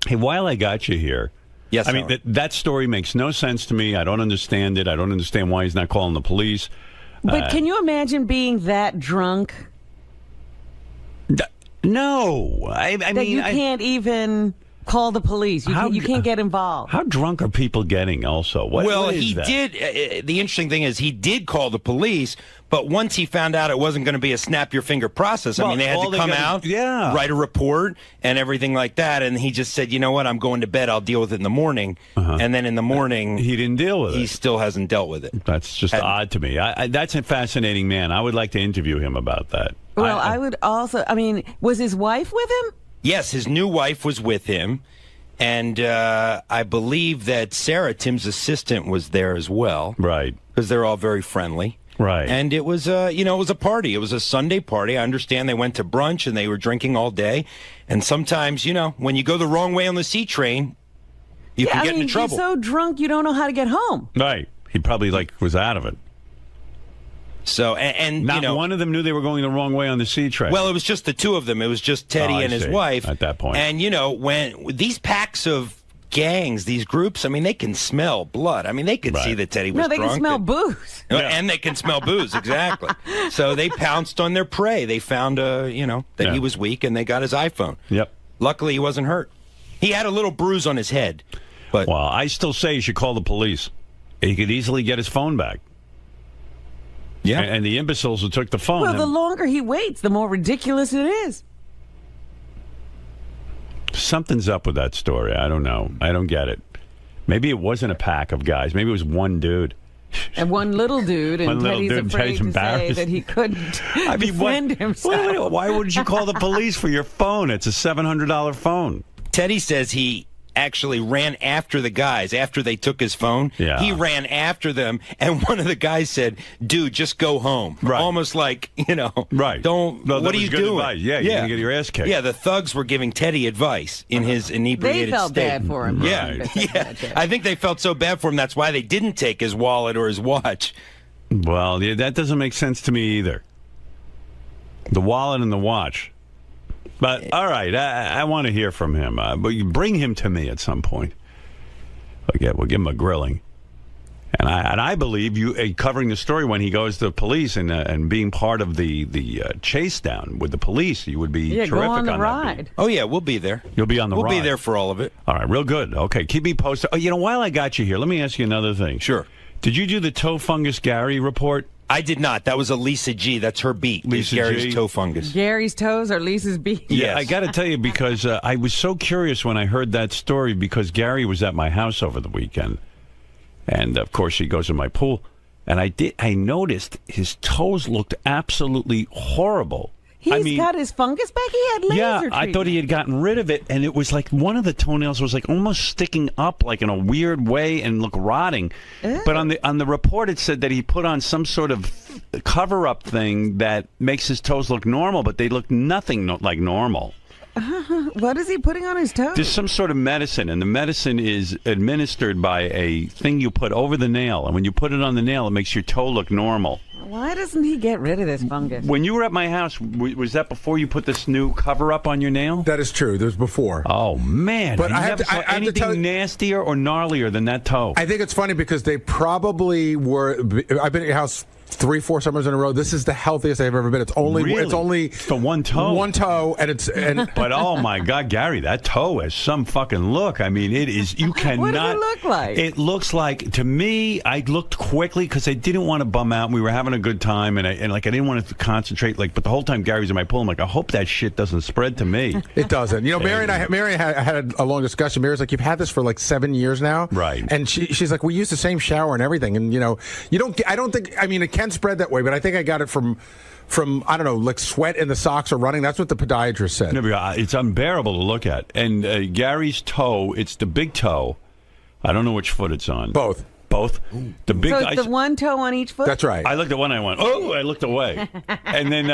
Hey, while I got you here, yes, I mean that story makes no sense to me. I don't understand it. I don't understand why he's not calling the police. But can you imagine being that drunk? No, I that mean you can't even call the police. You can't get involved. How drunk are people getting? Also, what is he that? did. The interesting thing is he did call the police, but once he found out it wasn't going to be a snap your finger process, I mean, they had to come out, write a report, and everything like that. And he just said, "You know what? I'm going to bed. I'll deal with it in the morning." And then in the morning, he didn't deal with it. He still hasn't dealt with it. That's just odd to me. That's a fascinating man. I would like to interview him about that. Well, I would also. I mean, was his wife with him? Yes, his new wife was with him, and I believe that Sarah, Tim's assistant, was there as well. Right, because they're all very friendly. Right, and it was it was a party. It was a Sunday party. I understand they went to brunch and they were drinking all day. And sometimes, when you go the wrong way on the C train, you can get into trouble. You're so drunk you don't know how to get home. Right, he probably was out of it. So and not one of them knew they were going the wrong way on the C train. Well, it was just the two of them. It was just Teddy and his wife at that point. And when these packs of gangs, these groups, I mean, they can smell blood. I mean, they could see that Teddy was drunk. No, they can smell booze. And they can smell booze, exactly. So they pounced on their prey. They found that he was weak, and they got his iPhone. Yep. Luckily, he wasn't hurt. He had a little bruise on his head. But well, I still say you should call the police. He could easily get his phone back. Yeah, and the imbeciles who took the phone. Well, the longer he waits, the more ridiculous it is. Something's up with that story. I don't know. I don't get it. Maybe it wasn't a pack of guys. Maybe it was one dude. And one little dude, and Teddy's afraid to say that he couldn't defend himself. Why wouldn't you call the police for your phone? It's a $700 phone. Teddy says he actually ran after the guys after they took his phone. Yeah. He ran after them, and one of the guys said, "Dude, just go home." Right. Almost like, Right. Don't. No, that what are was you good doing? advice. Yeah, you're gonna get your ass kicked. Yeah, the thugs were giving Teddy advice in his inebriated They felt state. bad for him. Yeah, Right. yeah. I think they felt so bad for him. That's why they didn't take his wallet or his watch. Well, yeah, that doesn't make sense to me either. The wallet and the watch. But all right, I want to hear from him. But you bring him to me at some point. We'll give him a grilling. And I believe you covering the story when he goes to the police and being part of the chase down with the police. You would be terrific go on the that ride. beat. Oh yeah, we'll be there. You'll be on the We'll ride. be there for all of it. All right, real good. Okay, keep me posted. Oh, while I got you here, let me ask you another thing. Sure. Did you do the toe fungus Gary report? I did not. That was a Lisa G. That's her beat. Lisa Gary's G. toe fungus. Gary's toes or Lisa's beat. Yeah, I got to tell you, because I was so curious when I heard that story, because Gary was at my house over the weekend. And, of course, he goes in my pool. And I noticed his toes looked absolutely horrible. He's got his fungus back. He had laser treatment. I thought he had gotten rid of it, and it was like one of the toenails was like almost sticking up, like in a weird way, and look rotting. But on the report, it said that he put on some sort of cover-up thing that makes his toes look normal, but they look nothing like normal. What is he putting on his toes? There's some sort of medicine, and the medicine is administered by a thing you put over the nail, and when you put it on the nail, it makes your toe look normal. Why doesn't he get rid of this fungus? When you were at my house, was that before you put this new cover-up on your nail? That is true. There's before. Oh, man. But I I have never to- saw I have to anything tell you- nastier or gnarlier than that toe. I think it's funny because they probably were. I've been at your house 3-4 summers in a row. This is the healthiest I've ever been. It's only It's the one toe. One toe, and But oh my God, Gary, that toe has some fucking look. I mean, it is. You cannot. What does it look like? It looks like, to me, I looked quickly because I didn't want to bum out. We were having a good time, and I didn't want to concentrate. But the whole time Gary's in my pool, I'm like, I hope that shit doesn't spread to me. It doesn't. Mary and I had a long discussion. Mary's like, you've had this for like 7 years now, right? And she's like, we use the same shower and everything, and you don't. I don't think. I mean, it can spread that way, but I think I got it from I don't know, like sweat in the socks or running. That's what the podiatrist said. It's unbearable to look at. And Gary's toe, it's the big toe. I don't know which foot it's on. Both. The big. So it's the one toe on each foot? That's right. I looked at one. I went, oh! I looked away, and then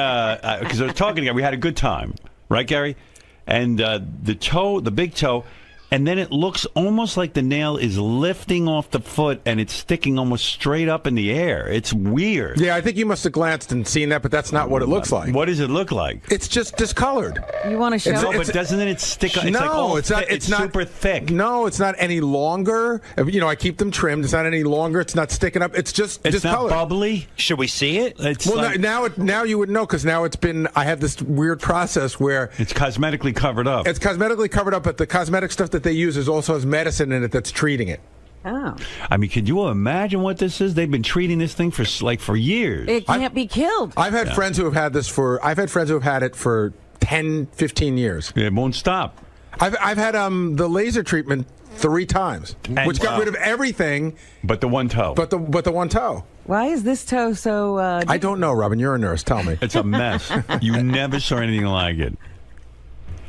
because I was talking to Gary, we had a good time, right, Gary? And the big toe. And then it looks almost like the nail is lifting off the foot and it's sticking almost straight up in the air. It's weird. Yeah, I think you must have glanced and seen that, but that's not what it looks like. What does it look like? It's just discolored. You want to show? No, but doesn't it stick? It's no, like all it's not. it's not super thick. No, it's not any longer. I keep them trimmed. It's not any longer. It's not sticking up. It's just It's discolored. not bubbly. Should we see it? It's Well, like, now you would know because now it's been. I have this weird process where it's cosmetically covered up. it's cosmetically covered up, but the cosmetic stuff that they use is also has medicine in it that's treating it. Oh. I mean, could you imagine what this is? They've been treating this thing for years. It can't be killed. I've had friends who have had this I've had friends who have had it for 10, 15 years. It won't stop. I've had the laser treatment 3 times, which got rid of everything but the one toe. But the one toe. Why is this toe so? I don't know, Robin. You're a nurse. Tell me. It's a mess. You never saw anything like it.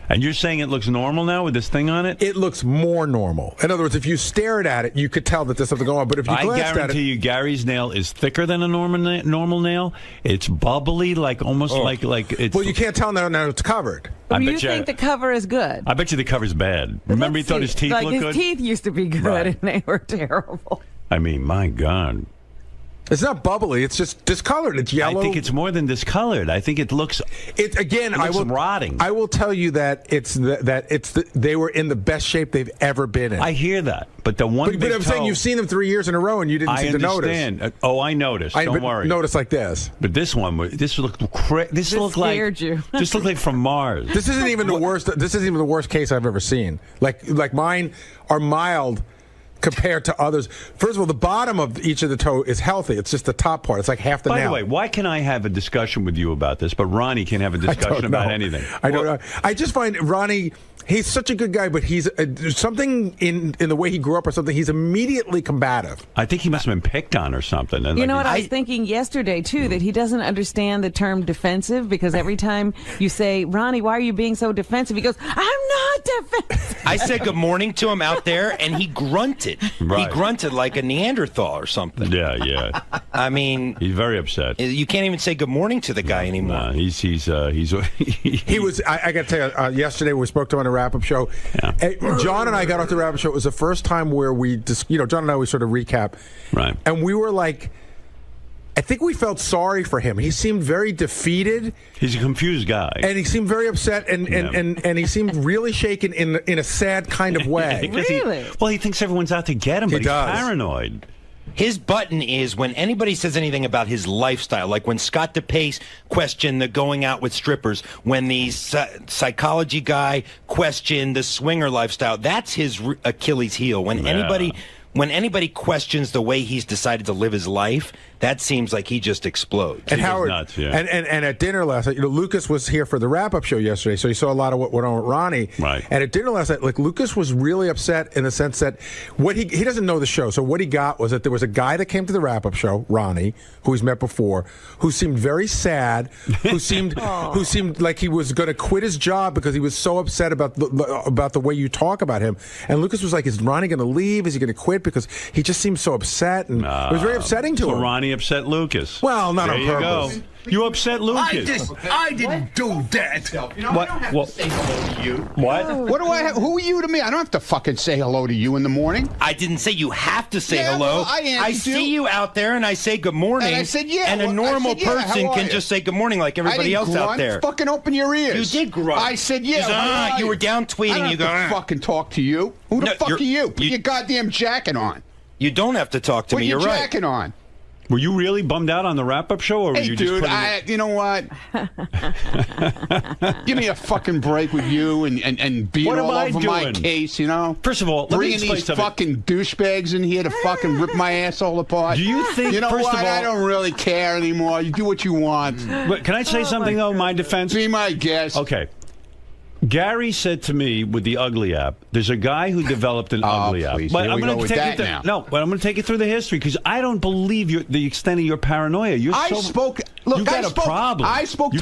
And you're saying it looks normal now with this thing on it? It looks more normal. In other words, if you stared at it, you could tell that there's something going on. But if you glanced at it, I guarantee you, Gary's nail is thicker than a normal nail. It's bubbly, like almost like it's. Well, you can't tell now it's covered. Well, you think the cover is good? I bet you the cover's bad. Remember, he thought his teeth looked good. His teeth used to be good, and they were terrible. I mean, my God. It's not bubbly. It's just discolored. It's yellow. I think it's more than discolored. I think it looks. It again. It looks rotting. I will tell you that they were in the best shape they've ever been in. I hear that, but the one. But I'm saying you've seen them 3 years in a row and you didn't seem to notice. I understand. I noticed. Don't worry. Notice like this. But this one, this looked scared you. This looked like from Mars. This isn't even the worst. This isn't even the worst case I've ever seen. Like mine are mild compared to others. First of all, the bottom of each of the toe is healthy. It's just the top part. It's like half the nail. By the way, why can I have a discussion with you about this, but Ronnie can't have a discussion about anything? I don't know. I just find Ronnie, he's such a good guy, but he's something in the way he grew up or something. He's immediately combative. I think he must have been picked on or something. And you know what I was thinking yesterday, too, that he doesn't understand the term defensive because every time you say, Ronnie, why are you being so defensive? He goes, I'm not defense. I said good morning to him out there, and he grunted. Right. He grunted like a Neanderthal or something. Yeah. I mean, he's very upset. You can't even say good morning to the guy anymore. Nah, he's He was. I got to tell you. Yesterday we spoke to him on a wrap-up show. Hey, John and I got off the wrap-up show. It was the first time where we just, John and I, we sort of recap. Right. And we were like, I think we felt sorry for him. He seemed very defeated. He's a confused guy. And he seemed very upset, and he seemed really shaken in a sad kind of way. Well, he thinks everyone's out to get him, but he's paranoid. His button is when anybody says anything about his lifestyle, like when Scott DePace questioned the going out with strippers, when the psychology guy questioned the swinger lifestyle, that's his Achilles heel. When anybody questions the way he's decided to live his life, that seems like he just explodes. And Howard, and at dinner last night, Lucas was here for the wrap-up show yesterday, so he saw a lot of what went on with Ronnie. Right. And at dinner last night, Lucas was really upset in the sense that what he doesn't know the show, so what he got was that there was a guy that came to the wrap-up show, Ronnie, who he's met before, who seemed very sad, who seemed like he was going to quit his job because he was so upset about the way you talk about him. And Lucas was like, is Ronnie going to leave? Is he going to quit? Because he just seemed so upset, and it was very upsetting to him. Ronnie upset Lucas. Well, not there on you purpose. Go. You upset Lucas. I didn't do that. What? What do I have? Who are you to me? I don't have to fucking say hello to you in the morning. I didn't say you have to say hello. Well, I see you out there, and I say good morning. And I said, And a normal person can just say good morning like everybody else out there. Fucking open your ears. You did grunt. I said, yeah. You were down tweeting. I don't you go. have to fucking talk to you. Who the fuck are you? Put your goddamn jacket on. You don't have to talk to me. Put your You're right. jacket on. Were you really bummed out on the wrap-up show, or were you just putting you know what? Give me a fucking break with you and being all over my case, First of all, let me bringing explain these something. fucking douchebags in here to fucking rip my asshole apart. Do you think? You know first what? of all, I don't really care anymore. You do what you want. But can I say something though? My defense. Be my guest. Okay. Gary said to me with the Ugly app, there's a guy who developed an Ugly app. Please. But Here I'm we going go to with take that it now. No, but I'm going to take it through the history because I don't believe the extent of your paranoia. You got a problem. I spoke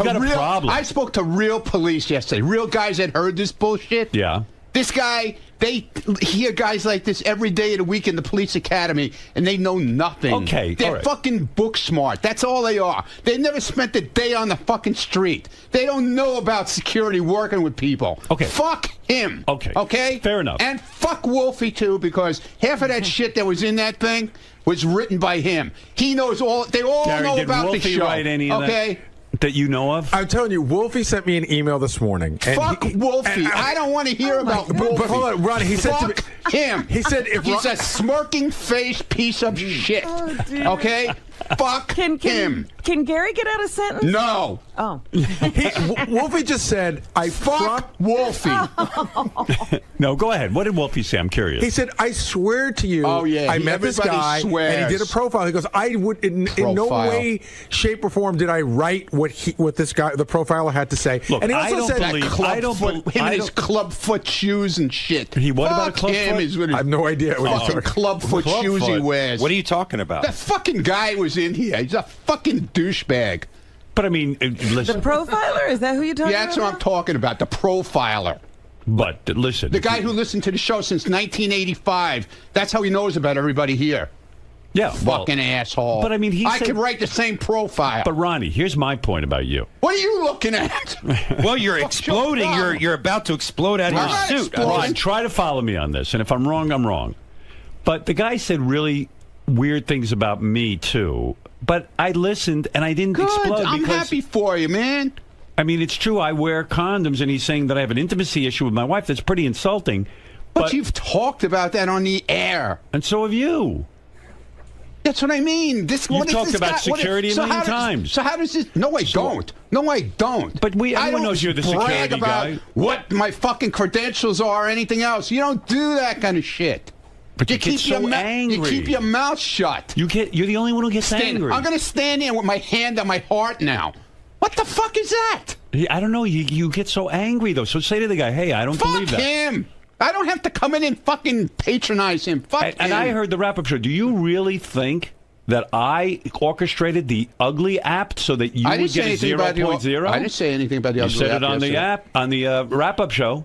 to real police yesterday. Real guys that heard this bullshit. Yeah. This guy, they hear guys like this every day of the week in the police academy, and they know nothing. Okay, They're all right. fucking book smart. That's all they are. They never spent a day on the fucking street. They don't know about security working with people. Okay. Fuck him. Okay. Okay? Fair enough. And fuck Wolfie, too, because half of that shit that was in that thing was written by him. He knows all. They all Gary, know did about Wolfie the show. write any of okay? that you know of? I'm telling you, Wolfie sent me an email this morning. And Fuck Wolfie. I don't want to hear about Wolfie. But hold on, Ronnie, he said to me... Fuck him. He said if he's a smirking face piece of shit. Okay? Fuck him. Can Gary get out a sentence? No. Oh. Wolfie just said, I fuck Wolfie. No, go ahead. What did Wolfie say? I'm curious. He said, I swear to you, I met this guy, and he did a profile. He goes, I would, in no way, shape, or form did I write what this guy, the profiler, had to say. Look, and he also said, him and his clubfoot shoes and shit. What about a club foot? I have no idea what he's talking clubfoot shoes he wears. What are you talking about? That fucking guy was in here. He's a fucking douchebag. But I mean, listen. The profiler? Is that who you're talking about? Yeah, that's what I'm talking about. The profiler. But listen. The guy who listened to the show since 1985. That's how he knows about everybody here. Yeah. Fucking asshole. But I mean, I could write the same profile. But Ronnie, here's my point about you. What are you looking at? Well, you're exploding. You're about to explode out of your suit. Ron, try to follow me on this. And if I'm wrong, I'm wrong. But the guy said really weird things about me, too. But I listened, and I didn't explode. I'm happy for you, man. I mean, it's true. I wear condoms, and he's saying that I have an intimacy issue with my wife. That's pretty insulting. But you've talked about that on the air. And so have you. That's what I mean. You've talked about security a million times. So how does this... No, I don't. No, I don't. But everyone knows you're the security guy. What my fucking credentials are or anything else. You don't do that kind of shit. But you get so angry. You keep your mouth shut. You're the only one who gets angry. I'm going to stand there with my hand on my heart now. What the fuck is that? I don't know. You get so angry, though. So say to the guy, hey, I don't believe that. Fuck him. I don't have to come in and fucking patronize him. Fuck him. And I heard the wrap-up show. Do you really think that I orchestrated the Ugly app so that you would get a 0.0? I didn't say anything about the Ugly app. You said it on the app, on the wrap-up show.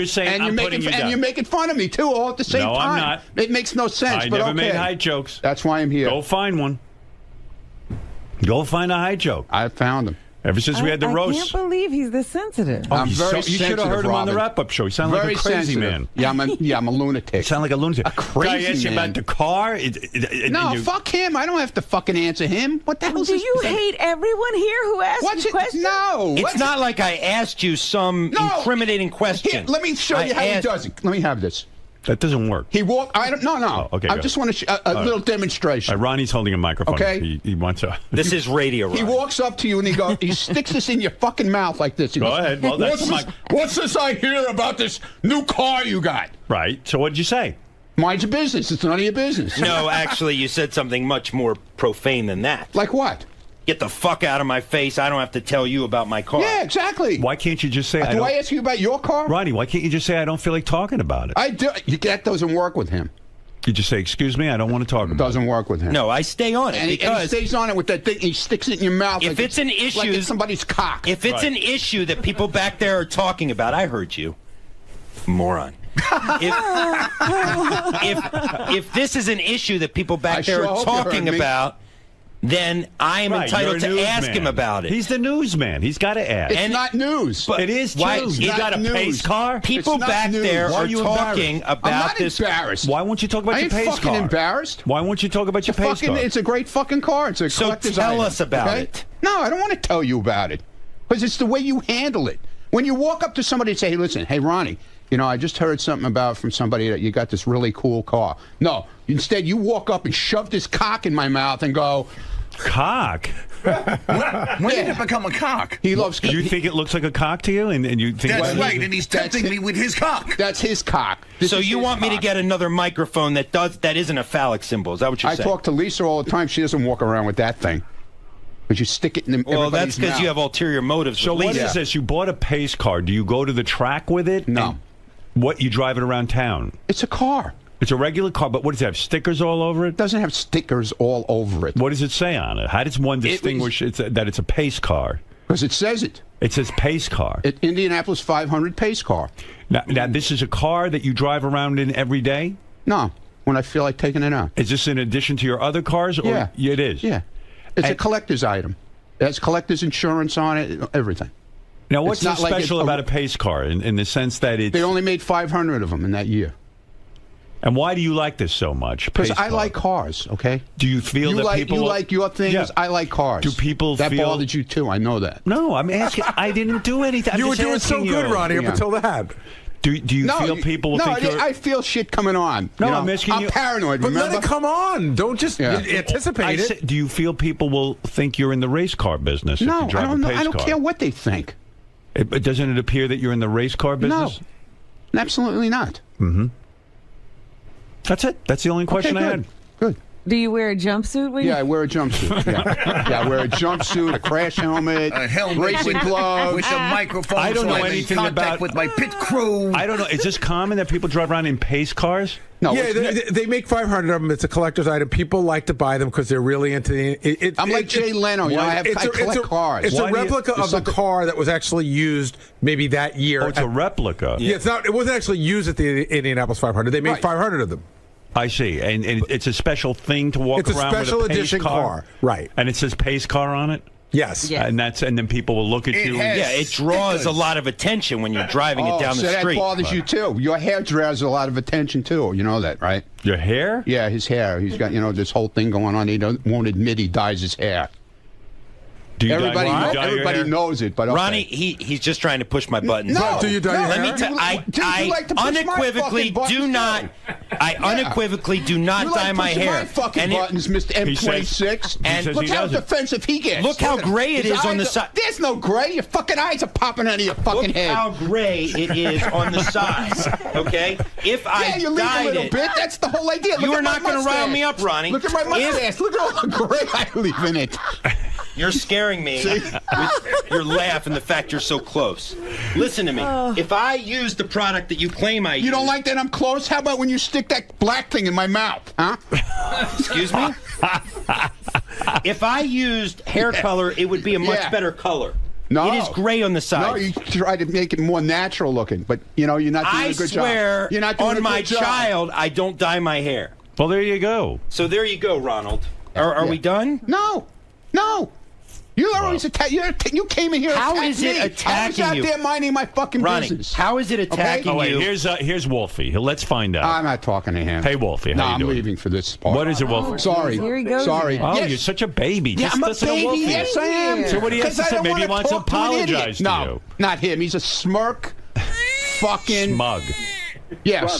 you're saying I'm putting you down. And you're making fun of me, too, all at the same time. No, I'm not. It makes no sense, I but never okay. made height jokes. That's why I'm here. Go find one. Go find a high joke. I found him. Ever since we had the I roast. can't believe he's this sensitive. Oh, I'm you very should have heard him on the wrap-up show. He sounded like Very a crazy sensitive. man. Yeah, I'm a lunatic. You sound like a lunatic. A crazy Guy asked you man. about the car. No, fuck him. I don't have to fucking answer him. What the hell? Do you hate everyone here who asks What's you it? questions? No. It's not like I asked you some incriminating question. Here, let me show you how he does it. Let me have this. That doesn't work. He walked. I don't. No. Oh, okay, I go. just want to a little demonstration. Ronnie's holding a microphone. Okay. He wants a. This is radio, He walks up to you and he sticks this in your fucking mouth like this. He Go goes, ahead. Well, that's what's this I hear about this new car you got? Right. So what'd you say? Mind your business. It's none of your business. No, actually, you said something much more profane than that. Like what? Get the fuck out of my face. I don't have to tell you about my car. Yeah, exactly. Why can't you just say? Do I ask you about your car? Ronnie, why can't you just say I don't feel like talking about it? I do. That doesn't work with him. You just say, excuse me, I don't want to talk about it. Doesn't work with him. No, I stay on it And he because stays on it with that thing. He sticks it in your mouth. if like it's an issue, like it's somebody's cock. If it's an issue that people back there are talking about, I heard you, moron. If this is an issue that people back there are talking about, then I am entitled to ask him about it. He's the newsman. He's got to ask. It's not news. But it is true. Why- You got a pace car? People It's not back news. there Why are are you talking embarrassed? about I'm not this. embarrassed. Why won't you talk about I your ain't pace fucking car? embarrassed. Why won't you talk about your pace car? It's a great fucking car. It's a So collector's tell item, us about okay? it. No, I don't want to tell you about it because it's the way you handle it. When you walk up to somebody and say, "Hey, listen, hey Ronnie, you know, I just heard something about from somebody that you got this really cool car." No, instead you walk up and shove this cock in my mouth and go, "Cock? When did it become a cock? He loves. Do you think it looks like a cock to you? And you think That's right, and he's tempting me with his cock. That's his cock. So you want me to get another microphone that isn't a phallic symbol? Is that what you're I saying? talk to Lisa all the time. She doesn't walk around with that thing. But you stick it in Well, everybody's that's because mouth. you have ulterior motives. So with what Lisa. is this? You bought a pace car. Do you go to the track with it? No. And what, you drive it around town? It's a car. It's a regular car, but what does it have? Stickers all over it? It doesn't have stickers all over it. What does it say on it? How does one distinguish that it's a pace car? Because it says it. It says pace car. Indianapolis 500 pace car. Now, this is a car that you drive around in every day? No, when I feel like taking it out. Is this in addition to your other cars? Or Yeah. It is? Yeah. It's a collector's item. It has collector's insurance on it, everything. Now, what's It's not so like special about a pace car in the sense that it's... They only made 500 of them in that year. And why do you like this so much? Because pace I car? like cars, okay? Do you feel that people... You like your things, Yeah. I like cars. Do people that feel... bothered you too, I know that. No, I'm asking... I didn't do anything. I'm You were just doing so asking good, you. Ronnie, up until that. Do you feel people will no, think you're... I feel shit coming on. No, you know? I'm asking you... I'm paranoid, But remember? let it come on. Don't just anticipate it. Do you feel people will think you're in the race car business if No, you drive I don't a know. pace I don't car? care what they think. But doesn't it appear that you're in the race car business? No, absolutely not. Mm-hmm. That's it. That's the only question I had. Good. Do you wear a jumpsuit? When Yeah, I wear a jumpsuit. Yeah, I wear a jumpsuit, a crash helmet, A helmet racing gloves. with a microphone. I don't so know I'm in anything contact about... with my pit crew. I don't know. Is this common that people drive around in pace cars? No, Yeah, they make 500 of them. It's a collector's item. People like to buy them because they're really into the... I'm like Jay Leno. You know, I collect cars. It's Why a do you- replica There's of the car that was actually used maybe that year. Oh, it's a replica. Yeah, it's not. It wasn't actually used at the Indianapolis 500. They made 500 of them. I see. And it's a special thing to walk It's a around special with a pace edition car. Right. And it says pace car on it? Yes. And then people will look at you. Yeah, it draws a lot of attention when you're driving it down so the street. that bothers you too. Your hair draws a lot of attention too. You know that, right? Your hair? Yeah, his hair. He's got this whole thing going on. He won't admit he dyes his hair. Do you everybody dye your everybody hair? knows it, but okay. Ronnie, he's just trying to push my buttons. No, Do you dye your Let hair? me tell I you like to push my unequivocally fucking buttons do not. too. I unequivocally do not You dye like my pushing hair. my fucking And it- buttons, Mr. He says- M26. he says Look he how doesn't. defensive he gets. Look how gray it His is on the eyes side. There's no gray. Your fucking eyes are popping out of your fucking Look head. how gray it is on the sides. Okay, if I Yeah, you leave a dyed little it, bit. That's the whole idea. Look you at are my not going to rile mustache. me up, Ronnie. Look at my mustache. Look at all the gray I leave in it. You're scaring me with your laugh and the fact you're so close. Listen to me. If I use the product that you claim I use... You don't like that I'm close? How about when you stick that black thing in my mouth, huh? Excuse me? If I used hair color, it would be a much better color. No. It is gray on the No, sides. you try to make it more natural looking, but you're not doing I a good swear job. You're not doing a on good my job. child, I don't dye my hair. Well, there you go. So there you go, Ronald. Are we done? No. No. You always attack. You came in here. How is it attacking I was you? out there minding my fucking Ronnie, business. how is it attacking Oh, wait, you? here's Wolfie. Let's find out. I'm not talking to him. Hey, Wolfie, No, how you I'm doing? leaving for this part. What is it, Wolfie? Sorry. Here he goes Sorry. again. Oh, Yes. you're such a baby. Yeah, Just I'm a listen to baby. Wolfie. Yes, I am. So what do you have to 'Cause I say? don't Maybe he wanna wants to talk to an idiot. apologize to No, you. not him. He's a smirk, fucking Smug. Yeah, Ronnie,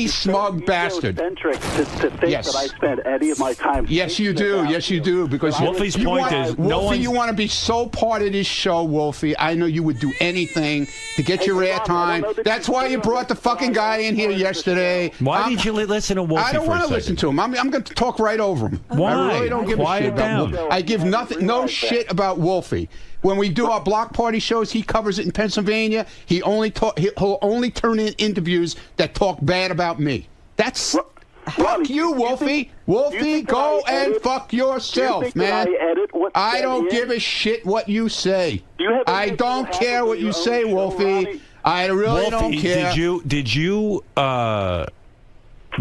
smirky, smug bastard. Egocentric to think Yes. that I spend any of my time. Yes, you do. Yes, you do. Because Wolfie's you point want, is, Wolfie, no one's... you want to be so part of this show, Wolfie. I know you would do anything to get your airtime. That's why you brought the fucking guy in here yesterday. Why did you listen to Wolfie I don't for a want to second? listen to him. I'm going to talk right over him. Why? I really don't give a Quiet shit about down. Wolfie. I give no shit about Wolfie. When we do our block party shows, he covers it in Pennsylvania. He'll only turn in interviews that talk bad about me. That's fuck you, Wolfie. Wolfie, go and fuck yourself, man. I don't give a shit what you say. I don't care what you say, Wolfie. I really don't care.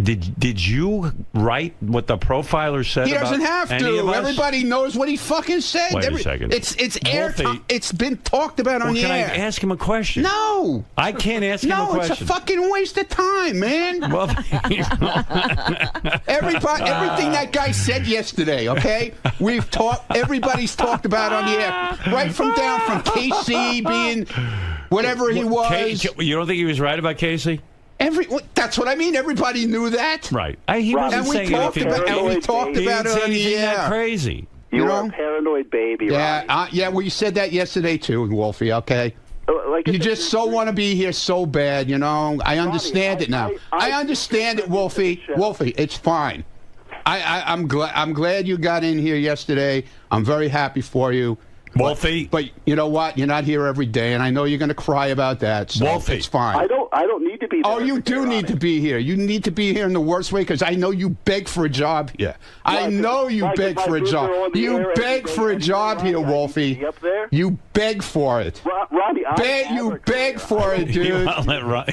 Did you write what the profiler said? He doesn't about have any of to. us? Everybody knows what he fucking said. Wait a second. It's air. Wolfie. It's been talked about on the Can air. I ask him a question? No. I can't ask him a No, question. it's a fucking waste of time, man. Well, everything that guy said yesterday, okay? We've talked. Everybody's talked about on the air, right from KC being whatever he was. You don't think he was right about Casey? That's what I mean. Everybody knew that. Right. He wasn't saying anything. And we talked about it on the air. Crazy. You are a paranoid baby, Yeah, well, you said that yesterday too, Wolfie, okay? You just so want to be here so bad, you know? I understand it now. I understand it, Wolfie. Wolfie, it's fine. I'm glad you got in here yesterday. I'm very happy for you. Wolfie. But you know what? You're not here every day, and I know you're going to cry about that, so Wolfie. it's fine. I don't need to be there. Oh, you do need to be here. You need to be here in the worst way, because I know you beg for a job here. I know you beg for a job. You beg for a job here, Wolfie. You beg for it. Ronnie, you beg for it, dude.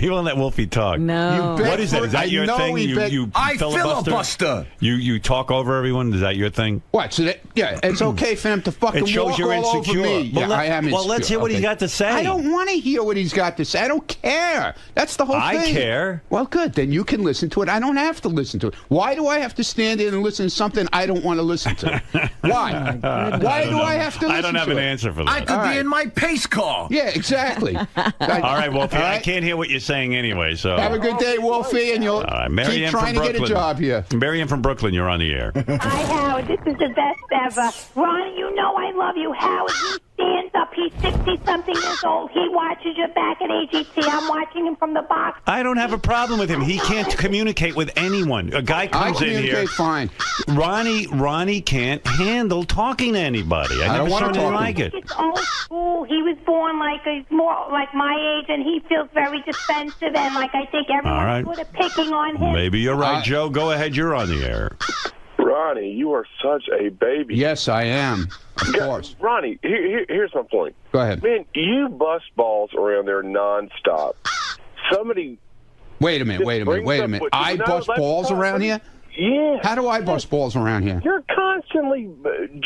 He won't let Wolfie talk. No. What is that? Is that your thing? I filibuster? You talk over everyone? Is that your thing? What? So it's okay for him to fucking It shows walk you're all insecure. over me. Well, I am insecure. well, let's hear what he's got to say. I don't want to hear what he's got to say. I don't care. That's the whole I thing. care. Well, good. Then you can listen to it. I don't have to listen to it. Why do I have to stand in and listen to something I don't want to listen to? Why? Why do I have to listen to it? I don't have an answer for that. I could be in my pace car. Yeah, exactly. All right, Wolfie. I can't hear what you're saying anyway, so... Have a good day, Wolfie, and you'll keep trying to get a job here. Marianne from Brooklyn, you're on the air. Hi, Howard. This is the best ever. Ronnie, you know I love you. Howard, he stands up. He's 60-something years old. He watches you back at AGT. I'm watching him from the box. I don't have a problem with him. He can't communicate with anyone. A guy comes in here. Fine. Ronnie can't handle talking to anybody. I never saw anything like it. It's old school. He was born he's more like my age, and he feels very defensive, and I think everyone's sort of picking on him. Maybe you're right, Joe. Go ahead. You're on the air. Ronnie, you are such a baby. Yes, I am. Of course. Ronnie, here's my point. Go ahead. Man, you bust balls around there nonstop. Somebody... Wait a minute. I bust balls around here? Yeah. How do I bust balls around here? You're constantly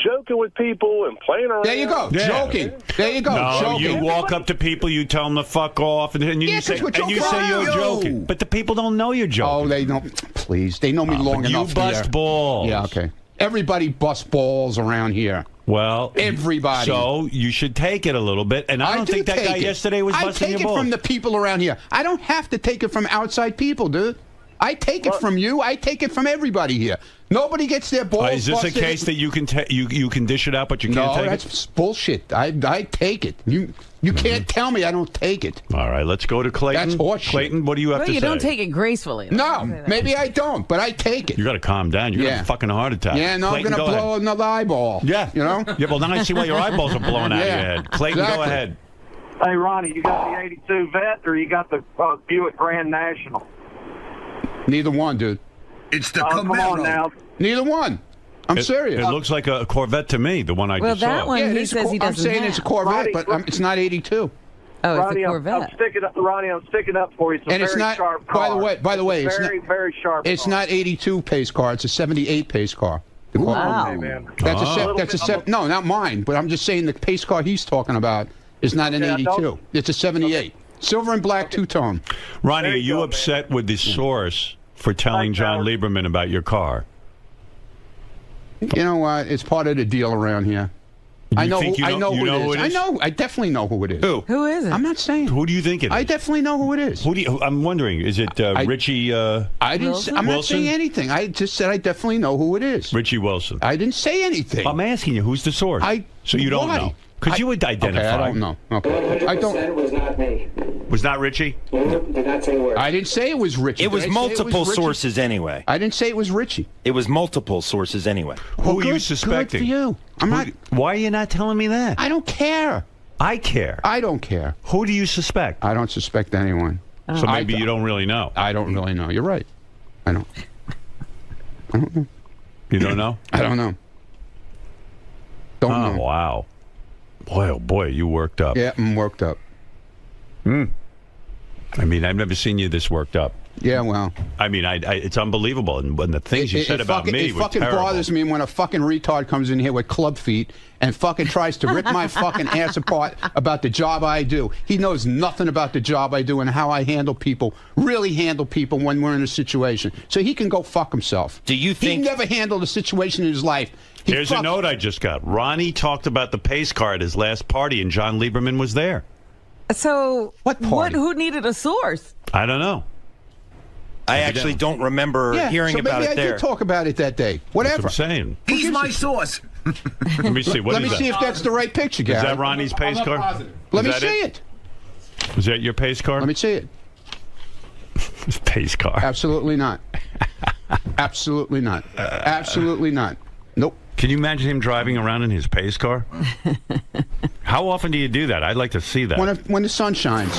joking with people and playing around. There you go. Yeah. Joking. There you go. No, joking. you walk up to people, you tell them to fuck off, and you say you're joking. But the people don't know you're joking. Oh, they don't. Please. They know me long enough. You bust balls. Yeah, okay. Everybody busts balls around here. Well, everybody. So you should take it a little bit. And I don't think that guy yesterday was busting your balls. I take it from the people around here. I don't have to take it from outside people, dude. I take it from you. I take it from everybody here. Nobody gets their balls Is this busted. a case that you can you can dish it out, but you can't take it? No, that's bullshit. I take it. You can't tell me I don't take it. All right, let's go to Clayton. That's horseshit. Clayton, what do you have to say? You don't take it gracefully. No, maybe I don't, but I take it. You got to calm down. You're going to have a fucking heart attack. Yeah, no, Clayton, I'm going to blow another eyeball. Yeah. You know? Yeah, well, now I see why your eyeballs are blowing out of your head. Clayton, go ahead. Hey, Ronnie, you got the 82 Vet or you got the Buick Grand National? Neither one, dude. It's the Come on now. Neither one. I'm serious. It looks like a Corvette to me, the one I just saw. Well, that one he says he doesn't I'm saying have. it's a Corvette, but it's not 82. Oh, Ronnie, it's a Corvette. I'm sticking up for you. It's a And it's very not. sharp car. By the way, it's it's very, not. very sharp. It's car. not 82 pace car. It's a 78 pace car. Wow. That's Oh. no, not mine. But I'm just saying the pace car he's talking about is not an 82. It's a 78. Silver and black two-tone. Ronnie, are you upset with the source for telling John Lieberman about your car? You know what? It's part of the deal around here. I know who it is. I definitely know who it is. Who is it? I'm not saying. Who do you think it is? I definitely know who it is. Who do you? I'm wondering. Is it Richie? I didn't. I'm not saying anything. I just said I definitely know who it is. Richie Wilson. I didn't say anything. I'm asking you. Who's the source? So you don't know? Because you would identify. Okay, I don't know. Okay. I don't. It was not me. Was not Richie? Did not say a word. I didn't say it was Richie. It was multiple sources anyway. I didn't say it was Richie. It was multiple sources anyway. Who are you suspecting? Good for you. I'm not. Why are you not telling me that? I don't care. I care. I don't care. Who do you suspect? I don't suspect anyone. So maybe you don't really know. I don't really know. You're right. I don't know. You don't know? I don't know. Don't know. Oh, wow. Boy, oh boy, you worked up. Yeah, I'm worked up. I mean, I've never seen you this worked up. Yeah, well. I mean, it's unbelievable. And when the things you said about me were fucking terrible. bothers me when a fucking retard comes in here with club feet and fucking tries to rip my fucking ass apart about the job I do. He knows nothing about the job I do and how I handle people, really handle people when we're in a situation. So he can go fuck himself. Do you think... He never handled a situation in his life. Here's a note I just got. Ronnie talked about the pace car at his last party, and John Lieberman was there. So what party? Who needed a source? I don't know. I actually don't remember hearing about it there. Maybe I did talk about it that day. Whatever. That's what I'm saying. He's my source. Let me see. Let me see if that's the right picture, Gary. Is that Ronnie's pace car? Let me see it. Is that your pace car? Let me see it. Pace car. Absolutely not. Absolutely not. Absolutely not. Nope. Can you imagine him driving around in his pace car? How often do you do that? I'd like to see that. When the sun shines.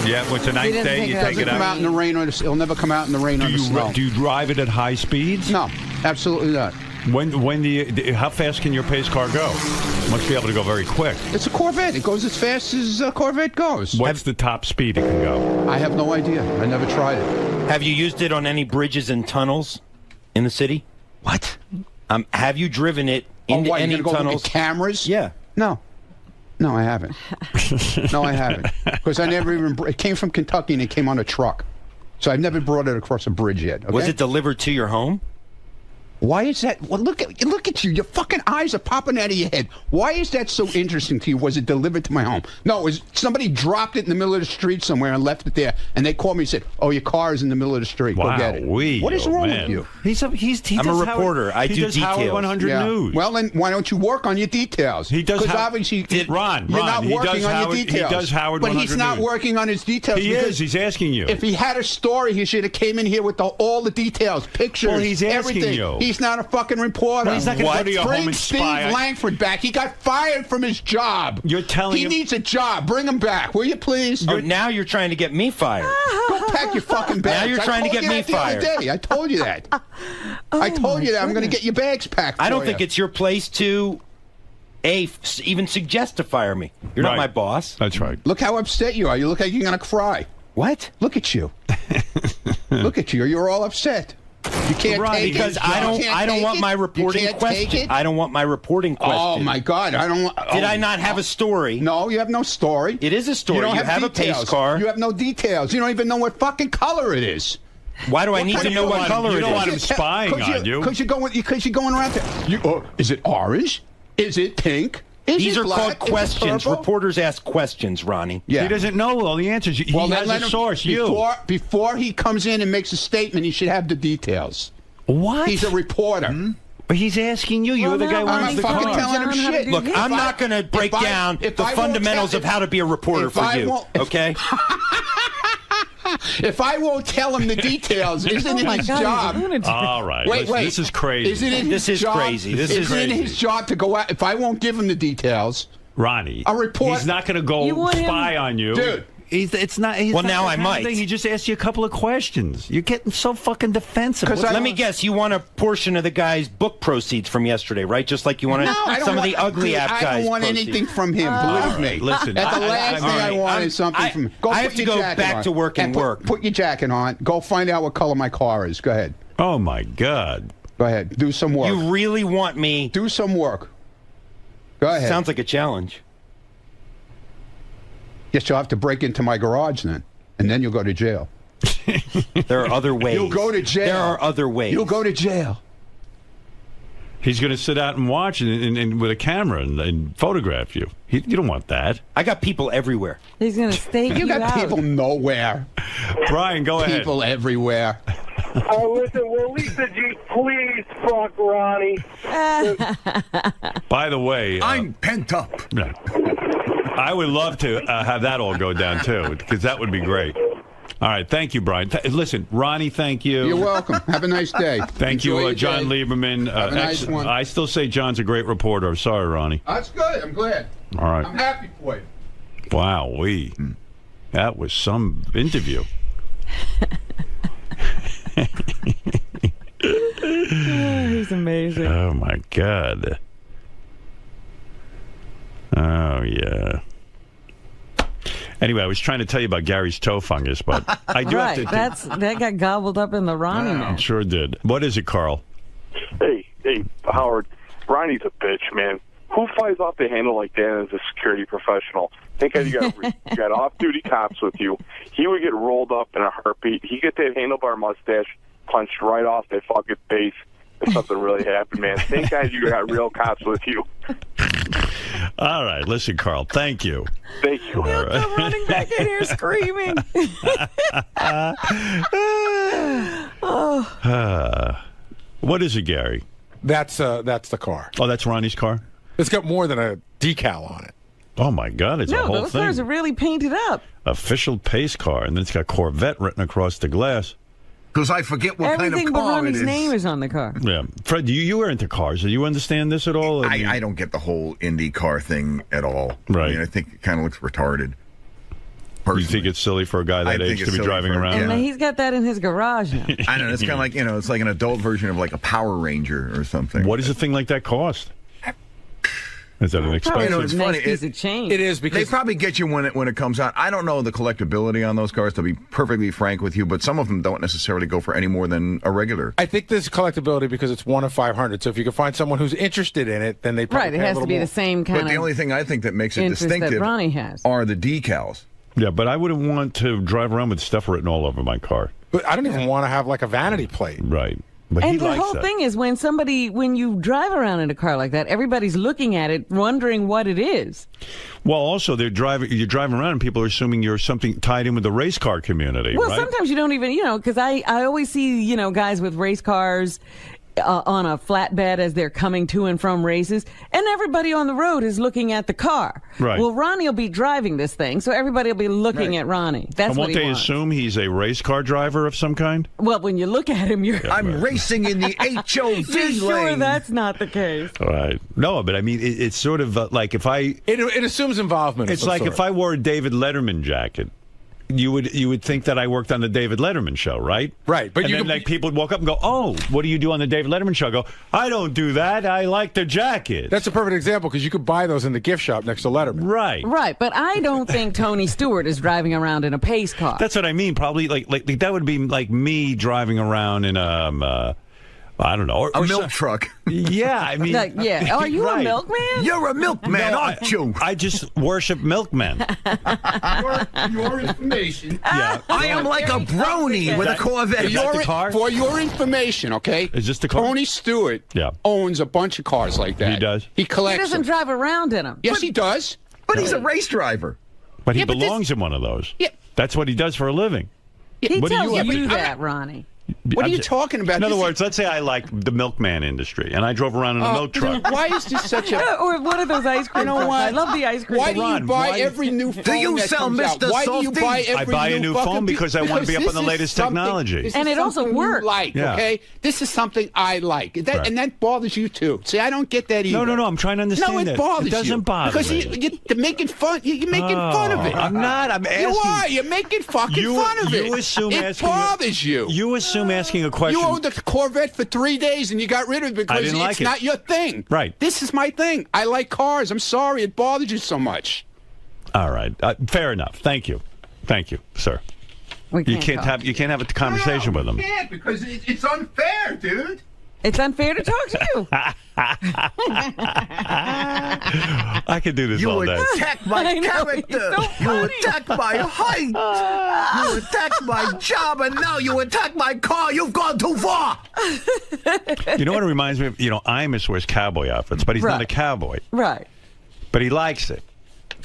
Yeah, when it's a nice day, you take it out. Come out in the rain or it'll never come out in the rain or the snow. Do you drive it at high speeds? No, absolutely not. When do you? How fast can your pace car go? Must be able to go very quick. It's a Corvette. It goes as fast as a Corvette goes. What's the top speed it can go? I have no idea. I never tried it. Have you used it on any bridges and tunnels in the city? What? Have you driven it into any tunnels? Cameras? Yeah. No. No, I haven't. No, I haven't. Because I never even... It came from Kentucky and it came on a truck. So I've never brought it across a bridge yet. Okay? Was it delivered to your home? Why is that? Well, look at you. Your fucking eyes are popping out of your head. Why is that so interesting to you? Was it delivered to my home? No, it was somebody dropped it in the middle of the street somewhere and left it there. And they called me and said, "Oh, your car is in the middle of the street. Go get it." What is wrong with you? I'm a reporter. I do details. Howard 100 News. Well, then why don't you work on your details? He does. Because obviously, Ron, you're not working on your details. He does Howard 100 But he's not working on his details. He is. He's asking you. If he had a story, he should have came in here with all the details, pictures, well, he's asking everything. you. He's not a fucking reporter. Well, he's not going to go to your home and Steve spy. Langford back. He got fired from his job. You're telling him he needs a job. Bring him back, will you please? Now you're trying to get me fired. Go pack your fucking bags. Now you're trying to get me fired. I told you that. I told you that. I'm going to get your bags packed. I don't think it's your place to even suggest to fire me. You're not my boss. That's right. Look how upset you are. You look like you're going to cry. What? Look at you. Look at you. You're all upset. You can't take because it. I don't want my reporting question. I don't want my reporting question. Oh my God! I don't. Did I not have a story? No, you have no story. It is a story. You have a pace car. You have no details. You don't even know what fucking color it is. Why do I need to know what color it is? You don't want him spying on you. Because you're going around there. Is it orange? Is it pink? These are called questions. Reporters ask questions, Ronnie. Yeah. He doesn't know all the answers. He has a source, Before he comes in and makes a statement, he should have the details. What? He's a reporter. But he's asking you. You're the guy who runs the car. I'm fucking telling him shit. Look, I'm not going to break down the fundamentals of how to be a reporter for you, okay? If I won't tell him the details, isn't it his job? All right. Wait. This is crazy. Isn't it his job? Crazy. This is crazy. Isn't it his job to go out? If I won't give him the details, Ronnie, a report. He's not going to go spy on you, dude. It's not. Well, now I might. He just asked you a couple of questions. You're getting so fucking defensive. Let me guess. You want a portion of the guy's book proceeds from yesterday, right? Just like you wanted some of the ugly app guys. I don't want anything from him. Believe me. Listen, the last thing I want is something from him. I have to go back to work and work. Put your jacket on. Go find out what color my car is. Go ahead. Oh my God. Go ahead. Do some work. You really want me? Do some work. Go ahead. Sounds like a challenge. Guess you'll have to break into my garage then, and then you'll go to jail. There are other ways. You'll go to jail. There are other ways. You'll go to jail. He's going to sit out and watch and with a camera and photograph you. You don't want that. I got people everywhere. He's going to stake you got out. people nowhere. Brian, go ahead. People everywhere. Listen, will Lisa G please fuck Ronnie? By the way, I'm pent up. I would love to have that all go down too, because that would be great. All right, thank you, Brian. Listen, Ronnie, thank you. You're welcome. Have a nice day. Thank Enjoy you, your John day. Lieberman. Have a nice one. I still say John's a great reporter. Sorry, Ronnie. That's good. I'm glad. All right. I'm happy for you. Wow, that was some interview. He's amazing. Oh, my God. Oh, yeah. Anyway, I was trying to tell you about Gary's toe fungus, but I do have to... That got gobbled up in the Ronnie net. Sure did. What is it, Carl? Hey, Howard. Ronnie's a bitch, man. Who flies off the handle like that as a security professional? Think you got off-duty cops with you. He would get rolled up in a heartbeat. He'd get that handlebar mustache punched right off that fucking face if something really happened, man. Thank God you got real cops with you. All right. Listen, Carl, thank you. Thank you. He'll come running back in here screaming. What is it, Gary? That's the car. Oh, that's Ronnie's car? It's got more than a decal on it. Oh, my God. It's a whole those thing. cars are really painted up. Official pace car, and then it's got Corvette written across the glass. Because I forget what Everything kind of but car it Ronnie's is. name is on the car. Yeah. Fred, you were into cars. Do you understand this at all? I don't get the whole Indy car thing at all. Right. I mean, I think it kind of looks retarded. You think it's silly for a guy that age to be driving around? And he's got that in his garage now. I don't know. It's kind of like, it's like an adult version of like a Power Ranger or something. What does a thing like that cost? Is that an expensive? It's funny. It is because they probably get you when it comes out. I don't know the collectability on those cars, to be perfectly frank with you, but some of them don't necessarily go for any more than a regular. I think there's collectability because it's 1 of 500. So if you can find someone who's interested in it, then they probably Right, it pay a has to little be more. the same kind of. But the only thing I think that makes it interest that distinctive Ronnie has. are the decals. Yeah, but I wouldn't want to drive around with stuff written all over my car. But I don't even want to have like a vanity plate. Right. But he And the likes whole that. thing is when you drive around in a car like that, everybody's looking at it, wondering what it is. Well, also, you're driving around and people are assuming you're something tied in with the race car community, Well, right? sometimes you don't even, because I always see, guys with race cars on a flatbed as they're coming to and from races, and everybody on the road is looking at the car. Right. Well, Ronnie will be driving this thing, so everybody will be looking at Ronnie. That's and what won't he they wants. assume he's a race car driver of some kind? Well, when you look at him, I'm racing in the HOV you're sure lane. that's not the case. Right. No, but I mean, it's sort of like if I... It assumes involvement. It's like if I wore a David Letterman jacket. You would think that I worked on the David Letterman show, right? Right, but and then like people would walk up and go, "Oh, what do you do on the David Letterman show?" I go, "I don't do that. I like the jacket." That's a perfect example because you could buy those in the gift shop next to Letterman. Right. Right, but I don't think Tony Stewart is driving around in a pace car. That's what I mean. Probably like that would be like me driving around in I don't know. A milk truck. Yeah, I mean... yeah. Are you right. a milkman? You're a milkman, aren't you? I just worship milkmen. Your information. Yeah. I am like a brony with a Corvette. Is that the car? For your information, okay? Is this the car? Tony Stewart owns a bunch of cars like that. He does? He He collects doesn't them. drive around in them. Yes, he does. But he's a race driver. But he Yeah, but belongs in one of those. Yeah. That's what he does for a living. He What do tells you you have? that, Ronnie. What are you I'm just- talking about? In other This is- words, let's say I like the milkman industry, and I drove around in a milk truck. Why is this such a... Or one of those ice cream trucks. I love the ice cream. Why do you Ron, buy why- every new phone you that sell comes out? Mr. Why do you Softy? buy every I buy a new fucking phone because I want to be up on the this is latest something- technology. this And is it also something you works. like, Yeah. okay? This is something I like. Right. And that bothers you, too. See, I don't get that either. No, I'm trying to understand No, it that. bothers It doesn't you. bother because me. you're making fun. You're making fun of it. I'm not. I'm asking. You are. You're making fucking fun of it. You assume it asking bothers you. You assume asking a question. You owned a Corvette for 3 days and you got rid of it because didn't like it's it. not your thing. Right. This is my thing. I like cars. I'm sorry it bothers you so much. All right. Fair enough. Thank you, sir. We You can't talk. have a conversation with him. You can't because it's unfair, dude. It's unfair to talk to you. I could do this all day. You attack my character. You attack my height. You attack my job, and now you attack my car. You've gone too far. You know what it reminds me of? You know, Imus wears cowboy outfits, but he's not a cowboy. Right. But he likes it.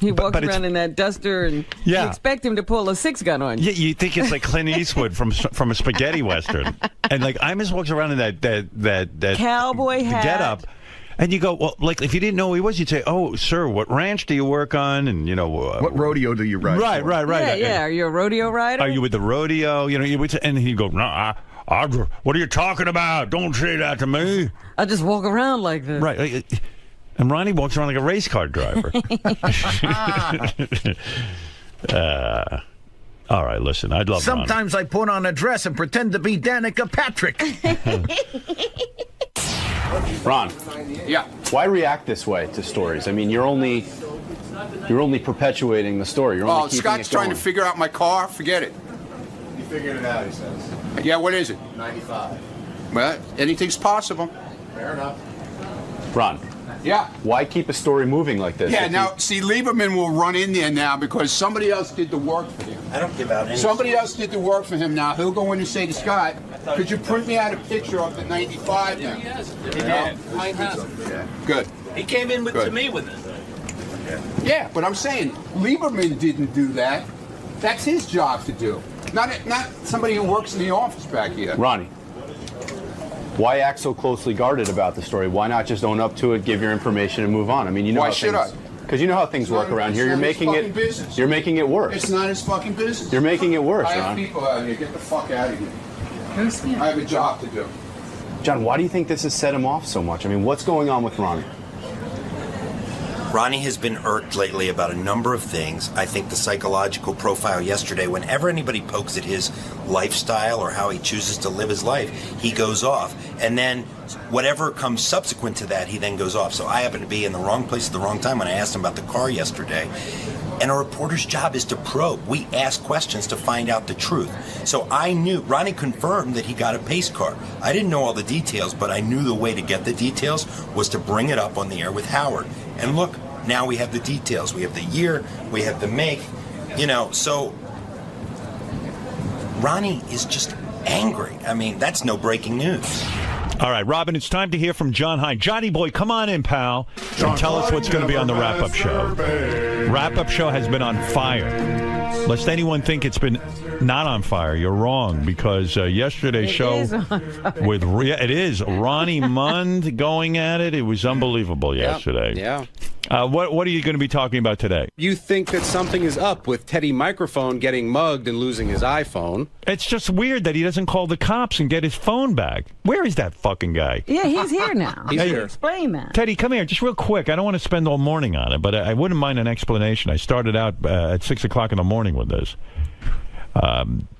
He walks around in that duster, and you expect him to pull a 6-gun on you. Yeah, you think it's like Clint Eastwood from a spaghetti western, and like Imus walks around in that cowboy hat getup, and you go, well, like if you didn't know who he was, you'd say, oh, sir, what ranch do you work on, and you know, what rodeo do you ride? Right. Yeah. Are you a rodeo rider? Are you with the rodeo? You know, you would say, and he'd go, no, what are you talking about? Don't say that to me. I just walk around like this. Right. And Ronnie walks around like a race car driver. All right, listen, I'd love Sometimes Ronnie. I put on a dress and pretend to be Danica Patrick. Ron. Yeah. Why react this way to stories? I mean, you're only perpetuating the story. You're only keeping Scott's it going. trying to figure out my car. Forget it. You figured it out, he says. Yeah, what is it? 95. Well, anything's possible. Fair enough. Ron. Yeah. Why keep a story moving like this? Yeah, now, see, Lieberman will run in there now because somebody else did the work for him. I don't give out any. Somebody else did the work for him now. He'll go in and say to Scott, could you print me out a picture of the 95 now? Good. He came in Good. to me with it. Yeah, but I'm saying Lieberman didn't do that. That's his job to do. Not somebody who works in the office back here. Ronnie. Why act so closely guarded about the story? Why not just own up to it, give your information, and move on? I mean, you know. Why should I? Because you know how things work around here. You're making it. Business. You're making it worse. It's not his fucking business. You're making it worse, I have Ron. people out here. Get the fuck out of here. I have a job to do. John, why do you think this has set him off so much? I mean, what's going on with Ronnie? Ronnie has been irked lately about a number of things. I think the psychological profile yesterday, whenever anybody pokes at his lifestyle or how he chooses to live his life, he goes off. And then whatever comes subsequent to that, he then goes off. So I happened to be in the wrong place at the wrong time when I asked him about the car yesterday. And a reporter's job is to probe. We ask questions to find out the truth. So I knew, Ronnie confirmed that he got a pace car. I didn't know all the details, but I knew the way to get the details was to bring it up on the air with Howard. And look, now we have the details. We have the year, we have the make, you know, so Ronnie is just angry. I mean, that's no breaking news. All right, Robin, it's time to hear from John Hine. Johnny boy, come on in, pal, and tell us what's going to be on the wrap-up show. Wrap-up show has been on fire. Lest anyone think it's been not on fire, you're wrong, because yesterday's show with it is Ronnie Mund going at it. It was unbelievable yesterday. Yeah. What are you going to be talking about today? You think that something is up with Teddy Microphone getting mugged and losing his iPhone. It's just weird that he doesn't call the cops and get his phone back. Where is that fucking guy? Yeah, he's here now. He's here. Explain that. Teddy, come here, just real quick. I don't want to spend all morning on it, but I wouldn't mind an explanation. I started out at 6 o'clock in the morning with this.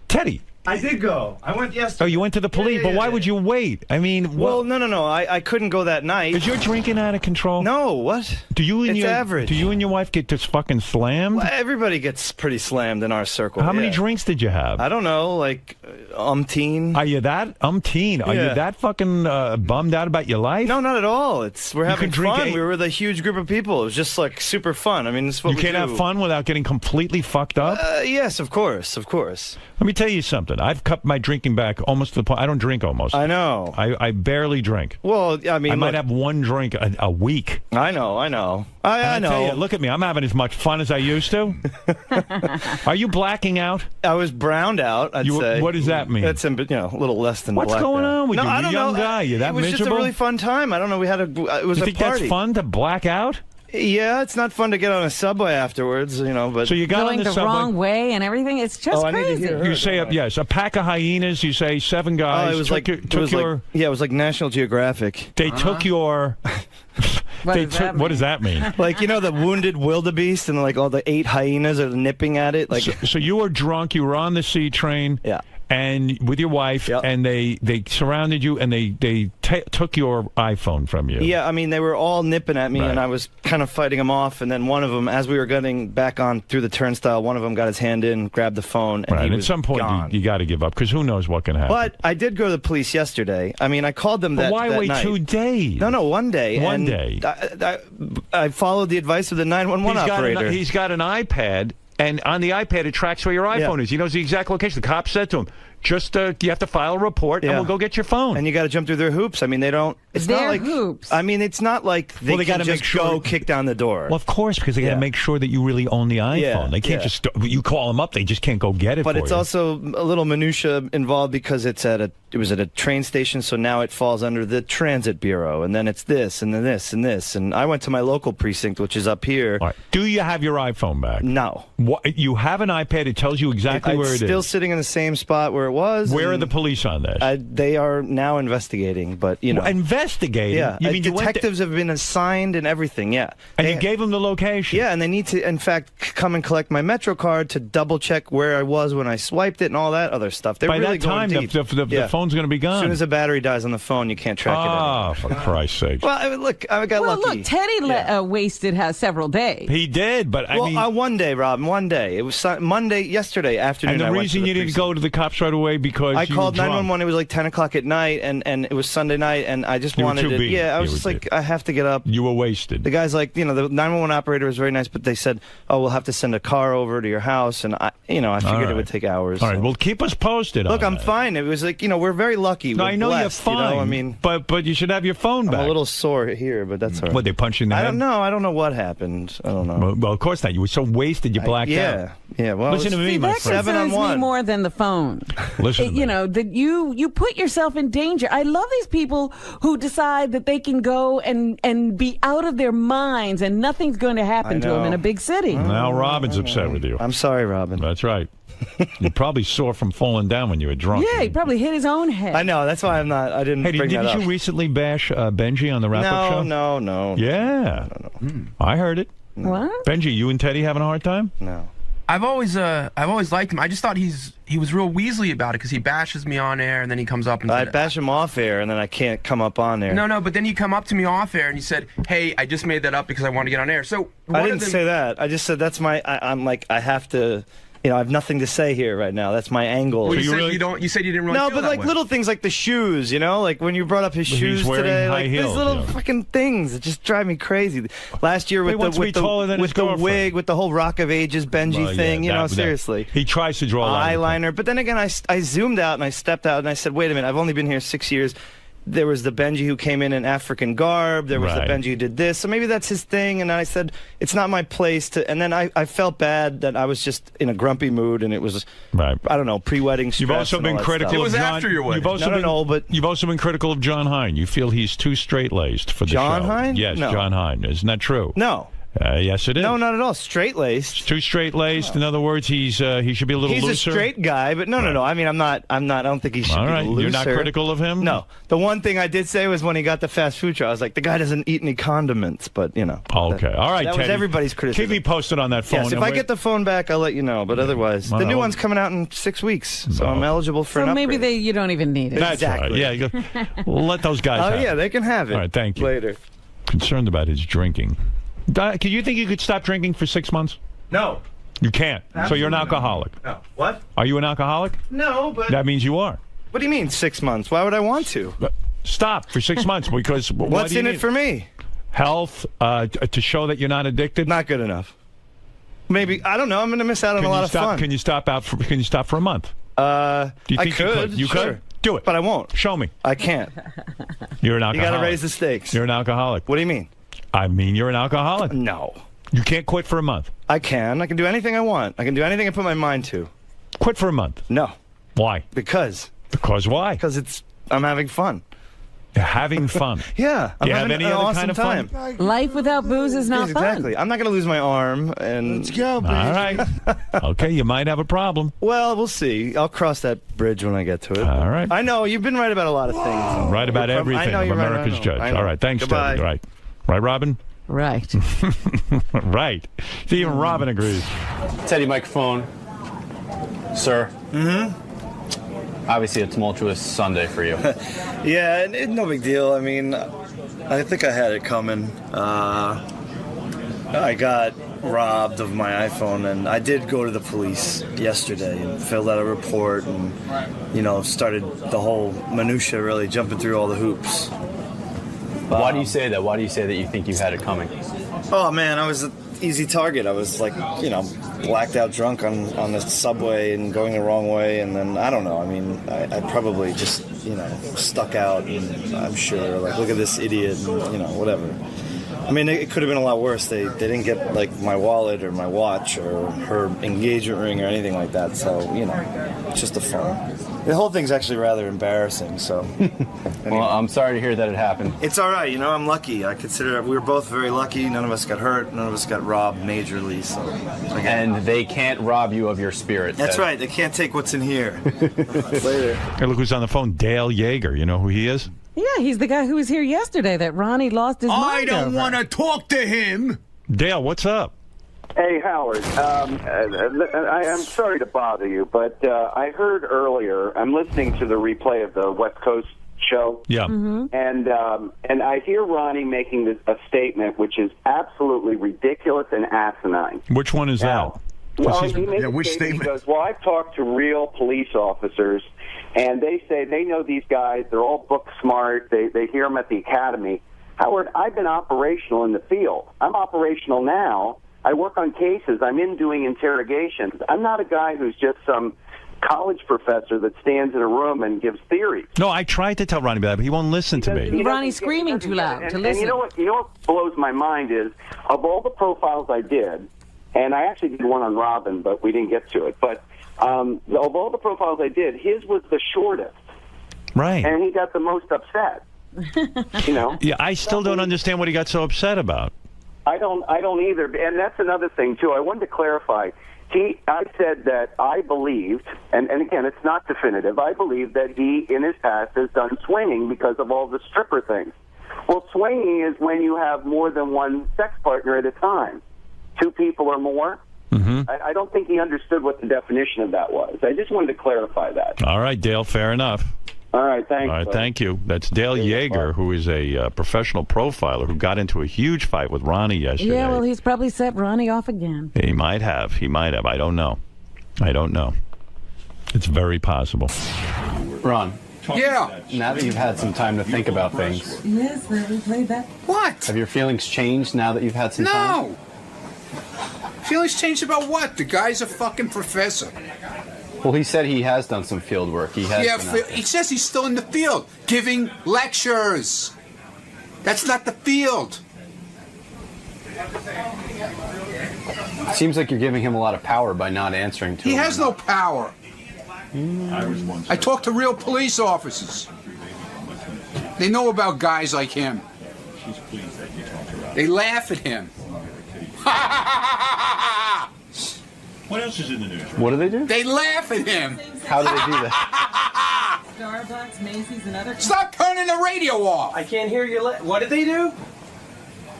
Teddy. I did go. I went yesterday. Oh, you went to the police, but why would you wait? I mean, well, no. I couldn't go that night. Is your drinking out of control? No, what? It's average. Do you and your wife get just fucking slammed? Well, everybody gets pretty slammed in our circle. How many drinks did you have? I don't know, like umpteen. Are you that umpteen? Are you that fucking bummed out about your life? No, not at all. We're having fun. We were with a huge group of people. It was just like super fun. I mean, it's what you can't have fun without getting completely fucked up. Yes, of course. Let me tell you something. I've cut my drinking back almost to the point. I don't drink almost. I know. I barely drink. Well, I mean, I might have one drink a week. I know. I know. Tell you, look at me. I'm having as much fun as I used to. Are you blacking out? I was browned out, I'd say. What does that mean? That's a little less than What's going on with you? I don't You're a young know. guy. You're that miserable? It was just a really fun time. I don't know. It was you a think party. That's fun to black out? Yeah, it's not fun to get on a subway afterwards, but so you got going on the subway wrong way and everything. It's just crazy. You say a pack of hyenas. You say 7 guys. It was like National Geographic. They took your. What does that mean? Like, the wounded wildebeest and like all the 8 hyenas are nipping at it. Like, so you were drunk. You were on the C train. Yeah. and with your wife, and they surrounded you, and they took your iPhone from you. Yeah, I mean, they were all nipping at me, and I was kind of fighting them off, and then one of them, as we were getting back on through the turnstile, one of them got his hand in, grabbed the phone, and he was at some point, gone. you got to give up, because who knows what can happen. But I did go to the police yesterday. I mean, I called them that why wait night. 2 days? No, 1 day. One day. I followed the advice of the 911 operator. He's got an iPad, and on the iPad, it tracks where your iPhone is. He knows the exact location. The cop said to him, just you have to file a report, and we'll go get your phone. And you got to jump through their hoops. I mean, they don't. It's not like hoops. I mean, it's not like they got to just make sure go kick down the door. Well, of course, because they got to make sure that you really own the iPhone. Yeah, They can't just you call them up. They just can't go get it. But for it's you. also a little minutia involved because it was at a train station, so now it falls under the Transit Bureau, and then it's this, and then this, and this. And I went to my local precinct, which is up here. All right. Do you have your iPhone back? No. What, you have an iPad. It tells you exactly where it is. It's still sitting in the same spot where it was. Where are the police on this? They are now investigating, but you know, investigating. Yeah, you mean detectives have been assigned and everything. Yeah, and you gave them the location. Yeah, and they need to, in fact, come and collect my Metro card to double check where I was when I swiped it and all that other stuff. They're By really that time, going deep. the phone's going to be gone. As soon as the battery dies on the phone, you can't track it anymore. Oh, for Christ's sake! Well, I mean, look, I got lucky. Look, Teddy wasted several days. He did, but I mean, 1 day, Rob. 1 day. It was yesterday afternoon. And the I went reason to the you didn't go to the cops right away because I you called were drunk. 911. It was like 10 o'clock at night, and it was Sunday night, and I just You were wanted too to. beat. Yeah, I was You just were like, I have to get up. You were wasted. The guy's like, the 911 operator was very nice, but they said, "Oh, we'll have to send a car over to your house," and I figured it would take hours. All right, so. well, keep us posted. Look, on I'm that. fine. It was like, we're very lucky. No, We're I know blessed, you're fine. I mean, but you should have your phone back. I'm a little sore here, but that's all right. What, they punched you in the head? I don't know. I don't know what happened. I don't know. Well, of course not. You were so wasted, you blacked out. Yeah. Well, listen to me, my that friend. concerns me more than the phone. Listen to me. That you put yourself in danger. I love these people who decide that they can go and be out of their minds and nothing's going to happen to them in a big city. Now Robin's upset with you. I'm sorry, Robin. That's right. You probably sore from falling down when you were drunk. Yeah, he probably hit his own head. I know. That's why I didn't bring that didn't up. you recently bash Benji on the wrap-up show? No. Yeah. I heard it. What? Benji, you and Teddy having a hard time? No. I've always liked him. I just thought he was real weaselly about it because he bashes me on air and then he comes up and I bash him off air and then I can't come up on air. No, but then you come up to me off air and you said, "Hey, I just made that up because I want to get on air." So I didn't say that. I just said that's my. I'm like I have to. I have nothing to say here right now. That's my angle. Well, you said you didn't really. No, feel but that like way. little things like the shoes. Like when you brought up his shoes he's wearing today, high like heels, these little fucking things that just drive me crazy. Last year with the wig, with the whole Rock of Ages Benji thing. Seriously. He tries to draw eyeliner, but then again, I zoomed out and I stepped out and I said, "Wait a minute! I've only been here 6 years." There was the Benji who came in African garb. There was the Benji who did this. So maybe that's his thing. And I said, it's not my place to. And then I felt bad that I was just in a grumpy mood, and it was, I don't know, pre-wedding stress. You've also been critical of John. You've also been critical of John Hine. You feel he's too straight-laced for the show. John Hine? Yes, No. John Hine. Isn't that true? No. Yes, it is. No, not at all. Straight-laced. Too straight-laced. In other words, he should be a little looser. He's a straight guy, but no. I mean, I'm not. I don't think he should All be right. looser. You're not critical of him? No. The one thing I did say was when he got the fast food show, I was like, the guy doesn't eat any condiments, but Okay. All right, that was Teddy. everybody's criticism. Keep me posted on that phone. Yes, if I get the phone back, I'll let you know. But otherwise, the new one's coming out in 6 weeks, so I'm eligible for an So upgrade. maybe you don't even need it. That's Exactly. right. Yeah, let those guys have yeah, it. they can have it. All right, thank you. Later. Concerned about his drinking. Can you think you could stop drinking for 6 months? No. You can't. So you're an alcoholic. No. What? Are you an alcoholic? No, but... That means you are. What do you mean 6 months? Why would I want to? Stop for 6 months because... What's in it for me? Health, to show that you're not addicted? Not good enough. Maybe, I don't know, I'm going to miss out on a lot of fun. Can you stop for a month? Do you think I could. You sure. could? Do it. But I won't. Show me. I can't. You're an alcoholic. You got to raise the stakes. You're an alcoholic. What do you mean? I mean you're an alcoholic. No. You can't quit for a month. I can. I can do anything I want. I can do anything I put my mind to. Quit for a month. No. Why? Because why? Because I'm having fun. You're having fun. Yeah. Do you have any other awesome kind of time. fun? Life without booze is not fun. Exactly. I'm not going to lose my arm. And let's go, baby. All right. Okay, you might have a problem. Well, we'll see. I'll cross that bridge when I get to it. All right. I know you've been right about a lot of things. Right about everything. I know I'm you're America's right. judge. I know. All right. Thanks, Goodbye. Teddy. Right, Robin? Right. Right. See, even Robin agrees. Teddy, microphone. Sir. Obviously a tumultuous Sunday for you. Yeah, no big deal. I mean, I think I had it coming. I got robbed of my iPhone, and I did go to the police yesterday and filled out a report and, started the whole minutia, really jumping through all the hoops. Why do you say that? Why do you say that you think you had it coming? Oh, man, I was an easy target. I was blacked out drunk on the subway and going the wrong way, and then, I don't know, I mean, I probably just, stuck out, and I'm sure, look at this idiot, and, whatever. I mean, it could have been a lot worse. They didn't get, my wallet or my watch or her engagement ring or anything like that, so, it's just a fun. The whole thing's actually rather embarrassing, so... Well, I'm sorry to hear that it happened. It's all right, I'm lucky. I consider we were both very lucky. None of us got hurt. None of us got robbed majorly, so... And they can't rob you of your spirit. That's right. They can't take what's in here. Later. Hey, look who's on the phone. Dale Yeager. You know who he is? Yeah, he's the guy who was here yesterday that Ronnie lost his mind over. I don't want to talk to him. Dale, what's up? Hey, Howard. I'm sorry to bother you, but I heard earlier, I'm listening to the replay of the West Coast show. Yeah. Mm-hmm. And I hear Ronnie making a statement which is absolutely ridiculous and asinine. Which one is that? Well, he made a statement. He goes, well, I've talked to real police officers, and they say they know these guys. They're all book smart. They hear them at the academy. Howard, I've been operational in the field. I'm operational now. I work on cases. I'm in doing interrogations. I'm not a guy who's just some college professor that stands in a room and gives theories. No, I tried to tell Ronnie that, but he won't listen to me. Ronnie's screaming too loud to listen. And you know what blows my mind is, of all the profiles I did, and I actually did one on Robin, but we didn't get to it, but of all the profiles I did, his was the shortest. Right. And he got the most upset. Yeah, I still don't understand what he got so upset about. I don't either. And that's another thing, too. I wanted to clarify. I said that I believed, and again, it's not definitive, I believe that he, in his past, has done swinging because of all the stripper things. Well, swinging is when you have more than one sex partner at a time. 2 people or more. Mm-hmm. I don't think he understood what the definition of that was. I just wanted to clarify that. All right, Dale, fair enough. All right, thanks. All right, thank you. That's Dale Yeager, who is a professional profiler who got into a huge fight with Ronnie yesterday. Yeah, well, he's probably set Ronnie off again. He might have. I don't know. It's very possible. Ron. Yeah. Now that you've had some time to think about things. Yes, we played that. What? Have your feelings changed now that you've had some time? No. Feelings changed about what? The guy's a fucking professor. Well, he said he has done some field work. He has. He says he's still in the field, giving lectures. That's not the field. Seems like you're giving him a lot of power by not answering to him. He has no power. I talk to real police officers. They know about guys like him. They laugh at him. What else is in the news? What do they do? They laugh at him. How do they do that? Starbucks, Macy's, and other... Stop turning the radio off. I can't hear you. What did they do?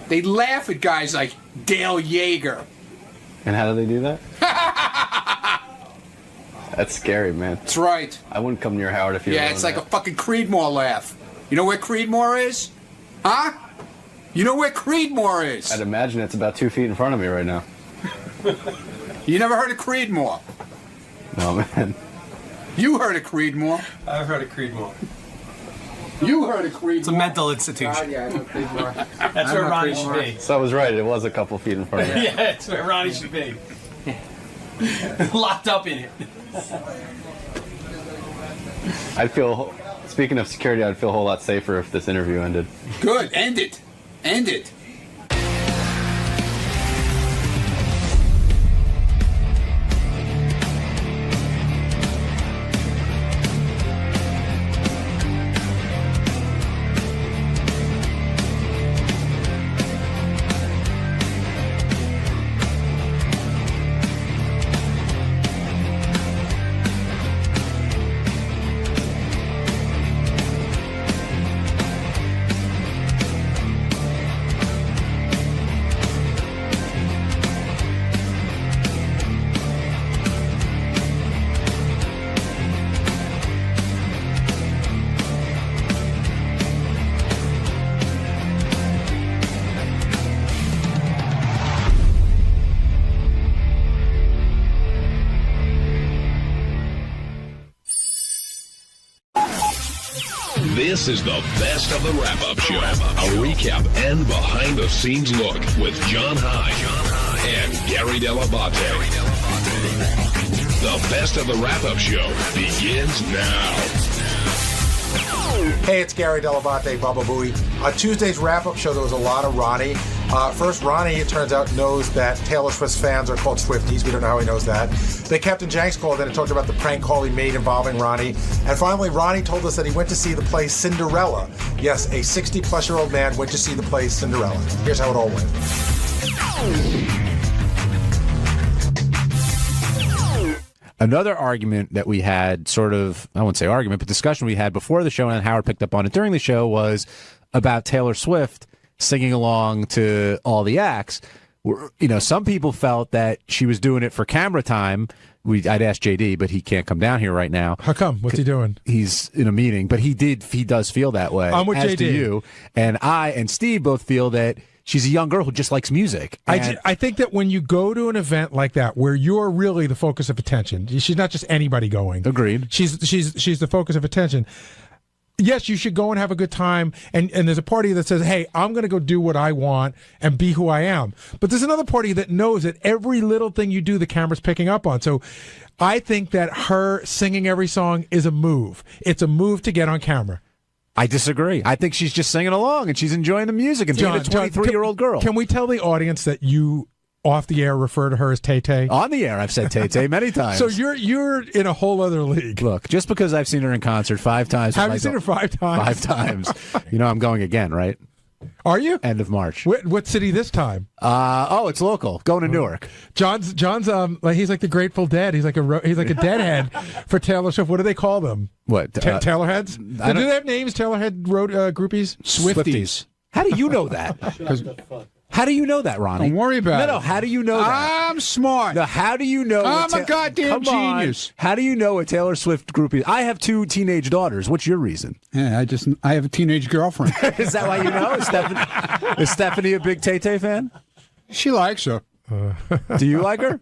They laugh at guys like Dale Yeager. And how do they do that? That's scary, man. That's right. I wouldn't come near Howard if you were Yeah, it's like a fucking Creedmoor laugh. You know where Creedmoor is? Huh? You know where Creedmoor is? I'd imagine it's about 2 feet in front of me right now. You never heard of Creedmoor? No, man. You heard of Creedmoor? I've heard of Creedmoor. You heard of Creedmoor? It's a mental institution. Yeah, I know Creedmoor. That's where Ronnie should be. So I was right. It was a couple feet in front of me. Yeah, that's where Ronnie should be. Locked up in it. I'd feel, speaking of security, I'd feel a whole lot safer if this interview ended. Good. End it. End it. This is the best of the wrap-up show. A recap and behind-the-scenes look with John High and Gary Dell'Abate. The best of the wrap-up show begins now. Hey, it's Gary Dell'Abate, Baba Booey. On Tuesday's wrap-up show, there was a lot of Ronnie. First, Ronnie, it turns out, knows that Taylor Swift's fans are called Swifties. We don't know how he knows that. Then Captain Janks called in and talked about the prank call he made involving Ronnie. And finally, Ronnie told us that he went to see the play Cinderella. Yes, a 60-plus-year-old man went to see the play Cinderella. Here's how it all went. Another argument that we had, sort of, I wouldn't say argument, but discussion we had before the show, and Howard picked up on it during the show, was about Taylor Swift singing along to all the acts. You know, some people felt that she was doing it for camera time. I'd asked JD, but he can't come down here right now. How come? What's he doing? He's in a meeting, but he does feel that way. I'm with as JD. Do you. And I and Steve both feel that she's a young girl who just likes music. I think that when you go to an event like that, where you're really the focus of attention, she's not just anybody going. Agreed. She's the focus of attention. Yes, you should go and have a good time. And there's a party that says, hey, I'm going to go do what I want and be who I am. But there's another party that knows that every little thing you do, the camera's picking up on. So I think that her singing every song is a move. It's a move to get on camera. I disagree. I think she's just singing along and she's enjoying the music and being a 23-year-old girl. Can we tell the audience that you, off the air, refer to her as Tay-Tay? On the air, I've said Tay-Tay many times. So you're in a whole other league. Look, just because I've seen her in concert 5 times. Have you seen her 5 times? 5 times. You know I'm going again, right? Are you? End of March. What city this time? It's local. Going to Newark. John's like he's like the Grateful Dead. He's like a deadhead for Taylor Swift. What do they call them? What? Taylor heads? Do they have names? Taylor head road groupies? Swifties. How do you know that? How do you know that, Ronnie? Don't worry about it. No, how do you know that? I'm smart. No, how do you know? I'm a goddamn genius. How do you know a Taylor Swift groupie? I have 2 teenage daughters. What's your reason? Yeah, I have a teenage girlfriend. Is that why you know? Is Stephanie a big Tay-Tay fan? She likes her. Do you like her?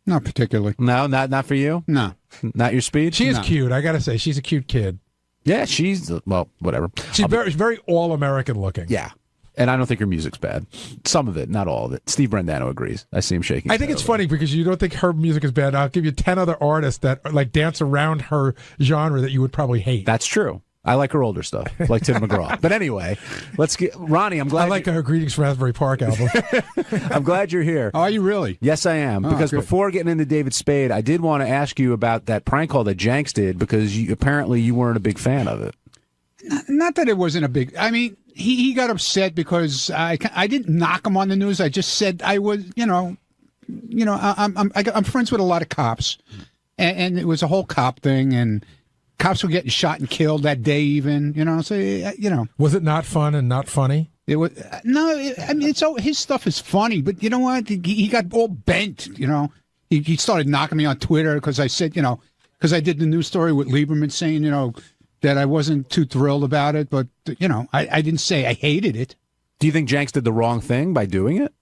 Not particularly. No, not for you? No. Not your speed? She is cute. I got to say, she's a cute kid. Yeah, she's, well, whatever. She's very all-American looking. Yeah. And I don't think her music's bad. Some of it, not all of it. Steve Brandano agrees. I see him shaking. I think it's funny because you don't think her music is bad. I'll give you 10 other artists that like dance around her genre that you would probably hate. That's true. I like her older stuff, like Tim McGraw. But anyway, let's get Ronnie. I'm glad. I like her Greetings from Raspberry Park album. I'm glad you're here. Are you really? Yes, I am. Because before getting into David Spade, I did want to ask you about that prank call that Janks did because apparently you weren't a big fan of it. Not that it wasn't a big. I mean, he got upset because I didn't knock him on the news. I just said I was, I'm friends with a lot of cops, and it was a whole cop thing, and cops were getting shot and killed that day, even. So was it not fun and not funny? It was his stuff is funny, but you know what? He got all bent. He started knocking me on Twitter because I said, because I did the news story with Lieberman saying, that I wasn't too thrilled about it, but, I didn't say I hated it. Do you think Janks did the wrong thing by doing it?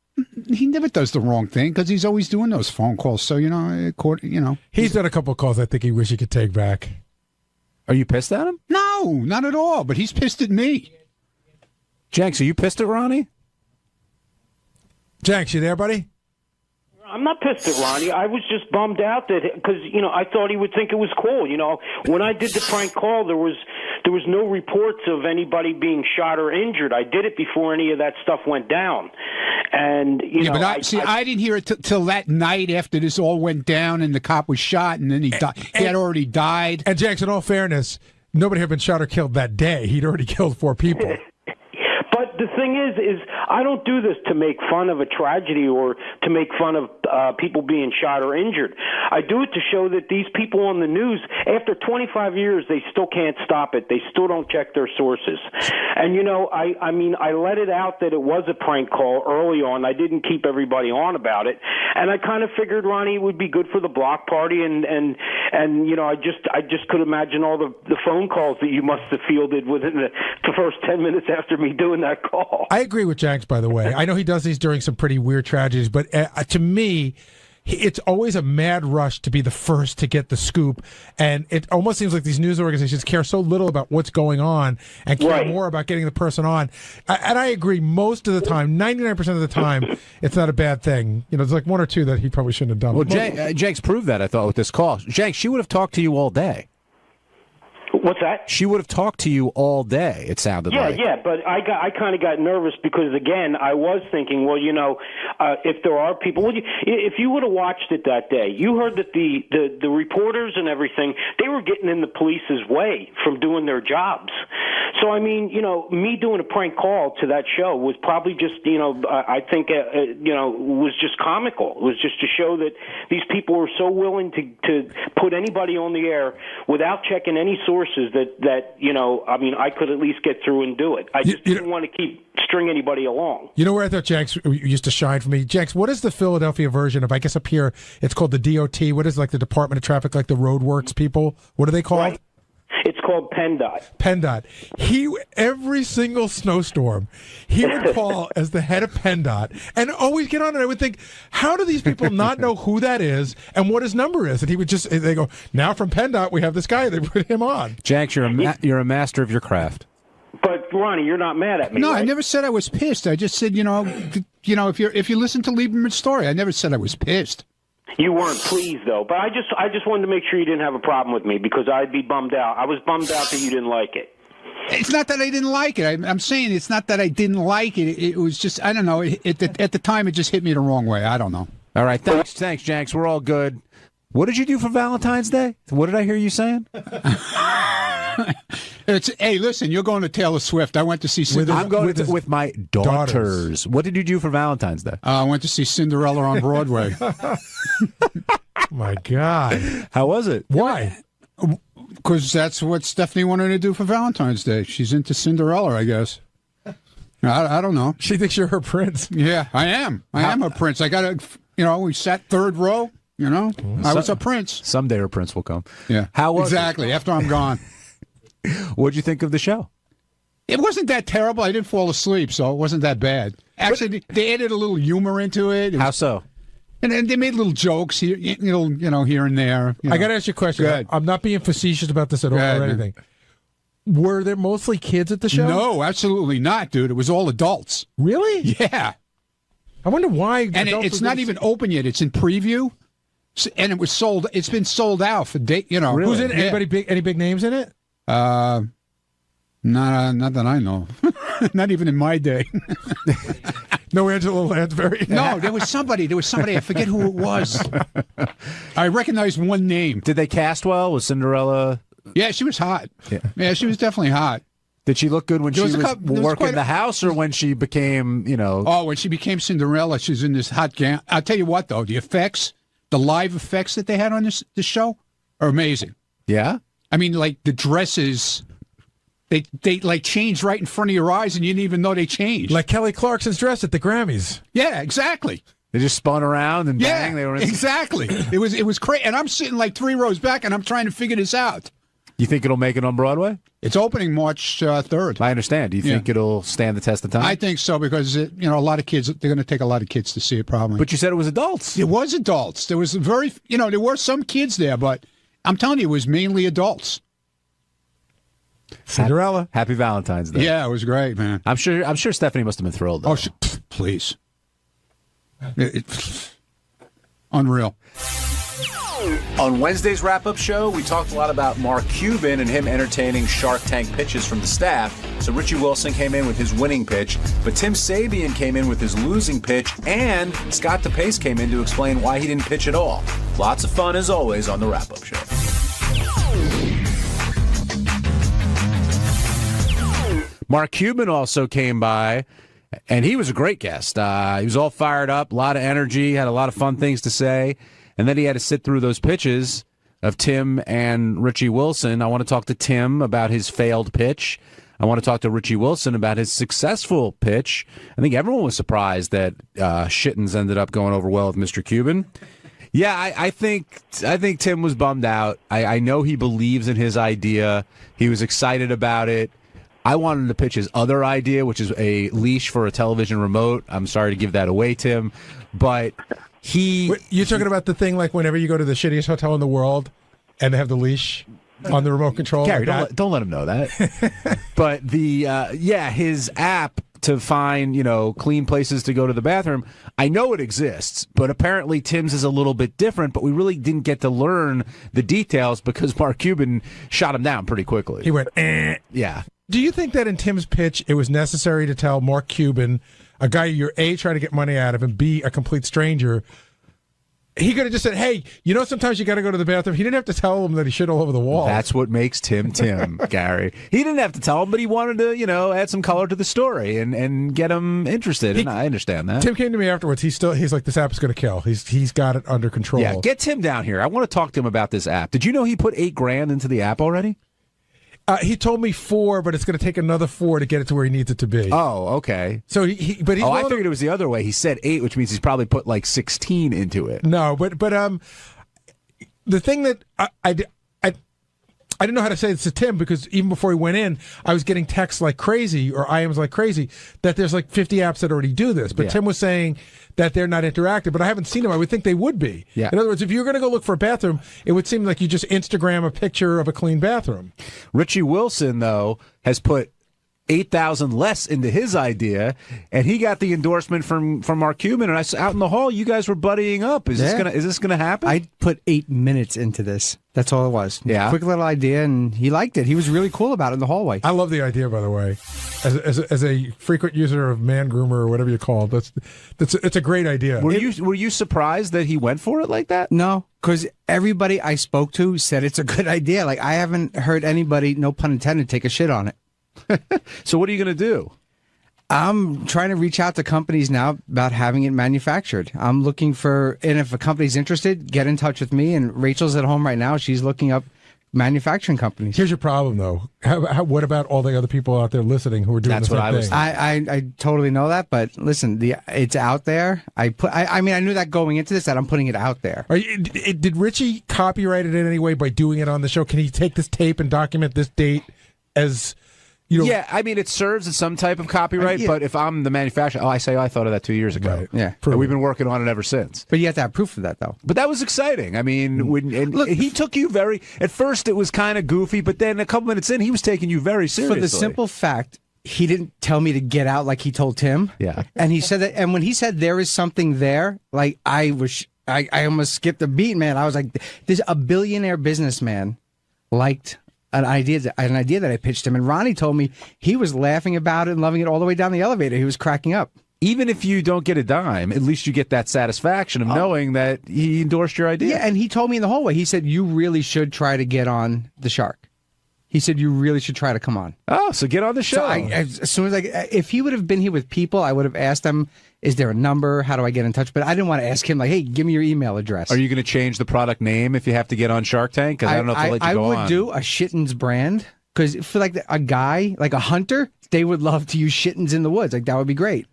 He never does the wrong thing because he's always doing those phone calls. So, He's done a couple of calls I think he wish he could take back. Are you pissed at him? No, not at all, but he's pissed at me. Janks, are you pissed at Ronnie? Janks, you there, buddy? I'm not pissed at Ronnie. I was just bummed out that because I thought he would think it was cool. When I did the prank call, there was no reports of anybody being shot or injured. I did it before any of that stuff went down, and but I didn't hear it till that night after this all went down and the cop was shot and then he died. He had already died. And Jackson, in all fairness, nobody had been shot or killed that day. He'd already killed 4 people. But the thing is I don't do this to make fun of a tragedy or to make fun of people being shot or injured. I do it to show that these people on the news, after 25 years, they still can't stop it. They still don't check their sources. And, I let it out that it was a prank call early on. I didn't keep everybody on about it. And I kind of figured, Ronnie, it would be good for the block party. And I just could imagine all the phone calls that you must have fielded within the first 10 minutes after me doing that call. I agree with Janks, by the way. I know he does these during some pretty weird tragedies, but to me, it's always a mad rush to be the first to get the scoop, and it almost seems like these news organizations care so little about what's going on and care more about getting the person on. And I agree, most of the time, 99% of the time, it's not a bad thing. There's like one or two that he probably shouldn't have done. Well, Jenks proved that, I thought, with this call. Jenks, she would have talked to you all day. What's that? She would have talked to you all day, it sounded like. Yeah, but I kind of got nervous because, again, I was thinking, well, if there are people, if you would have watched it that day, you heard that the reporters and everything, they were getting in the police's way from doing their jobs. So, I mean, me doing a prank call to that show was probably just, I think, was just comical. It was just to show that these people were so willing to put anybody on the air without checking any sources that I mean, I could at least get through and do it. I just didn't want to string anybody along. You know where I thought Jenks used to shine for me? Jenks, what is the Philadelphia version of, I guess up here, it's called the DOT. What is like the Department of Traffic, like the roadworks people? What are they called? Right. It's called PennDOT. PennDOT. Every single snowstorm, he would call as the head of PennDOT and always get on it. I would think, how do these people not know who that is and what his number is? And he would they go, now from PennDOT, we have this guy. They put him on. Jenks, you're a master of your craft. But Ronnie, you're not mad at me. No, right? I never said I was pissed. I just said, if you listen to Lieberman's story, I never said I was pissed. You weren't pleased, though. But I just wanted to make sure you didn't have a problem with me because I'd be bummed out. I was bummed out that you didn't like it. It's not that I didn't like it. I'm saying it's not that I didn't like it. It was just, I don't know. At the time, it just hit me the wrong way. I don't know. All right. Thanks, Jenks. We're all good. What did you do for Valentine's Day? What did I hear you saying? Hey, listen, you're going to Taylor Swift. I went to see Cinderella. I'm going with my daughters. What did you do for Valentine's Day? I went to see Cinderella on Broadway. My God. How was it? Why? Because that's what Stephanie wanted to do for Valentine's Day. She's into Cinderella, I guess. I don't know. She thinks you're her prince. Yeah, I am. I am a prince. I got we sat third row, I was a prince. Someday her prince will come. Yeah. How was Exactly, after I'm gone. What'd you think of the show? It wasn't that terrible. I didn't fall asleep, so it wasn't that bad. Actually, they added a little humor into it. How so? And they made little jokes here, here and there. I got to ask you a question. Good. I'm not being facetious about this at all or anything. Were there mostly kids at the show? No, absolutely not, dude. It was all adults. Really? Yeah. I wonder why. And it's not even open yet. It's in preview, and it was sold. It's been sold out for date. Really? Who's in it? Anybody big? Any big names in it? Not that I know. Not even in my day. No Angela Lansbury. No, there was somebody. I forget who it was. I recognized one name. Did they cast well? Was Cinderella? Yeah, she was hot. Yeah, she was definitely hot. Did she look good when she was working the house, or when she became, Oh, when she became Cinderella, she's in this hot gown. I'll tell you what, though, the live effects that they had on this show are amazing. Yeah? I mean, like, the dresses, they like changed right in front of your eyes, and you didn't even know they changed. Like Kelly Clarkson's dress at the Grammys. Yeah, exactly. They just spun around and bang. They were exactly. It was crazy. And I'm sitting like 3 rows back, and I'm trying to figure this out. You think it'll make it on Broadway? It's opening March 3rd. I understand. Do you think it'll stand the test of time? I think so, because a lot of kids, they're going to take a lot of kids to see it probably. But you said it was adults. It was adults. There was there were some kids there, but I'm telling you, it was mainly adults. Cinderella. Happy Valentine's Day. Yeah, it was great, man. I'm sure Stephanie must have been thrilled, though. Oh, please. Unreal. On Wednesday's wrap-up show, we talked a lot about Mark Cuban and him entertaining Shark Tank pitches from the staff. So Richie Wilson came in with his winning pitch, but Tim Sabean came in with his losing pitch, and Scott DePace came in to explain why he didn't pitch at all. Lots of fun, as always, on the wrap-up show. Mark Cuban also came by, and he was a great guest. He was all fired up, a lot of energy, had a lot of fun things to say. And then he had to sit through those pitches of Tim and Richie Wilson. I want to talk to Tim about his failed pitch. I want to talk to Richie Wilson about his successful pitch. I think everyone was surprised that Shittens ended up going over well with Mr. Cuban. Yeah, I think Tim was bummed out. I know he believes in his idea. He was excited about it. I wanted to pitch his other idea, which is a leash for a television remote. I'm sorry to give that away, Tim, but You're talking about the thing like whenever you go to the shittiest hotel in the world and they have the leash on the remote control. Gary, like don't let him know that. But his app to find, clean places to go to the bathroom, I know it exists, but apparently Tim's is a little bit different, but we really didn't get to learn the details because Mark Cuban shot him down pretty quickly. He went, eh. Yeah. Do you think that in Tim's pitch it was necessary to tell Mark Cuban, a guy you're A, trying to get money out of, and B, a complete stranger, he could have just said, hey, sometimes you got to go to the bathroom. He didn't have to tell him that he shit all over the wall. That's what makes Tim, Gary. He didn't have to tell him, but he wanted to, add some color to the story and get him interested, and I understand that. Tim came to me afterwards. He's like, this app is going to kill. He's got it under control. Yeah, get Tim down here. I want to talk to him about this app. Did you know he put $8,000 into the app already? He told me 4, but it's going to take another 4 to get it to where he needs it to be. Oh, okay. So I figured it was the other way. He said 8, which means he's probably put like 16 into it. No, but the thing that I didn't know how to say this to Tim because even before he went in, I was getting texts like crazy or IMs like crazy that there's like 50 apps that already do this. But Yeah. Tim was saying that they're not interactive, but I haven't seen them. I would think they would be. Yeah. In other words, if you're going to go look for a bathroom, it would seem like you just Instagram a picture of a clean bathroom. Richie Wilson, though, has put 8,000 less into his idea, and he got the endorsement from Mark Cuban. And I saw out in the hall, you guys were buddying up. Is this gonna happen? I put 8 minutes into this. That's all it was. Yeah. Quick little idea, and he liked it. He was really cool about it in the hallway. I love the idea, by the way. As a frequent user of Man Groomer or whatever you call it, it's a great idea. Were you surprised that he went for it like that? No, because everybody I spoke to said it's a good idea. Like I haven't heard anybody, no pun intended, take a shit on it. So what are you going to do? I'm trying to reach out to companies now about having it manufactured. I'm looking for, and if a company's interested, get in touch with me. And Rachel's at home right now. She's looking up manufacturing companies. Here's your problem, though. What about all the other people out there listening who are doing the same thing? I totally know that, but listen, it's out there. I mean, I knew that going into this, that I'm putting it out there. Did Richie copyright it in any way by doing it on the show? Can he take this tape and document this date as... Yeah, I mean, it serves as some type of copyright, but if I'm the manufacturer, I thought of that 2 years ago. Right. Yeah. And we've been working on it ever since. But you have to have proof of that, though. But that was exciting. I mean, look, he took you at first it was kind of goofy, but then a couple minutes in, he was taking you very seriously. For the simple fact, he didn't tell me to get out like he told Tim. Yeah. And he said that, and when he said there is something there, like I almost skipped a beat, man. I was like, there's a billionaire businessman liked an idea that I pitched him, and Ronnie told me he was laughing about it and loving it all the way down the elevator. He was cracking up. Even if you don't get a dime, at least you get that satisfaction of knowing that he endorsed your idea. Yeah, and he told me in the hallway, he said, you really should try to get on the Shark. He said, you really should try to come on. Oh, so get on the show. So as soon as if he would have been here with people, I would have asked him, is there a number? How do I get in touch? But I didn't want to ask him, like, hey, give me your email address. Are you going to change the product name if you have to get on Shark Tank? Because I don't know if they'll let you go on. I would do a Shittens brand, because for like a guy, like a hunter, they would love to use Shittens in the woods. Like, that would be great.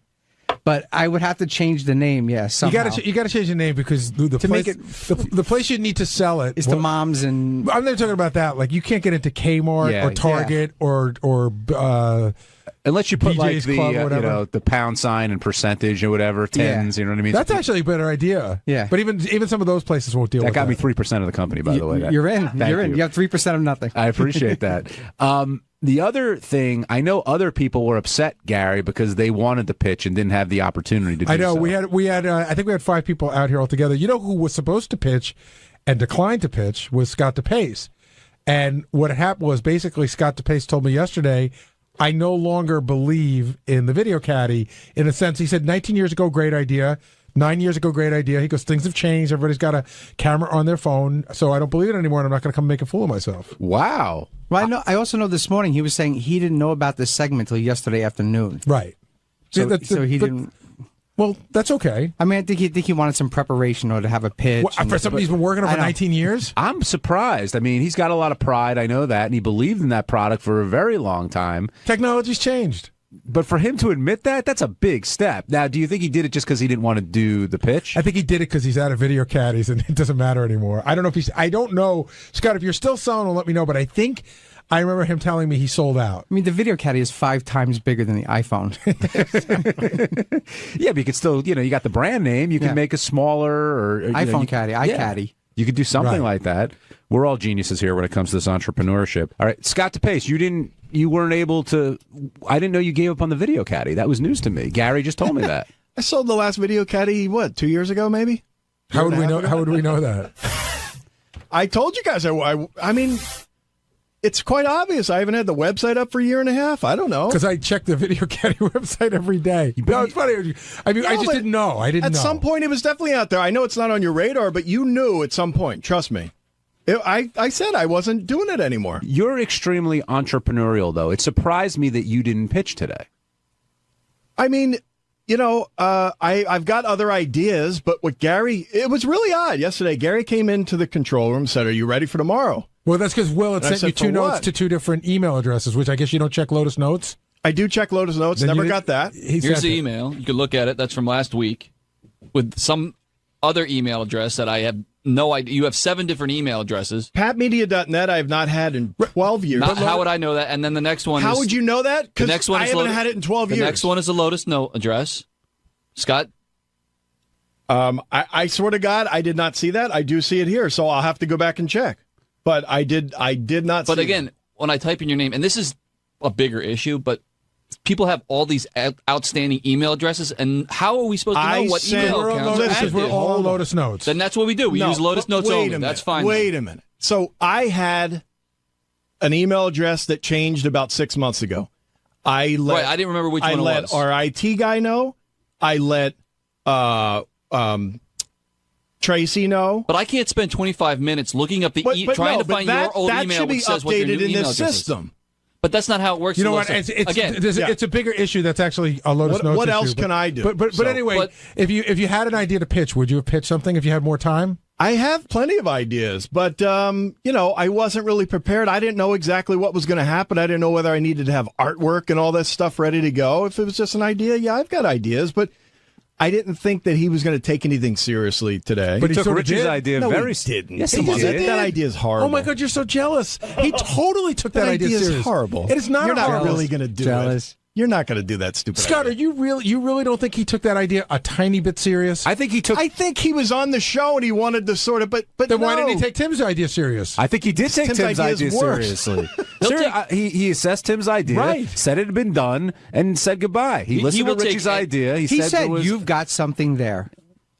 But I would have to change the name, somehow. You got to change the name because the place you need to sell it is the moms and. I'm not talking about that. Like you can't get into Kmart or Target or unless you put DJ's like Club, the pound sign and percentage or whatever, tens. You know what I mean? That's actually a better idea. Yeah. But even some of those places won't deal with that. That got me 3% of the company, by the way. You're in. You're in. You. You have 3% of nothing. I appreciate that. The other thing, I know other people were upset, Gary, because they wanted to pitch and didn't have the opportunity to do so. I know. We had I think we had 5 people out here altogether. You know who was supposed to pitch and declined to pitch was Scott DePace. And what happened was basically Scott DePace told me yesterday, I no longer believe in the video caddy. In a sense, he said 19 years ago, great idea. 9 years ago, great idea. He goes, things have changed. Everybody's got a camera on their phone, so I don't believe it anymore, and I'm not going to come make a fool of myself. Wow. Well, I also know this morning he was saying he didn't know about this segment until yesterday afternoon. Right. So he didn't. Well, that's okay. I mean, I think he wanted some preparation or to have a pitch. For somebody who's been working on for 19 years? I'm surprised. I mean, he's got a lot of pride. I know that, and he believed in that product for a very long time. Technology's changed. But for him to admit that's a big step. Now, do you think he did it just because he didn't want to do the pitch? I think he did it because he's out of video caddies and it doesn't matter anymore. I don't know, Scott, if you're still selling them, let me know. But I think I remember him telling me he sold out. I mean, the video caddy is 5 times bigger than the iPhone. Yeah, but you could still, you got the brand name. You can make a smaller or iPhone caddy, iCaddy. You could do something like that. We're all geniuses here when it comes to this entrepreneurship. All right, Scott DePace, you weren't able to. I didn't know you gave up on the video caddy. That was news to me. Gary just told me that. I sold the last video caddy 2 years ago, maybe. How would we know? How would we know that? I told you guys. I mean, it's quite obvious. I haven't had the website up for a year and a half. I don't know because I check the video caddy website every day. No, it's funny. I mean, I just didn't know. I didn't know. At some point, it was definitely out there. I know it's not on your radar, but you knew at some point. Trust me. I said I wasn't doing it anymore. You're extremely entrepreneurial, though. It surprised me that you didn't pitch today. I mean, I've got other ideas, but what Gary, it was really odd yesterday. Gary came into the control room and said, "Are you ready for tomorrow?" Well, that's because Will had sent you 2 notes to 2 different email addresses, which I guess you don't check Lotus Notes. I do check Lotus Notes. Never got that. Here's the email. You can look at it. That's from last week with some other email address that I have no idea. You have 7 different email addresses. PatMedia.net I have not had in 12 years. How would I know that? And then the next one How would you know that? The next one I haven't had it in 12 years. The next one is a Lotus Note address. Scott? I swear to God, I did not see that. I do see it here, so I'll have to go back and check. But I did not see it. But again, when I type in your name, and this is a bigger issue, but people have all these outstanding email addresses, and how are we supposed to know what email accounts are active? We're all on Lotus Notes. Then that's what we do. We use Lotus Notes only. That's fine. Wait a minute. So I had an email address that changed about 6 months ago. I didn't remember which one it was. I let our IT guy know. I let Tracy know. But I can't spend 25 minutes looking up trying to find your old email which says what your new email address system. Is. But that's not how it works. You know what? It's a bigger issue. That's actually a Lotus Notes. What issue, else can I do? But anyway, if you had an idea to pitch, would you have pitched something if you had more time? I have plenty of ideas, but I wasn't really prepared. I didn't know exactly what was going to happen. I didn't know whether I needed to have artwork and all that stuff ready to go. If it was just an idea, yeah, I've got ideas, but I didn't think that he was going to take anything seriously today. But he took Rich's idea very seriously. Yes, he did. That idea is horrible. Oh my God, you're so jealous. He totally took that idea seriously. Is horrible. It is not. You're not horrible. really going to do it. You're not going to do that stupid Scott, idea. you really don't think he took that idea a tiny bit serious? I think he was on the show and he wanted to sort of, but then why didn't he take Tim's idea serious? I think he did take Tim's idea seriously. He assessed Tim's idea, right. Said it had been done, and said goodbye. He listened to Richie's idea. He said you've got something there.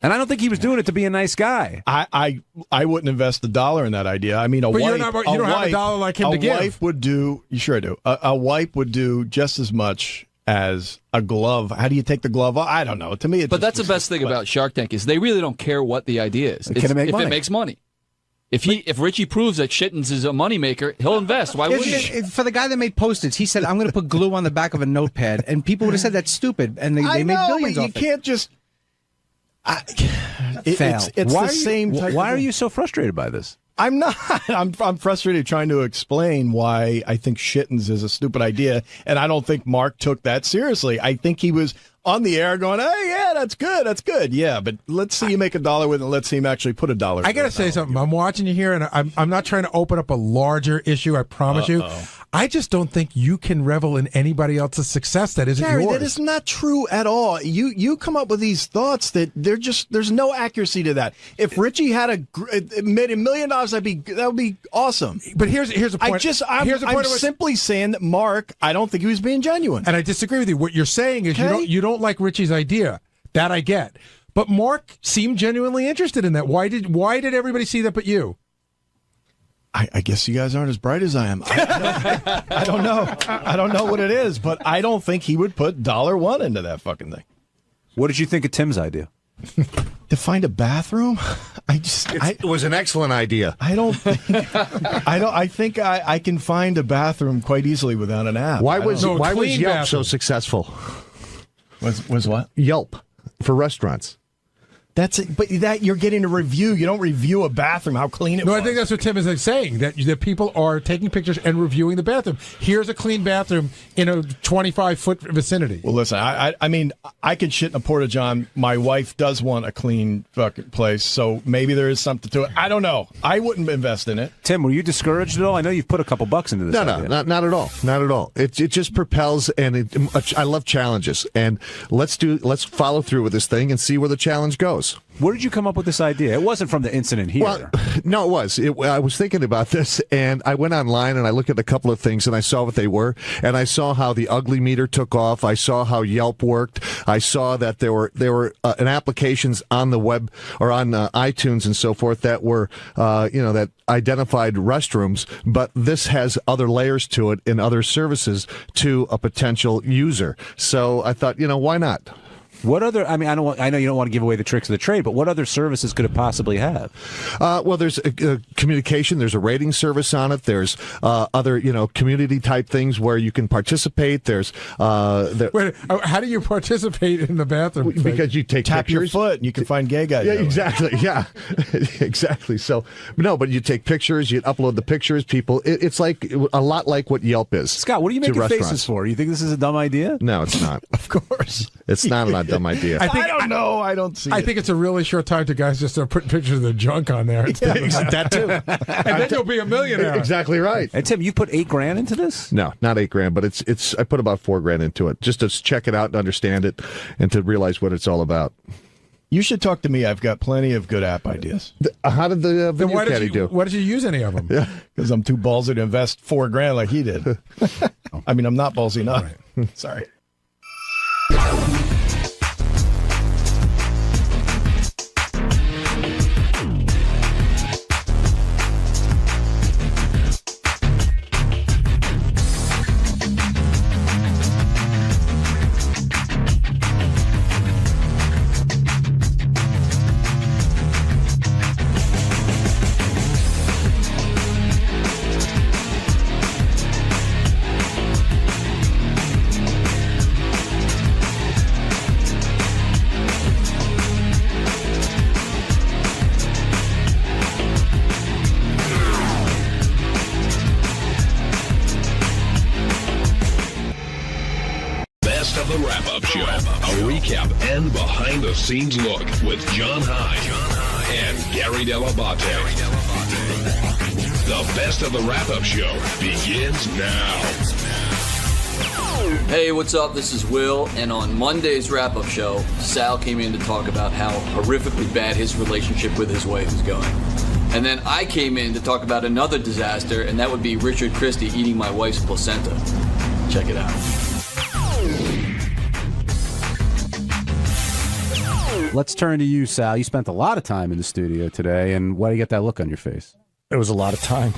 And I don't think he was doing it to be a nice guy. I wouldn't invest $1 in that idea. I mean, you don't have $1 like him to give. A wife would do. You sure I do. A wife would do just as much as a glove. How do you take the glove off? I don't know. To me, but that's the best thing about Shark Tank is they really don't care what the idea is. If it makes money. If Richie proves that Shittens is a moneymaker, he'll invest. Why wouldn't he? For the guy that made Post-its, he said, "I'm going to put glue on the back of a notepad," and people would have said that's stupid, and they made billions off it. You can't just. It's the same type. Why are you so frustrated by this? I'm not. I'm frustrated trying to explain why I think Shittens is a stupid idea, and I don't think Mark took that seriously. I think he was on the air going, "Hey, yeah, that's good, yeah." But let's see you make $1 with it. Let's see him actually put $1. I gotta say something. I'm watching you here, and I'm not trying to open up a larger issue. I promise you. I just don't think you can revel in anybody else's success that isn't Gary, yours. that is not true at all. You come up with these thoughts that there's no accuracy to that. If Richie had made $1 million, that would be awesome. But here's a point. I'm simply saying that Mark, I don't think he was being genuine. And I disagree with you. What you're saying is you don't like Richie's idea. That I get. But Mark seemed genuinely interested in that. Why did everybody see that but you? I guess you guys aren't as bright as I am. I don't know. I don't know what it is, but I don't think he would put $1 into that fucking thing. What did you think of Tim's idea? To find a bathroom? It was an excellent idea. I think I can find a bathroom quite easily without an app. Why was Yelp so successful? Was what? Yelp for restaurants. That's it. But that you're getting a review. You don't review a bathroom, how clean it was. No, I think that's what Tim is saying, that people are taking pictures and reviewing the bathroom. Here's a clean bathroom in a 25-foot vicinity. Well, listen, I mean, I could shit in a porta-john. My wife does want a clean fucking place, so maybe there is something to it. I don't know. I wouldn't invest in it. Tim, were you discouraged at all? I know you've put a couple bucks into this. No, idea. not at all. Not at all. It just propels, and I love challenges. And let's follow through with this thing and see where the challenge goes. Where did you come up with this idea? It wasn't from the incident here. Well, no, it was. I was thinking about this, and I went online and I looked at a couple of things, and I saw what they were, and I saw how the ugly meter took off. I saw how Yelp worked. I saw that there were applications on the web or on iTunes and so forth that were that identified restrooms, but this has other layers to it and other services to a potential user. So I thought, why not? What other? I mean, I know you don't want to give away the tricks of the trade, but what other services could it possibly have? Well, there's communication. There's a rating service on it. There's other, community type things where you can participate. There's Wait, how do you participate in the bathroom? Because you tap your foot and you can find gay guys. Yeah, exactly. Yeah, exactly. So no, but you take pictures. You upload the pictures. People, it's like a lot like what Yelp is. Scott, what are you making faces for? You think this is a dumb idea? No, it's not. Of course, it's not a dumb idea. I don't know. I don't see. I think it's a really short time to guys just start putting pictures of their junk on there. That too. And then you'll be a millionaire. Exactly right. And Tim, you put $8,000 into this? No, not $8,000, but it's. I put about $4,000 into it just to check it out and understand it, and to realize what it's all about. You should talk to me. I've got plenty of good app ideas. How did the video caddy do? Why did you use any of them? Yeah, because I'm too ballsy to invest $4,000 like he did. I mean, I'm not ballsy enough. Right. Sorry. And behind-the-scenes look with John High and Gary Dell'Abate. The best of the wrap-up show begins now. Hey, what's up? This is Will, and on Monday's wrap-up show, Sal came in to talk about how horrifically bad his relationship with his wife is going. And then I came in to talk about another disaster, and that would be Richard Christie eating my wife's placenta. Check it out. Let's turn to you, Sal. You spent a lot of time in the studio today, and why do you get that look on your face? It was a lot of time.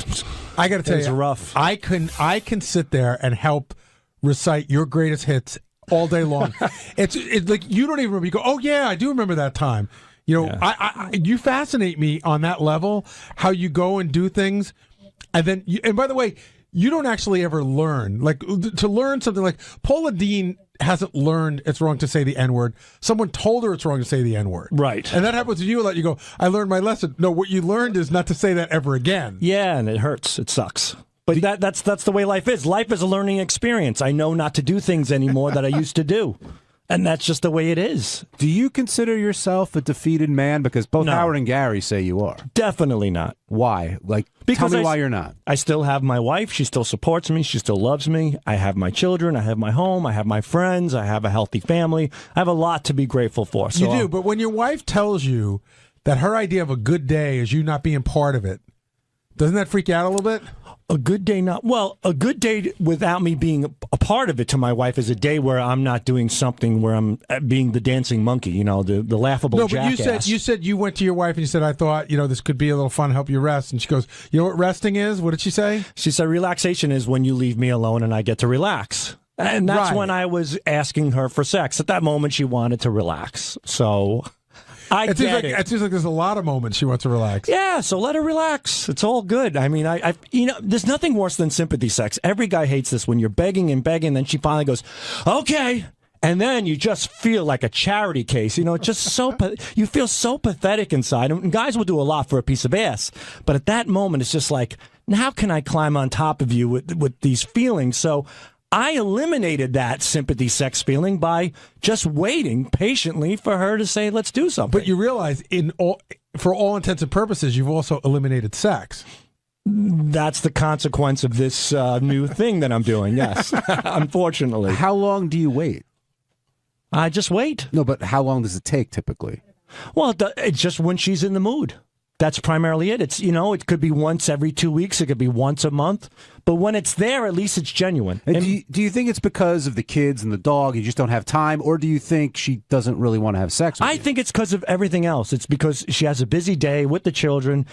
I got to tell you, it's rough. I can sit there and help recite your greatest hits all day long. it's like you don't even remember. You go, oh yeah, I do remember that time. You fascinate me on that level. How you go and do things, and then and by the way, you don't actually ever learn. Like to learn something like Paula Deen hasn't learned it's wrong to say the N-word. Someone told her it's wrong to say the N-word. Right. And that happens to you a lot. You go, I learned my lesson. No, what you learned is not to say that ever again. Yeah, and it hurts. It sucks. But that's the way life is. Life is a learning experience. I know not to do things anymore that I used to do. And that's just the way it is. Do you consider yourself a defeated man? Because both Howard and Gary say you are. Definitely not. Why? Because tell me why you're not. I still have my wife. She still supports me. She still loves me. I have my children. I have my home. I have my friends. I have a healthy family. I have a lot to be grateful for. So you do, but when your wife tells you that her idea of a good day is you not being part of it, doesn't that freak you out a little bit? A good day, a good day without me being a part of it to my wife is a day where I'm not doing something where I'm being the dancing monkey, the laughable jackass. No, but you said you went to your wife and you said, I thought, this could be a little fun, help you rest. And she goes, you know what resting is? What did she say? She said, relaxation is when you leave me alone and I get to relax. And that's when I was asking her for sex. At that moment, she wanted to relax. So It seems like there's a lot of moments she wants to relax. Yeah, so let her relax. It's all good. I mean, there's nothing worse than sympathy sex. Every guy hates this when you're begging and begging, then she finally goes, okay. And then you just feel like a charity case. You know, it's just you feel so pathetic inside. And guys will do a lot for a piece of ass. But at that moment, it's just like, how can I climb on top of you with these feelings? So I eliminated that sympathy sex feeling by just waiting patiently for her to say, let's do something. But you realize, for all intents and purposes, you've also eliminated sex. That's the consequence of this new thing that I'm doing, yes, unfortunately. How long do you wait? I just wait. No, but how long does it take typically? Well, it's just when she's in the mood. That's primarily it. It's, it could be once every 2 weeks. It could be once a month. But when it's there, at least it's genuine. And do you think it's because of the kids and the dog, you just don't have time? Or do you think she doesn't really want to have sex with you? I think it's because of everything else. It's because she has a busy day with the children,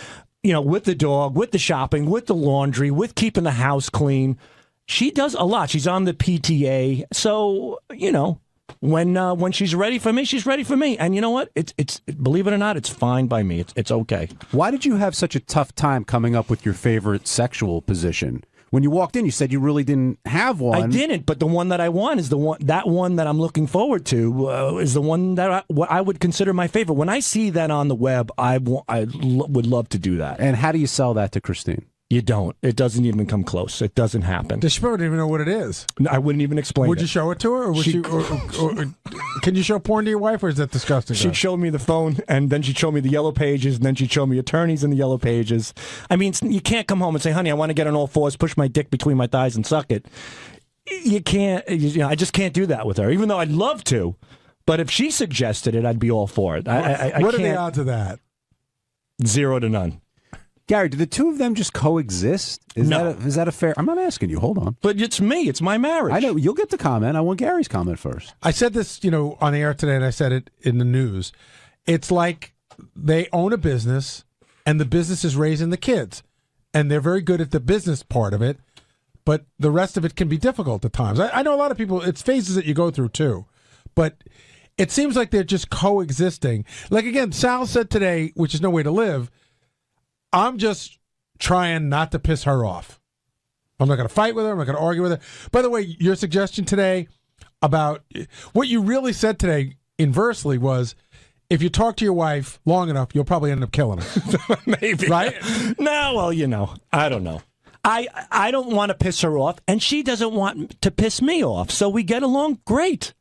with the dog, with the shopping, with the laundry, with keeping the house clean. She does a lot. She's on the PTA. So, when she's ready for me, she's ready for me. And you know what? It's believe it or not, it's fine by me. It's okay. Why did you have such a tough time coming up with your favorite sexual position? When you walked in, you said you really didn't have one. I didn't, but the one that I want is the one that I'm looking forward to is the one that I would consider my favorite. When I see that on the web, I would love to do that. And how do you sell that to Christine? You don't. It doesn't even come close. It doesn't happen. Does she probably even know what it is? I wouldn't even explain Would it. you show it to her? Or would or can you show porn to your wife, or is that disgusting? She'd show me the phone, and then she'd show me the yellow pages, and then she'd show me attorneys in the yellow pages. I mean, you can't come home and say, honey, I want to get on all fours, push my dick between my thighs and suck it. You can't. I just can't do that with her, even though I'd love to. But if she suggested it, I'd be all for it. What are the odds of that? 0 to none. Gary, do the two of them just coexist? Is that a fair? I'm not asking you. Hold on. But it's me. It's my marriage. I know. You'll get the comment. I want Gary's comment first. I said this, on the air today, and I said it in the news. It's like they own a business, and the business is raising the kids. And they're very good at the business part of it, but the rest of it can be difficult at times. I know a lot of people, it's phases that you go through, too. But it seems like they're just coexisting. Like, again, Sal said today, which is no way to live, I'm just trying not to piss her off. I'm not going to fight with her. I'm not going to argue with her. By the way, your suggestion today about what you really said today inversely was, if you talk to your wife long enough, you'll probably end up killing her. Maybe. Right? No, well, I don't know. I don't want to piss her off, and she doesn't want to piss me off. So we get along great.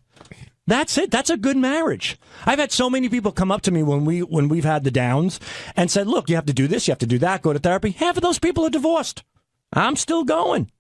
That's it. That's a good marriage. I've had so many people come up to me when we've had the downs and said, look, you have to do this, you have to do that, go to therapy. Half of those people are divorced. I'm still going.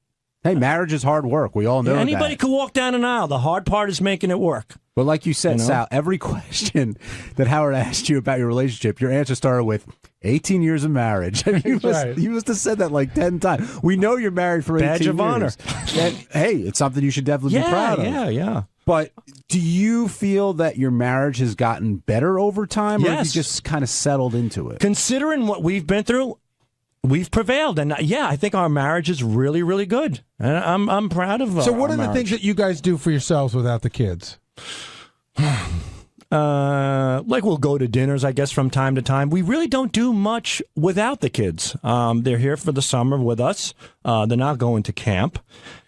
Hey, marriage is hard work. We all know Anybody that. could walk down an aisle. The hard part is making it work. But like you said, Sal, every question that Howard asked you about your relationship, your answer started with 18 years of marriage. You must have said that like 10 times. We know you're married for 18 years. Badge of honor. And, hey, it's something you should definitely be proud of. Yeah. But do you feel that your marriage has gotten better over time, or have you just kind of settled into it? Considering what we've been through, we've prevailed, and I think our marriage is really, really good, and I'm proud of. So, what are the things that you guys do for yourselves without the kids? Like we'll go to dinners, I guess, from time to time. We really don't do much without the kids. They're here for the summer with us. They're not going to camp.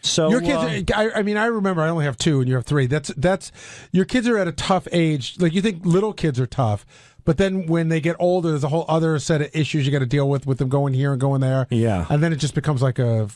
So your kids. I remember. I only have 2, and you have 3. That's your kids are at a tough age. Like, you think little kids are tough, but then when they get older, there's a whole other set of issues you got to deal with them going here and going there. Yeah, and then it just becomes like a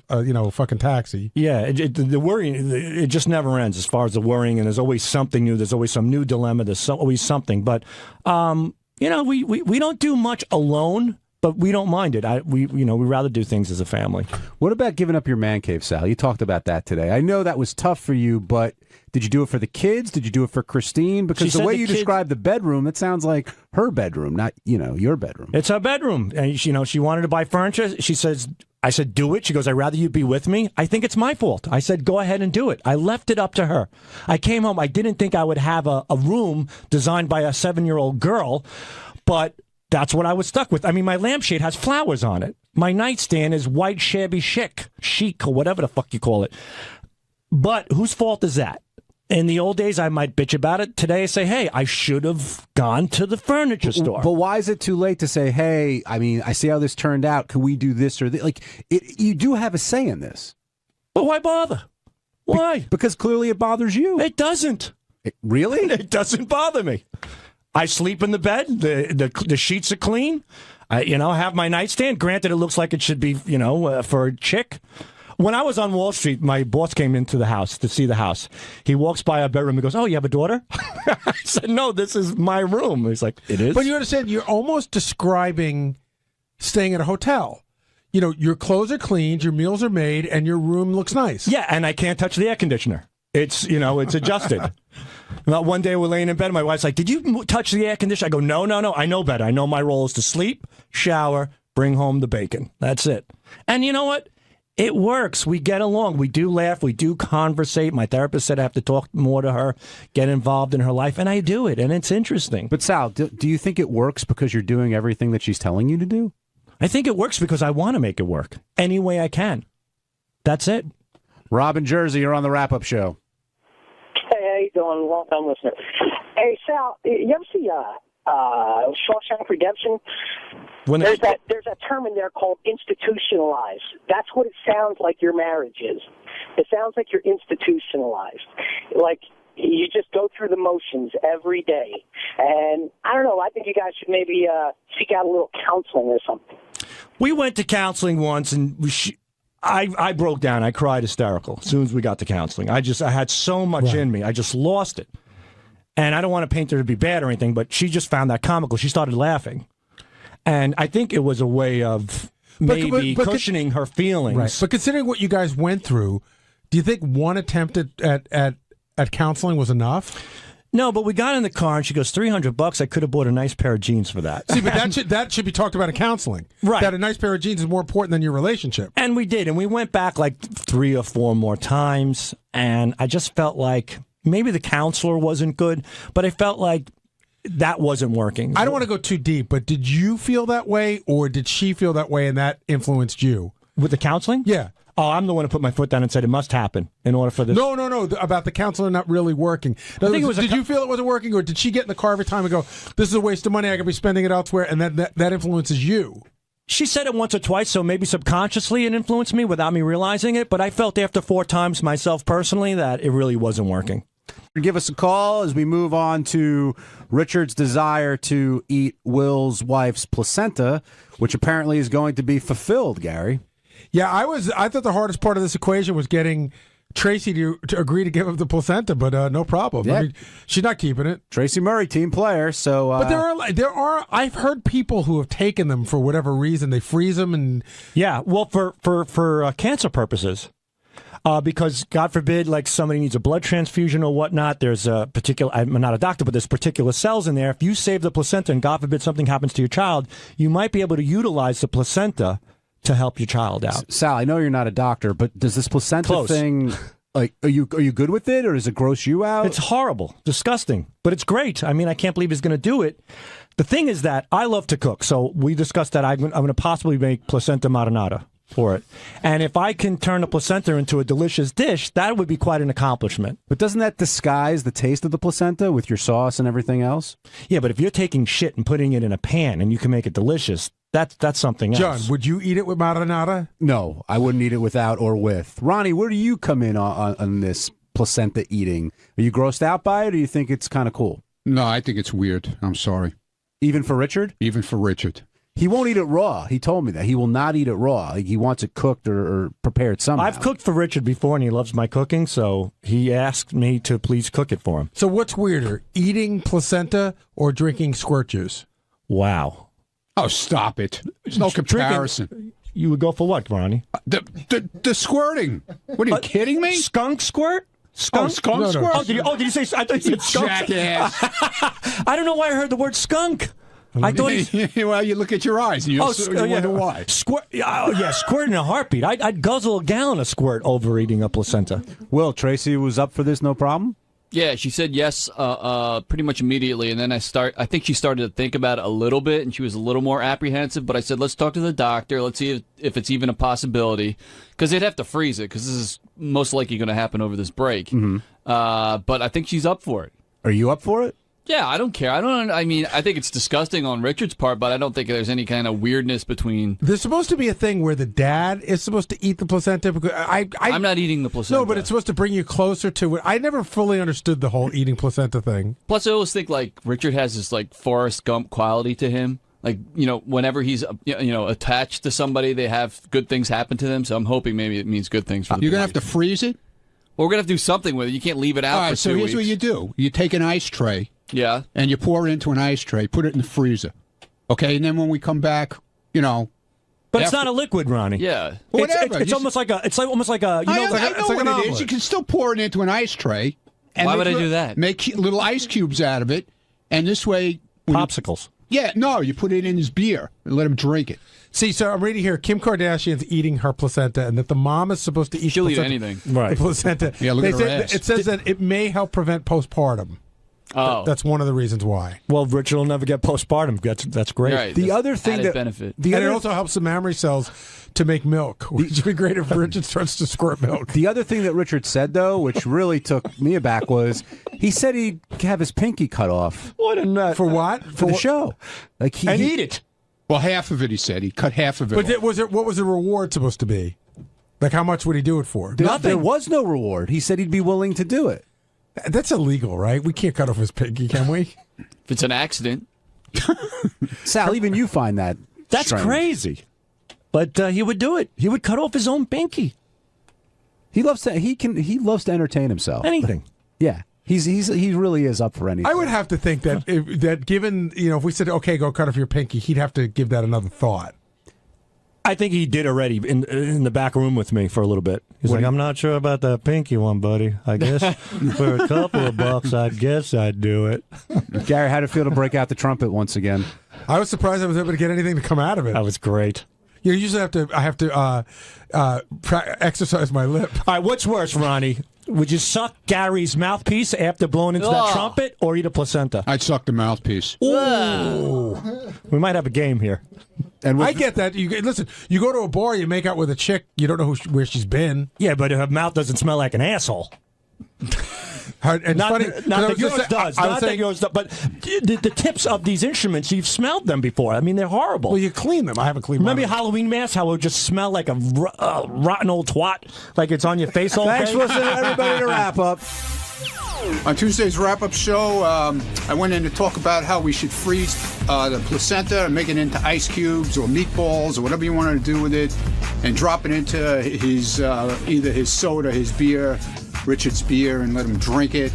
fucking taxi. Yeah, the worrying, it just never ends as far as the worrying, and there's always something new. There's always some new dilemma. There's always something. But we don't do much alone. But we don't mind it. We rather do things as a family. What about giving up your man cave, Sal? You talked about that today. I know that was tough for you, but did you do it for the kids? Did you do it for Christine? Because the way you described the bedroom, it sounds like her bedroom, not your bedroom. It's her bedroom, and she wanted to buy furniture. I said, do it. She goes, I'd rather you be with me. I think it's my fault. I said, go ahead and do it. I left it up to her. I came home. I didn't think I would have a room designed by a 7-year-old girl, but that's what I was stuck with. I mean, my lampshade has flowers on it. My nightstand is white shabby chic, or whatever the fuck you call it. But whose fault is that? In the old days, I might bitch about it. Today, I say, hey, I should have gone to the furniture store. But why is it too late to say, hey, I mean, I see how this turned out. Could we do this or that? Like, you do have a say in this. But why bother? Why? Because clearly it bothers you. It doesn't. Really? It doesn't bother me. I sleep in the bed. The sheets are clean. I have my nightstand. Granted, it looks like it should be, for a chick. When I was on Wall Street, my boss came into the house to see the house. He walks by our bedroom and goes, "Oh, you have a daughter?" I said, "No, this is my room." He's like, "It is?" But you understand, you're almost describing staying at a hotel. Your clothes are cleaned, your meals are made, and your room looks nice. Yeah, and I can't touch the air conditioner. It's adjusted. One day we're laying in bed, and my wife's like, "Did you touch the air conditioner?" I go, No. I know better. I know my role is to sleep, shower, bring home the bacon. That's it. And you know what? It works. We get along. We do laugh. We do conversate. My therapist said I have to talk more to her, get involved in her life, and I do it, and it's interesting. But Sal, do you think it works because you're doing everything that she's telling you to do? I think it works because I want to make it work any way I can. That's it. Rob in Jersey, you're on the wrap-up show. Hey, how you doing? Long-time listener. Hey, Sal, you ever see Shawshank Redemption? There's that term in there called institutionalized. That's what it sounds like your marriage is. It sounds like you're institutionalized. Like you just go through the motions every day. And I don't know, I think you guys should maybe seek out a little counseling or something. We went to counseling once, and I broke down. I cried hysterical as soon as we got to counseling. I had so much in me. I just lost it. And I don't want to paint her to be bad or anything, but she just found that comical. She started laughing. And I think it was a way of maybe cushioning her feelings. Right. But considering what you guys went through, do you think one attempt at counseling was enough? No, but we got in the car and she goes, $300. I could have bought a nice pair of jeans for that. See, but that should be talked about in counseling. Right. That a nice pair of jeans is more important than your relationship. And we did. And we went back like 3 or 4 more times. And I just felt like maybe the counselor wasn't good, but I felt like that wasn't working. I don't want to go too deep, but did you feel that way or did she feel that way and that influenced you? With the counseling? Yeah. Oh, I'm the one who put my foot down and said it must happen in order for this. No, about the counselor not really working. Did you feel it wasn't working, or did she get in the car every time and go, "This is a waste of money, I could be spending it elsewhere," and that influences you? She said it once or twice, so maybe subconsciously it influenced me without me realizing it, but I felt after 4 times myself personally that it really wasn't working. Give us a call as we move on to Richard's desire to eat Will's wife's placenta, which apparently is going to be fulfilled, Gary. Yeah, I thought the hardest part of this equation was getting Tracy to agree to give up the placenta, but no problem. Yeah. I mean, she's not keeping it. Tracy Murray, team player. So, but there are. I've heard people who have taken them for whatever reason. They freeze them and well, for cancer purposes. Because God forbid, like somebody needs a blood transfusion or whatnot, there's a particular, I'm not a doctor, but there's particular cells in there. If you save the placenta and God forbid something happens to your child, you might be able to utilize the placenta to help your child out. Sal, I know you're not a doctor, but does this placenta thing, like, are you good with it, or does it gross you out? It's horrible, disgusting, but it's great. I mean, I can't believe he's going to do it. The thing is that I love to cook, so we discussed that I'm going to possibly make placenta marinara for it. And if I can turn the placenta into a delicious dish, that would be quite an accomplishment. But doesn't that disguise the taste of the placenta with your sauce and everything else? Yeah, but if you're taking shit and putting it in a pan and you can make it delicious, that's something else. John, would you eat it with marinara? No, I wouldn't eat it without or with. Ronnie, where do you come in on this placenta eating? Are you grossed out by it, or do you think it's kind of cool? No, I think it's weird. I'm sorry. Even for Richard? Even for Richard. He won't eat it raw. He told me that. He will not eat it raw. He wants it cooked or prepared somehow. I've cooked for Richard before, and he loves my cooking, so he asked me to please cook it for him. So what's weirder, eating placenta or drinking squirt juice? Wow. Oh, stop it. There's no comparison. You would go for what, Ronnie? The squirting. What are you kidding me? Skunk squirt? Skunk? Oh, skunk squirt? Oh, did you say? I thought you said skunk. Jackass. I don't know why I heard the word skunk. I thought well, you look at your eyes and you wonder why. Squirt, squirt in a heartbeat. I'd guzzle a gallon of squirt over eating a placenta. Will, Tracy was up for this, no problem? Yeah, she said yes pretty much immediately, and then I think she started to think about it a little bit, and she was a little more apprehensive, but I said, let's talk to the doctor, let's see if it's even a possibility, because they'd have to freeze it, because this is most likely going to happen over this break. Mm-hmm. But I think she's up for it. Are you up for it? Yeah, I don't care. I mean, I think it's disgusting on Richard's part, but I don't think there's any kind of weirdness between. There's supposed to be a thing where the dad is supposed to eat the placenta. Because I'm not eating the placenta. No, but it's supposed to bring you closer to it. I never fully understood the whole eating placenta thing. Plus, I always think like Richard has this like Forrest Gump quality to him. Like, whenever he's, attached to somebody, they have good things happen to them. So I'm hoping maybe it means good things for them. You're going to have to freeze it? Well, we're going to have to do something with it. You can't leave it out All right, for 2 so here's weeks. what you do. You take an ice tray. Yeah. And you pour it into an ice tray, put it in the freezer. Okay, and then when we come back, But it's not a liquid, Ronnie. Yeah. Whatever. It's almost like a. It's almost like a. I know what it is. You can still pour it into an ice tray. And Why would I do that? Make little ice cubes out of it, and this way... Popsicles. Yeah, no, you put it in his beer and let him drink it. See, so I'm reading here, Kim Kardashian's eating her placenta, and that the mom is supposed to eat She'll eat placenta. anything. Right. The placenta. Yeah, look at her ass. It says that it may help prevent postpartum. Oh. That's one of the reasons why. Well, Richard will never get postpartum. That's great. Right, the that's other thing added that benefit. And it also helps the mammary cells to make milk, which would be great if Richard starts to squirt milk. The other thing that Richard said, though, which really took me aback, was he said he'd have his pinky cut off. What a nut. For what? For the show. Like and eat it. Well, half of it, he said. He cut half of it But off. what was the reward supposed to be? Like, how much would he do it for? There was no reward. He said he'd be willing to do it. That's illegal, right? We can't cut off his pinky, can we? If it's an accident. Sal, even you find that That's strange. crazy. But he would do it. He would cut off his own pinky. He loves to entertain himself. Anything. Yeah. He really is up for anything. I would have to think that that given, if we said, okay, go cut off your pinky, he'd have to give that another thought. I think he did already in the back room with me for a little bit. He's like, I'm not sure about that pinky one, buddy. I guess for a couple of bucks, I guess I'd do it. Gary, how'd it feel to break out the trumpet once again? I was surprised I was able to get anything to come out of it. That was great. Usually I have to exercise my lip. All right, what's worse, Ronnie? Would you suck Gary's mouthpiece after blowing into that trumpet, or eat a placenta? I'd suck the mouthpiece. Ooh. We might have a game here. And I get that. Listen, you go to a bar, you make out with a chick, you don't know where she's been. Yeah, but her mouth doesn't smell like an asshole. And not funny, that yours does. Not that yours does. But the tips of these instruments, you've smelled them before. I mean, they're horrible. Well, you clean them. I haven't cleaned them. Remember your Halloween mask? How it would just smell like a rotten old twat, like it's on your face all day? Thanks for listening, everybody, to Wrap Up. On Tuesday's wrap-up show, I went in to talk about how we should freeze the placenta and make it into ice cubes or meatballs or whatever you want to do with it, and drop it into his either his soda, his beer, Richard's beer, and let him drink it.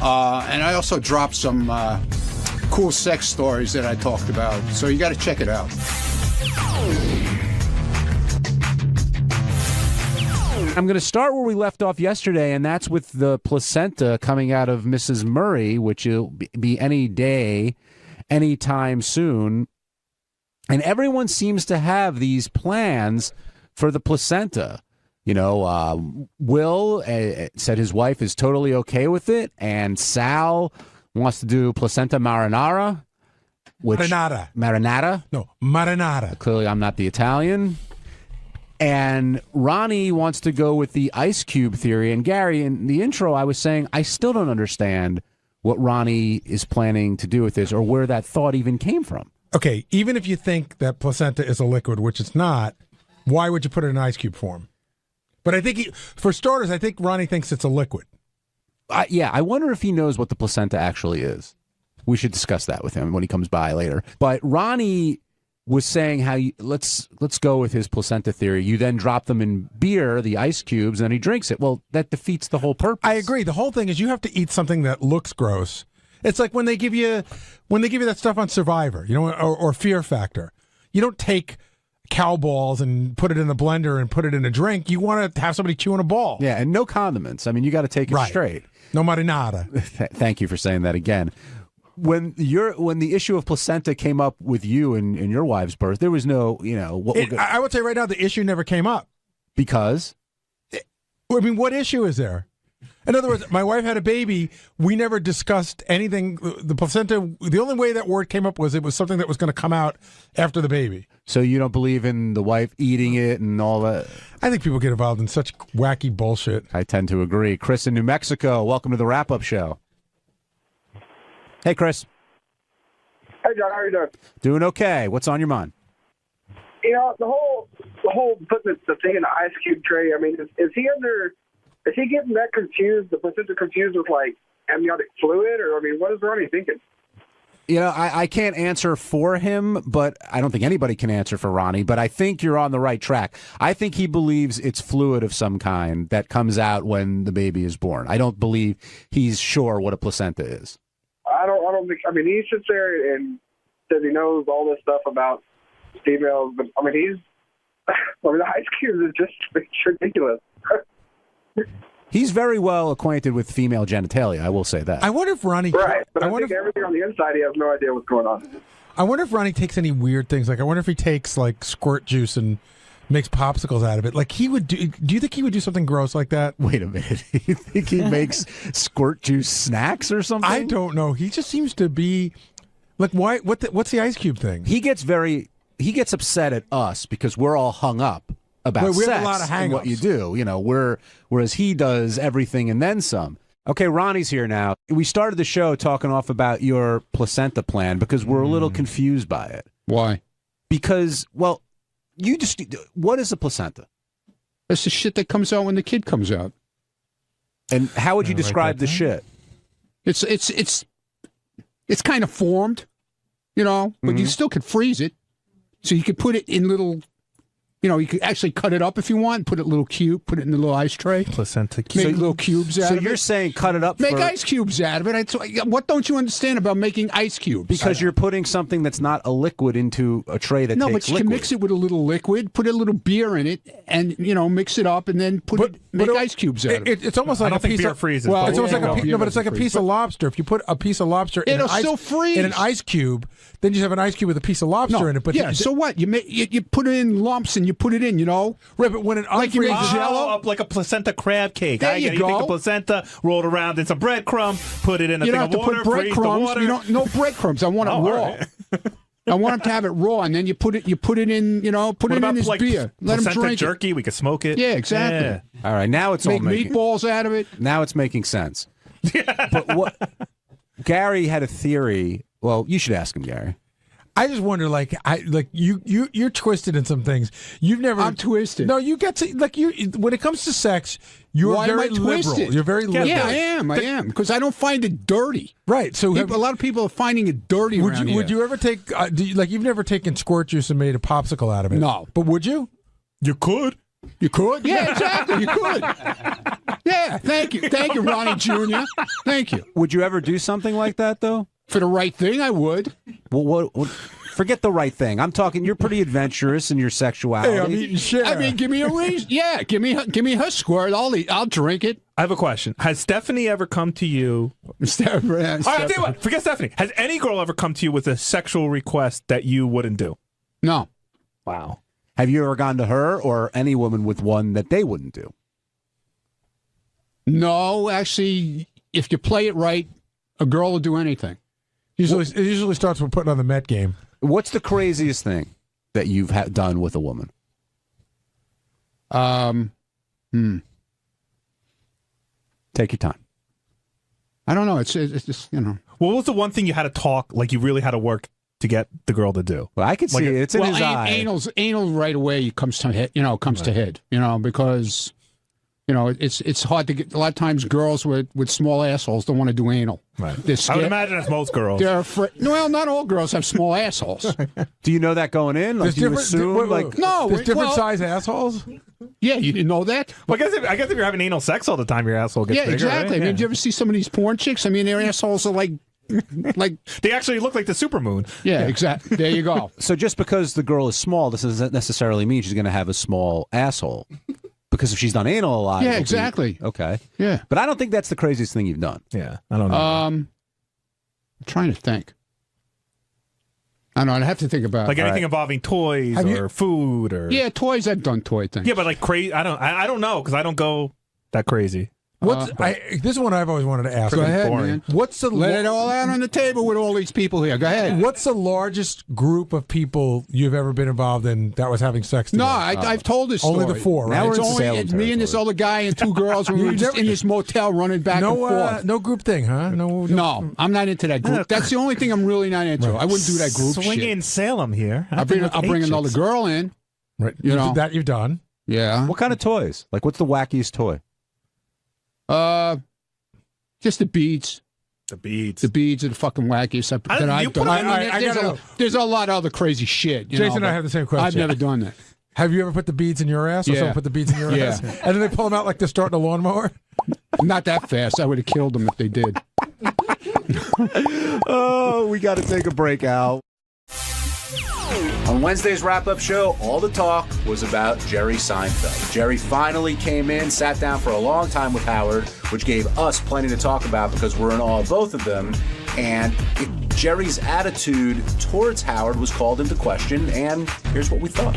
And I also dropped some cool sex stories that I talked about, so you got to check it out. I'm going to start where we left off yesterday, and that's with the placenta coming out of Mrs. Murray, which will be any day, anytime soon. And everyone seems to have these plans for the placenta. Will said his wife is totally okay with it, and Sal wants to do placenta marinara. Marinata? No, marinara. Clearly, I'm not the Italian. And Ronnie wants to go with the ice cube theory. And Gary, in the intro, I was saying I still don't understand what Ronnie is planning to do with this or where that thought even came from. Okay, even if you think that placenta is a liquid, which it's not, why would you put it in ice cube form? But I think, for starters, I think Ronnie thinks it's a liquid. I wonder if he knows what the placenta actually is. We should discuss that with him when he comes by later. But Ronnie was saying how let's go with his placenta theory. You then drop them in beer, the ice cubes, and then he drinks it. Well, that defeats the whole purpose. I agree. The whole thing is you have to eat something that looks gross. It's like when they give you that stuff on Survivor, or Fear Factor. You don't take cow balls and put it in a blender and put it in a drink. You want to have somebody chewing a ball. Yeah, and no condiments. I mean, you got to take it straight. No marinara. Thank you for saying that again. When the issue of placenta came up with you and your wife's birth, there was no, I would say right now the issue never came up. Because? What issue is there? In other words, my wife had a baby. We never discussed anything. The placenta, the only way that word came up was it was something that was going to come out after the baby. So you don't believe in the wife eating it and all that? I think people get involved in such wacky bullshit. I tend to agree. Chris in New Mexico, welcome to the Wrap-Up Show. Hey, Chris. Hey, John, how are you doing? Doing okay. What's on your mind? You know, the whole putting the thing in the ice cube tray. I mean, is he getting that confused? The placenta confused with like amniotic fluid, or I mean, what is Ronnie thinking? You know, I can't answer for him, but I don't think anybody can answer for Ronnie, but I think you're on the right track. I think he believes it's fluid of some kind that comes out when the baby is born. I don't believe he's sure what a placenta is. I don't think. I mean, he sits there and says he knows all this stuff about females, but I mean, the ice cube is just it's ridiculous. He's very well acquainted with female genitalia, I will say that. I wonder if Ronnie... Right, but I think everything on the inside, he has no idea what's going on. I wonder if Ronnie takes any weird things. Like, I wonder if he takes, like, squirt juice and makes popsicles out of it. Like, he would do... Do you think he would do something gross like that? Wait a minute. You think he makes squirt juice snacks or something? I don't know. He just seems to be... Like, why? What's the ice cube thing? He gets upset at us because we're all hung up about we sex have a lot of and what you do. You know, whereas he does everything and then some. Okay, Ronnie's here now. We started the show talking off about your placenta plan because we're a little confused by it. Why? Because, well, what is a placenta? That's the shit that comes out when the kid comes out. And how would you describe the shit? It's kind of formed, you know, but you still could freeze it. So you could put it in little, you know, you could actually cut it up if you want, put it in a little cube, put it in a little ice tray. Placenta cube. Make little cubes out of it. So you're saying cut it up Make ice cubes out of it. What don't you understand about making ice cubes? Because you're putting something that's not a liquid into a tray that takes liquid. No, but you can mix it with a little liquid, put a little beer in it, and, you know, mix it up, and then make ice cubes out of it. It's almost like a piece of freezes. Well, it's almost like but it's like a piece of lobster. If you put a piece of lobster in an ice cube, then you have an ice cube with a piece of lobster in it. But yeah, so what? You put it in lumps and you put it in, you know. Right, but when it like you make Jello, up like a placenta crab cake. There you go. You take the placenta, roll it around in some breadcrumb, put it in a thing of water, put breadcrumbs. No breadcrumbs. I want it raw. Right. I want him to have it raw, and then you put it in, you know, put it in his beer. Let him drink jerky. We could smoke it. Yeah, exactly. Yeah. All right, now it's make meatballs out of it. Now it's making sense. But what Gary had a theory. Well, you should ask him, Gary. I just wonder, you're twisted in some things. I'm twisted. No, you get to when it comes to sex, you're very liberal. You're very liberal. Yeah, I am because I don't find it dirty. Right. So a lot of people are finding it dirty. Would you ever take you've never taken squirt juice and made a popsicle out of it? No, but would you? You could. You could? Yeah, exactly. You could. Yeah. Thank you, Ronnie Jr. Thank you. Would you ever do something like that though? For the right thing, I would. Well, what? Forget the right thing. I'm talking. You're pretty adventurous in your sexuality. Hey, I'm eating shit. I mean, give me a reason. Yeah, give me her squirt. I'll drink it. I have a question. Has Stephanie ever come to you? All right, I'll tell you what. Forget Stephanie. Has any girl ever come to you with a sexual request that you wouldn't do? No. Wow. Have you ever gone to her or any woman with one that they wouldn't do? No, actually, if you play it right, a girl will do anything. It usually starts with putting on the Met game. What's the craziest thing that you've done with a woman? Take your time. I don't know. It's just, you know. What was the one thing you had to talk, like you really had to work to get the girl to do? Well, I could see it. It's in his eye. Anal right away comes to head, to head, because... You know, it's hard to get. A lot of times, girls with small assholes don't want to do anal. Right. I would imagine that's most girls. They're afraid. Well, not all girls have small assholes. Do you know that going in? Like, do you assume? There's different size assholes. Yeah, you didn't know that. Well, I guess if you're having anal sex all the time, your asshole gets bigger. Exactly. Right? I mean, do you ever see some of these porn chicks? I mean, their assholes are like they actually look like the supermoon. Yeah, exactly. There you go. So just because the girl is small, this doesn't necessarily mean she's going to have a small asshole. Because if she's done anal a lot. Yeah, exactly. Okay. Yeah. But I don't think that's the craziest thing you've done. Yeah, I don't know. I'm trying to think. I don't know. I'd have to think about like anything involving toys or food or. Yeah, toys. I've done toy things. Yeah, but like crazy. I don't know because I don't go that crazy. This is one I've always wanted to ask. Go ahead, man. Let it all out on the table with all these people here. Go ahead. What's the largest group of people you've ever been involved in that was having sex together? No, I've told this story. Only the four, right? It's me and this other guy and two girls. We were just in this motel running back and forth. No group thing, huh? No, I'm not into that group. That's the only thing I'm really not into. I wouldn't do that group shit. Swinging Salem here. I'll bring another girl in. Right. You know that you've done. Yeah. What kind of toys? Like, what's the wackiest toy? Just the beads. The beads. The beads are the fucking wackiest that I've done. There's a lot of other crazy shit. Jason and I have the same question. I've never done that. Have you ever put the beads in your ass, or someone put the beads in your ass, and then they pull them out like they're starting a lawnmower? Not that fast. I would have killed them if they did. Oh, we got to take a break, Al. On Wednesday's wrap-up show, all the talk was about Jerry Seinfeld. Jerry finally came in, sat down for a long time with Howard, which gave us plenty to talk about because we're in awe of both of them. And Jerry's attitude towards Howard was called into question, and here's what we thought.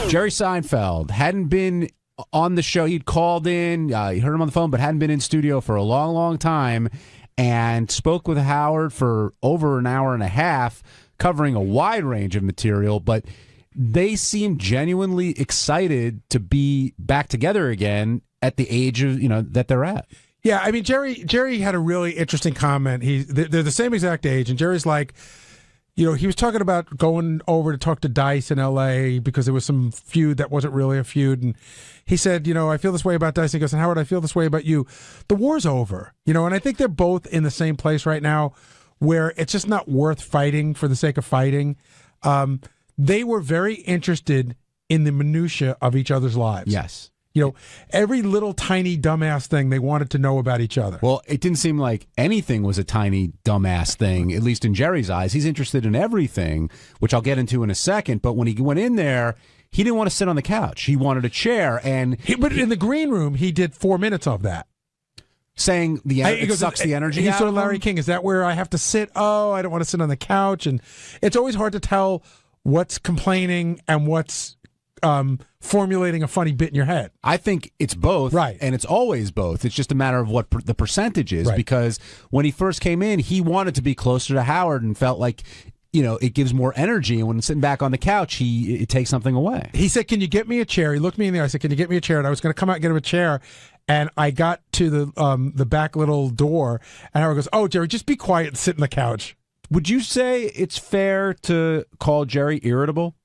Jerry Seinfeld hadn't been on the show. He'd called in, you heard him on the phone, but hadn't been in studio for a long, long time, and spoke with Howard for over an hour and a half, covering a wide range of material, but they seemed genuinely excited to be back together again at the age of, that they're at. Yeah, I mean, Jerry had a really interesting comment. They're the same exact age, and Jerry's like, he was talking about going over to talk to Dice in L.A. because there was some feud that wasn't really a feud, and he said, I feel this way about Dice. He goes, and Howard, I feel this way about you. The war's over, and I think they're both in the same place right now where it's just not worth fighting for the sake of fighting. They were very interested in the minutia of each other's lives. Yes. Every little tiny dumbass thing they wanted to know about each other. Well, it didn't seem like anything was a tiny dumbass thing, at least in Jerry's eyes. He's interested in everything, which I'll get into in a second. But when he went in there, he didn't want to sit on the couch. He wanted a chair. But in the green room, he did 4 minutes of that. Saying it sucks the energy He out saw of Larry him? King. Is that where I have to sit? Oh, I don't want to sit on the couch. And it's always hard to tell what's complaining and what's formulating a funny bit in your head. I think it's both, right? And it's always both. It's just a matter of what the percentage is. Right. Because when he first came in, he wanted to be closer to Howard and felt like, it gives more energy. And when sitting back on the couch, it takes something away. He said, "Can you get me a chair?" He looked me in the eye. I said, "Can you get me a chair?" And I was going to come out and get him a chair. And I got to the back little door, and Howard goes, "Oh, Jerry, just be quiet and sit on the couch." Would you say it's fair to call Jerry irritable?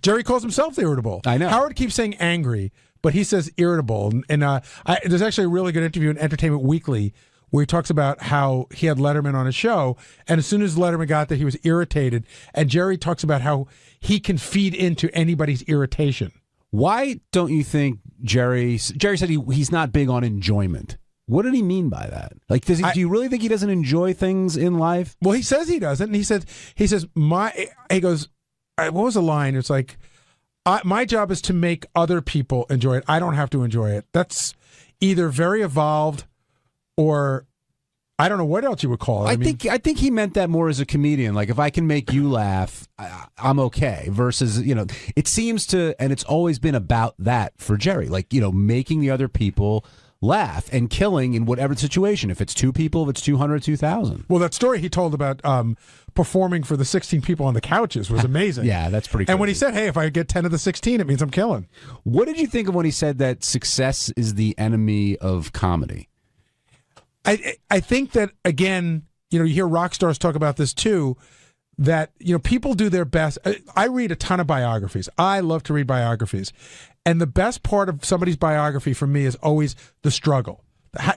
Jerry calls himself irritable. I know. Howard keeps saying angry, but he says irritable. And there's actually a really good interview in Entertainment Weekly where he talks about how he had Letterman on his show, and as soon as Letterman got there, he was irritated. And Jerry talks about how he can feed into anybody's irritation. Why don't you think Jerry said he's not big on enjoyment? What did he mean by that? Like, do you really think he doesn't enjoy things in life? Well, he says he doesn't. And he says, he goes, what was the line? It's like, my job is to make other people enjoy it. I don't have to enjoy it. That's either very evolved or I don't know what else you would call it. I think he meant that more as a comedian. Like, if I can make you laugh, I'm okay. Versus, it seems to, and it's always been about that for Jerry. Like, making the other people laugh and killing in whatever situation. If it's 2 people, if it's 200, 2,000. Well, that story he told about performing for the 16 people on the couches was amazing. Yeah, that's pretty cool. And when he said, "Hey, if I get 10 of the 16, it means I'm killing." What did you think of when he said that success is the enemy of comedy? I think that, again, you hear rock stars talk about this too, that, people do their best. I read a ton of biographies. I love to read biographies. And the best part of somebody's biography for me is always the struggle.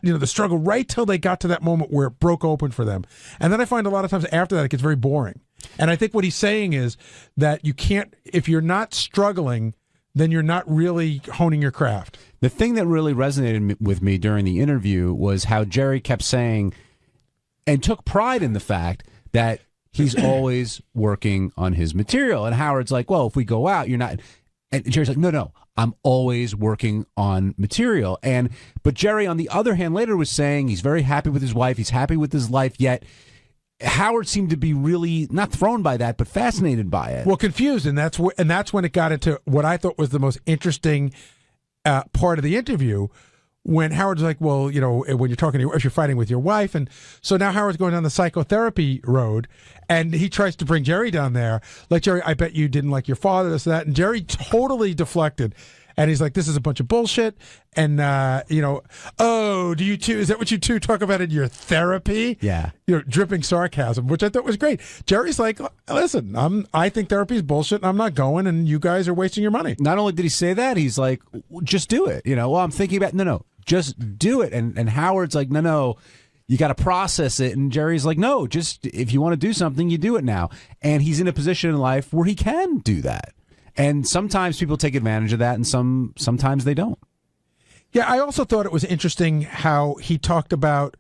The struggle right till they got to that moment where it broke open for them. And then I find a lot of times after that it gets very boring. And I think what he's saying is that you can't, if you're not struggling, then you're not really honing your craft. The thing that really resonated with me during the interview was how Jerry kept saying and took pride in the fact that he's always working on his material. And Howard's like, well, if we go out, you're not. And Jerry's like, no, I'm always working on material. But Jerry, on the other hand, later was saying he's very happy with his wife. He's happy with his life, yet Howard seemed to be really not thrown by that, but fascinated by it. Well, confused, and that's when it got into what I thought was the most interesting part of the interview. When Howard's like, well, you know, when you're talking to if you're fighting with your wife, and so now Howard's going down the psychotherapy road, and he tries to bring Jerry down there. Like, Jerry, I bet you didn't like your father, this, that, and Jerry totally deflected. And he's like, this is a bunch of bullshit. And, you know, oh, do you two, is that what you two talk about in your therapy? Yeah. You know, dripping sarcasm, which I thought was great. Jerry's like, listen, I think therapy is bullshit and I'm not going and you guys are wasting your money. Not only did he say that, he's like, just do it. You know, well, I'm thinking about, no, just do it. And Howard's like, no, you got to process it. And Jerry's like, no, just if you want to do something, you do it now. And he's in a position in life where he can do that. And sometimes people take advantage of that, and sometimes they don't. Yeah, I also thought it was interesting how he talked about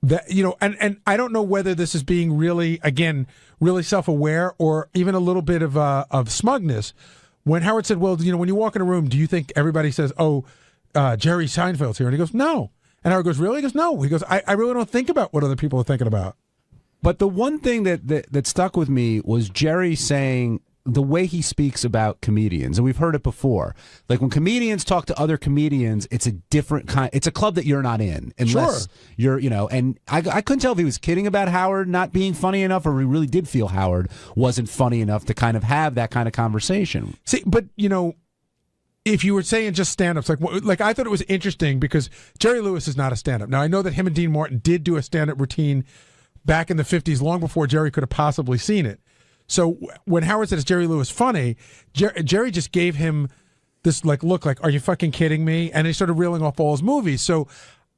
that, you know, and I don't know whether this is being really self-aware or even a little bit of smugness. When Howard said, well, you know, when you walk in a room, do you think everybody says, oh, Jerry Seinfeld's here? And he goes, no. And Howard goes, really? He goes, no. He goes, I really don't think about what other people are thinking about. But the one thing that stuck with me was Jerry saying, the way he speaks about comedians, and we've heard it before. Like when comedians talk to other comedians, it's a different kind. It's a club that you're not in, unless you're, you know. And I couldn't tell if he was kidding about Howard not being funny enough, or he really did feel Howard wasn't funny enough to kind of have that kind of conversation. See, but you know, if you were saying just stand-ups, like I thought it was interesting because Jerry Lewis is not a stand-up. Now I know that him and Dean Martin did do a stand-up routine back in the 50s, long before Jerry could have possibly seen it. So when Howard said, is Jerry Lewis funny, Jerry just gave him this like look like, are you fucking kidding me? And he started reeling off all his movies. So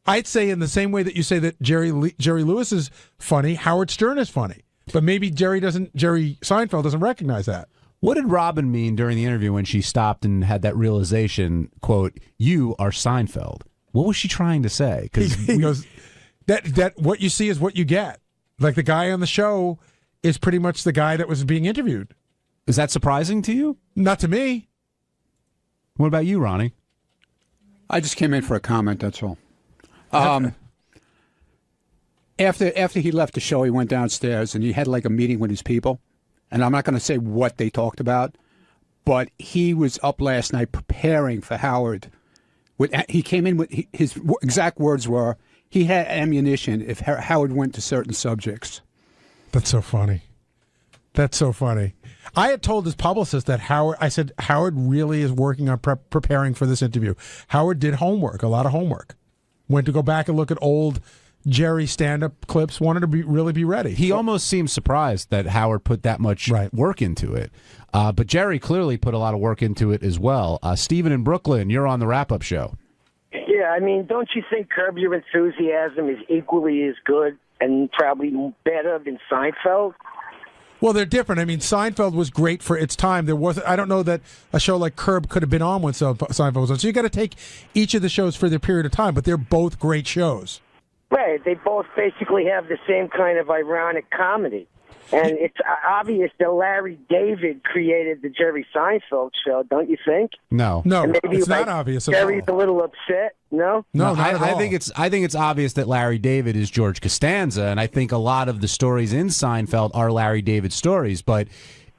I'd say in the same way that you say that Jerry Lewis is funny, Howard Stern is funny. But maybe Jerry Seinfeld doesn't recognize that. What did Robin mean during the interview when she stopped and had that realization, quote, you are Seinfeld? What was she trying to say? Because he goes, that what you see is what you get. Like the guy on the show is pretty much the guy that was being interviewed. Is that surprising to you? Not to me. What about you, Ronnie? I just came in for a comment, that's all. After he left the show, he went downstairs and he had like a meeting with his people. And I'm not going to say what they talked about, but he was up last night preparing for Howard. He came in with his exact words were, he had ammunition if Howard went to certain subjects. That's so funny. That's so funny. I had told his publicist that Howard really is working on preparing for this interview. Howard did homework, a lot of homework. Went to go back and look at old Jerry stand-up clips, wanted to really be ready. He almost seemed surprised that Howard put that much work into it. But Jerry clearly put a lot of work into it as well. Stephen in Brooklyn, you're on the wrap-up show. Yeah, I mean, don't you think Curb Your Enthusiasm is equally as good and probably better than Seinfeld? Well, they're different. I mean, Seinfeld was great for its time. I don't know that a show like Curb could have been on when Seinfeld was on. So you got to take each of the shows for their period of time, but they're both great shows. Right. They both basically have the same kind of ironic comedy. And it's obvious that Larry David created the Jerry Seinfeld show, don't you think? No, it's not obvious at all. Jerry's a little upset. No, not at all. I think it's obvious that Larry David is George Costanza, and I think a lot of the stories in Seinfeld are Larry David stories. But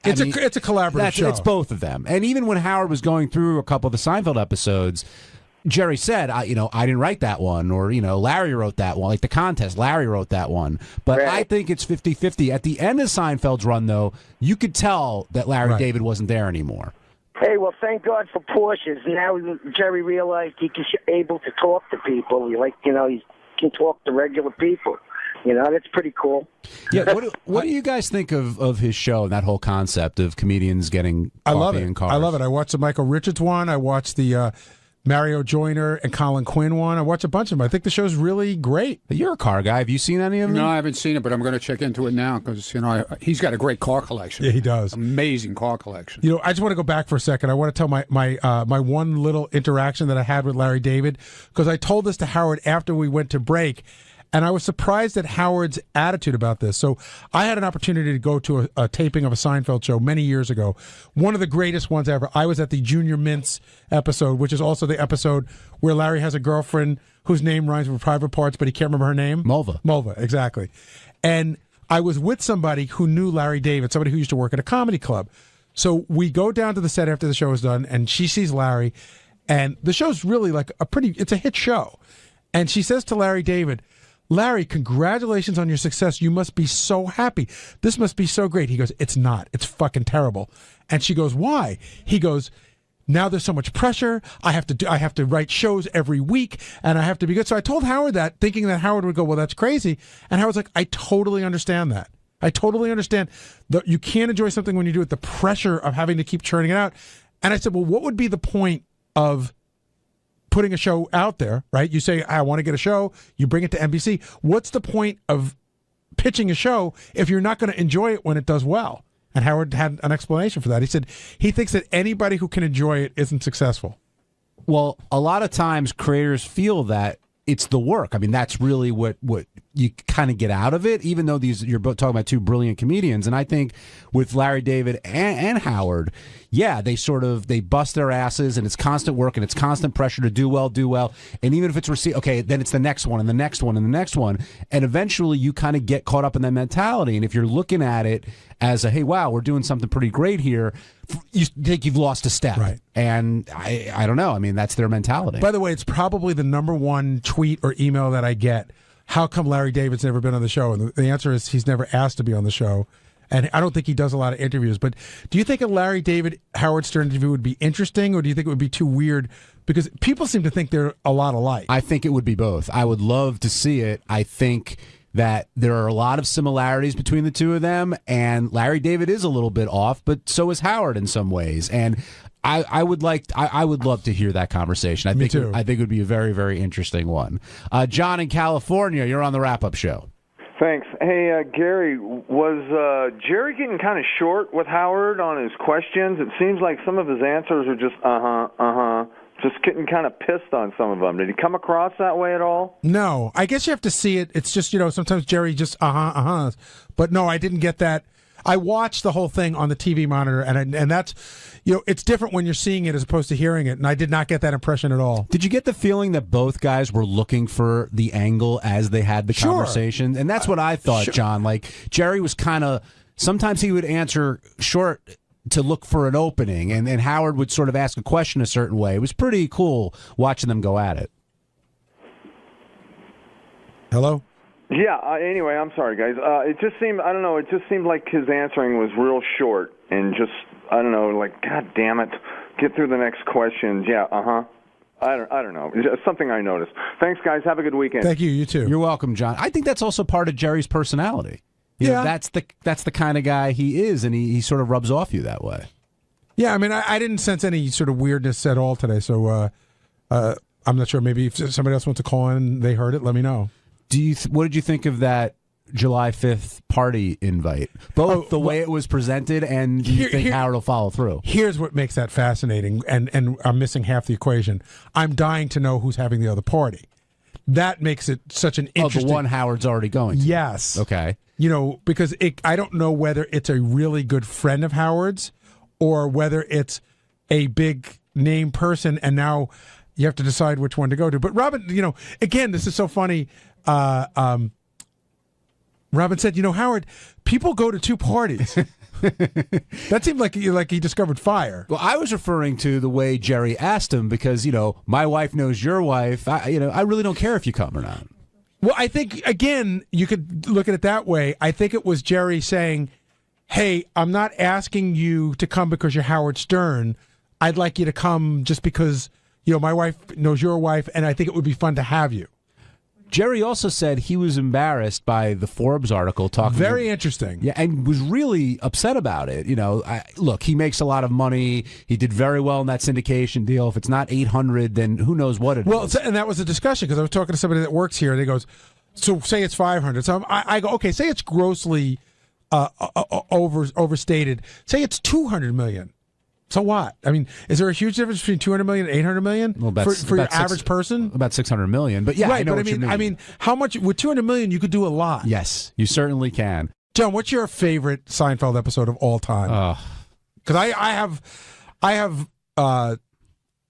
it's a collaborative show. It's both of them. And even when Howard was going through a couple of the Seinfeld episodes, Jerry said, I didn't write that one, or, Larry wrote that one. Like the contest, Larry wrote that one. But right. I think it's 50-50. At the end of Seinfeld's run, though, you could tell that Larry David wasn't there anymore. Hey, well, thank God for Porsches. Now Jerry realized he's able to talk to people. He can talk to regular people. That's pretty cool. Yeah, what do you guys think of his show and that whole concept of comedians getting coffee in cars? I love it. I watched the Michael Richards one. I watched the Mario Joyner and Colin Quinn one. I watched a bunch of them. I think the show's really great. You're a car guy. Have you seen any of them? No, I haven't seen it, but I'm going to check into it now because, he's got a great car collection. Yeah, he does. Amazing car collection. I just want to go back for a second. I want to tell my one little interaction that I had with Larry David, because I told this to Howard after we went to break, and I was surprised at Howard's attitude about this. So I had an opportunity to go to a taping of a Seinfeld show many years ago, one of the greatest ones ever. I was at the Junior Mints episode, which is also the episode where Larry has a girlfriend whose name rhymes with Private Parts, but he can't remember her name. Mulva, exactly. And I was with somebody who knew Larry David, somebody who used to work at a comedy club. So we go down to the set after the show is done, and she sees Larry, and the show's really like it's a hit show. And she says to Larry David, Larry, congratulations on your success. You must be so happy. This must be so great. He goes, it's not. It's fucking terrible. And she goes, why? He goes, now there's so much pressure. I have to write shows every week, and I have to be good. So I told Howard that, thinking that Howard would go, well, that's crazy. And Howard's like, I totally understand that. I totally understand that you can't enjoy something when you do it, the pressure of having to keep churning it out. And I said, well, what would be the point of putting a show out there, right? You say, I want to get a show. You bring it to NBC. What's the point of pitching a show if you're not going to enjoy it when it does well? And Howard had an explanation for that. He said he thinks that anybody who can enjoy it isn't successful. Well, a lot of times creators feel that it's the work. I mean, that's really what you kind of get out of it, even though you're both talking about two brilliant comedians. And I think with Larry David and Howard, yeah, they bust their asses, and it's constant work, and it's constant pressure to do well. And even if it's received, okay, then it's the next one, and the next one, and the next one. And eventually you kind of get caught up in that mentality. And if you're looking at it as hey, wow, we're doing something pretty great here, you think you've lost a step. Right. And I don't know. I mean, that's their mentality. By the way, it's probably the number one tweet or email that I get. How come Larry David's never been on the show? And the answer is he's never asked to be on the show. And I don't think he does a lot of interviews. But do you think a Larry David Howard Stern interview would be interesting, or do you think it would be too weird? Because people seem to think they're a lot alike. I think it would be both. I would love to see it. I think that there are a lot of similarities between the two of them, and Larry David is a little bit off, but so is Howard in some ways. And I would love to hear that conversation. I think it would be a very, very interesting one. John in California, you're on the wrap-up show. Thanks. Hey, Gary, was Jerry getting kind of short with Howard on his questions? It seems like some of his answers are just just getting kind of pissed on some of them. Did he come across that way at all? No. I guess you have to see it. It's just, sometimes Jerry just But no, I didn't get that. I watched the whole thing on the TV monitor, and that's, it's different when you're seeing it as opposed to hearing it, and I did not get that impression at all. Did you get the feeling that both guys were looking for the angle as they had the conversation? And that's what I thought, John. Like, Jerry was kind of, sometimes he would answer short to look for an opening, and Howard would sort of ask a question a certain way. It was pretty cool watching them go at it. Hello? Yeah, anyway, I'm sorry, guys. It just seemed, I don't know, it just seemed like his answering was real short and just, I don't know, like, God damn it, get through the next questions. Yeah, I don't know. It's something I noticed. Thanks, guys. Have a good weekend. Thank you. You too. You're welcome, John. I think that's also part of Jerry's personality. That's the kind of guy he is, and he sort of rubs off you that way. Yeah, I mean, I didn't sense any sort of weirdness at all today, so I'm not sure. Maybe if somebody else wants to call in and they heard it, let me know. What did you think of that July 5th party invite? Both the way it was presented, and do you think Howard will follow through? Here's what makes that fascinating, and I'm missing half the equation. I'm dying to know who's having the other party. That makes it such an interesting... the one Howard's already going to. Yes. Okay. Because I don't know whether it's a really good friend of Howard's or whether it's a big name person, and now you have to decide which one to go to. But Robin, again, this is so funny. Robin said, Howard, people go to two parties. That seemed like he discovered fire. Well, I was referring to the way Jerry asked him because, my wife knows your wife. I really don't care if you come or not. Well, I think, again, you could look at it that way. I think it was Jerry saying, hey, I'm not asking you to come because you're Howard Stern. I'd like you to come just because, my wife knows your wife, and I think it would be fun to have you. Jerry also said he was embarrassed by the Forbes article talking. Very interesting. Yeah, and was really upset about it. Look, he makes a lot of money. He did very well in that syndication deal. If it's not 800, then who knows what it is. Well, and that was a discussion because I was talking to somebody that works here, and he goes, so say it's 500. So I go, okay, say it's grossly overstated. Say it's 200 million. So what? I mean, is there a huge difference between 200 million and 800 million for your average person? About 600 million. But yeah, right, I know but what you mean. I mean, how much with 200 million you could do a lot. Yes, you certainly can. John, what's your favorite Seinfeld episode of all time? Because I have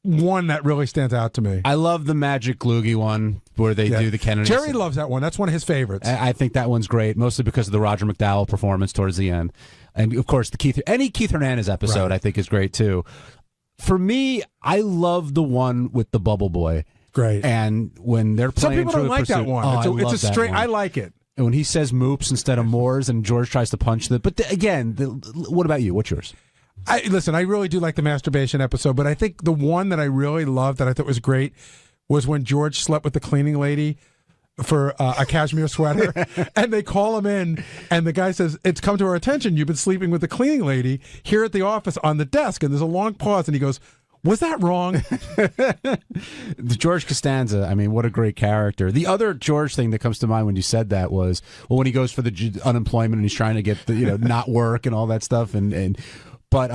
one that really stands out to me. I love the Magic Gloogie one where they do the Kennedy. Jerry loves that one. That's one of his favorites. I think that one's great, mostly because of the Roger McDowell performance towards the end. And, of course, any Keith Hernandez episode I think is great, too. For me, I love the one with the Bubble Boy. Great. And when they're playing Some people don't like that one. It's a straight. I like it. And when he says moops instead of moors and George tries to punch the... But again, what about you? What's yours? Listen, I really do like the masturbation episode, but I think the one that I really loved that I thought was great was when George slept with the cleaning lady for a cashmere sweater, and they call him in, and the guy says, "It's come to our attention, you've been sleeping with the cleaning lady here at the office on the desk," and there's a long pause, and he goes, "Was that wrong?" The George Costanza, I mean, what a great character. The other George thing that comes to mind when you said that was, well, when he goes for the unemployment and he's trying to get the, not work and all that stuff, but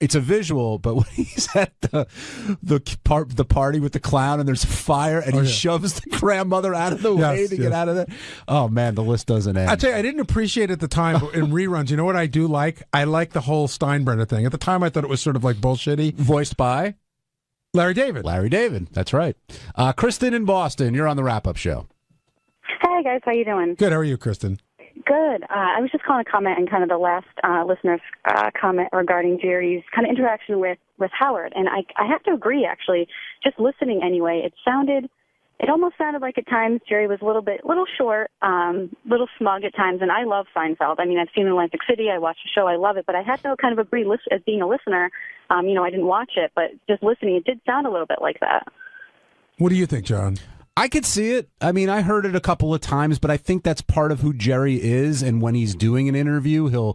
it's a visual, but when he's at the party with the clown and there's a fire and he shoves the grandmother out of the way to get out of there. Oh man, the list doesn't end. I tell you, I didn't appreciate it at the time, but in reruns, you know what I do like? I like the whole Steinbrenner thing. At the time, I thought it was sort of like bullshitty. Voiced by Larry David. Larry David, that's right. Kristen in Boston, you're on the wrap-up show. Hey guys, how you doing? Good. How are you, Kristen? Good. I was just calling to comment on kind of the last listener's comment regarding Jerry's kind of interaction with Howard. And I have to agree, actually. Just listening anyway, it almost sounded like at times Jerry was a little short, little smug at times. And I love Seinfeld. I mean, I've seen Atlantic City. I watched the show. I love it. But I had to kind of agree as being a listener. I didn't watch it, but just listening, it did sound a little bit like that. What do you think, John? I could see it. I mean, I heard it a couple of times, but I think that's part of who Jerry is. And when he's doing an interview,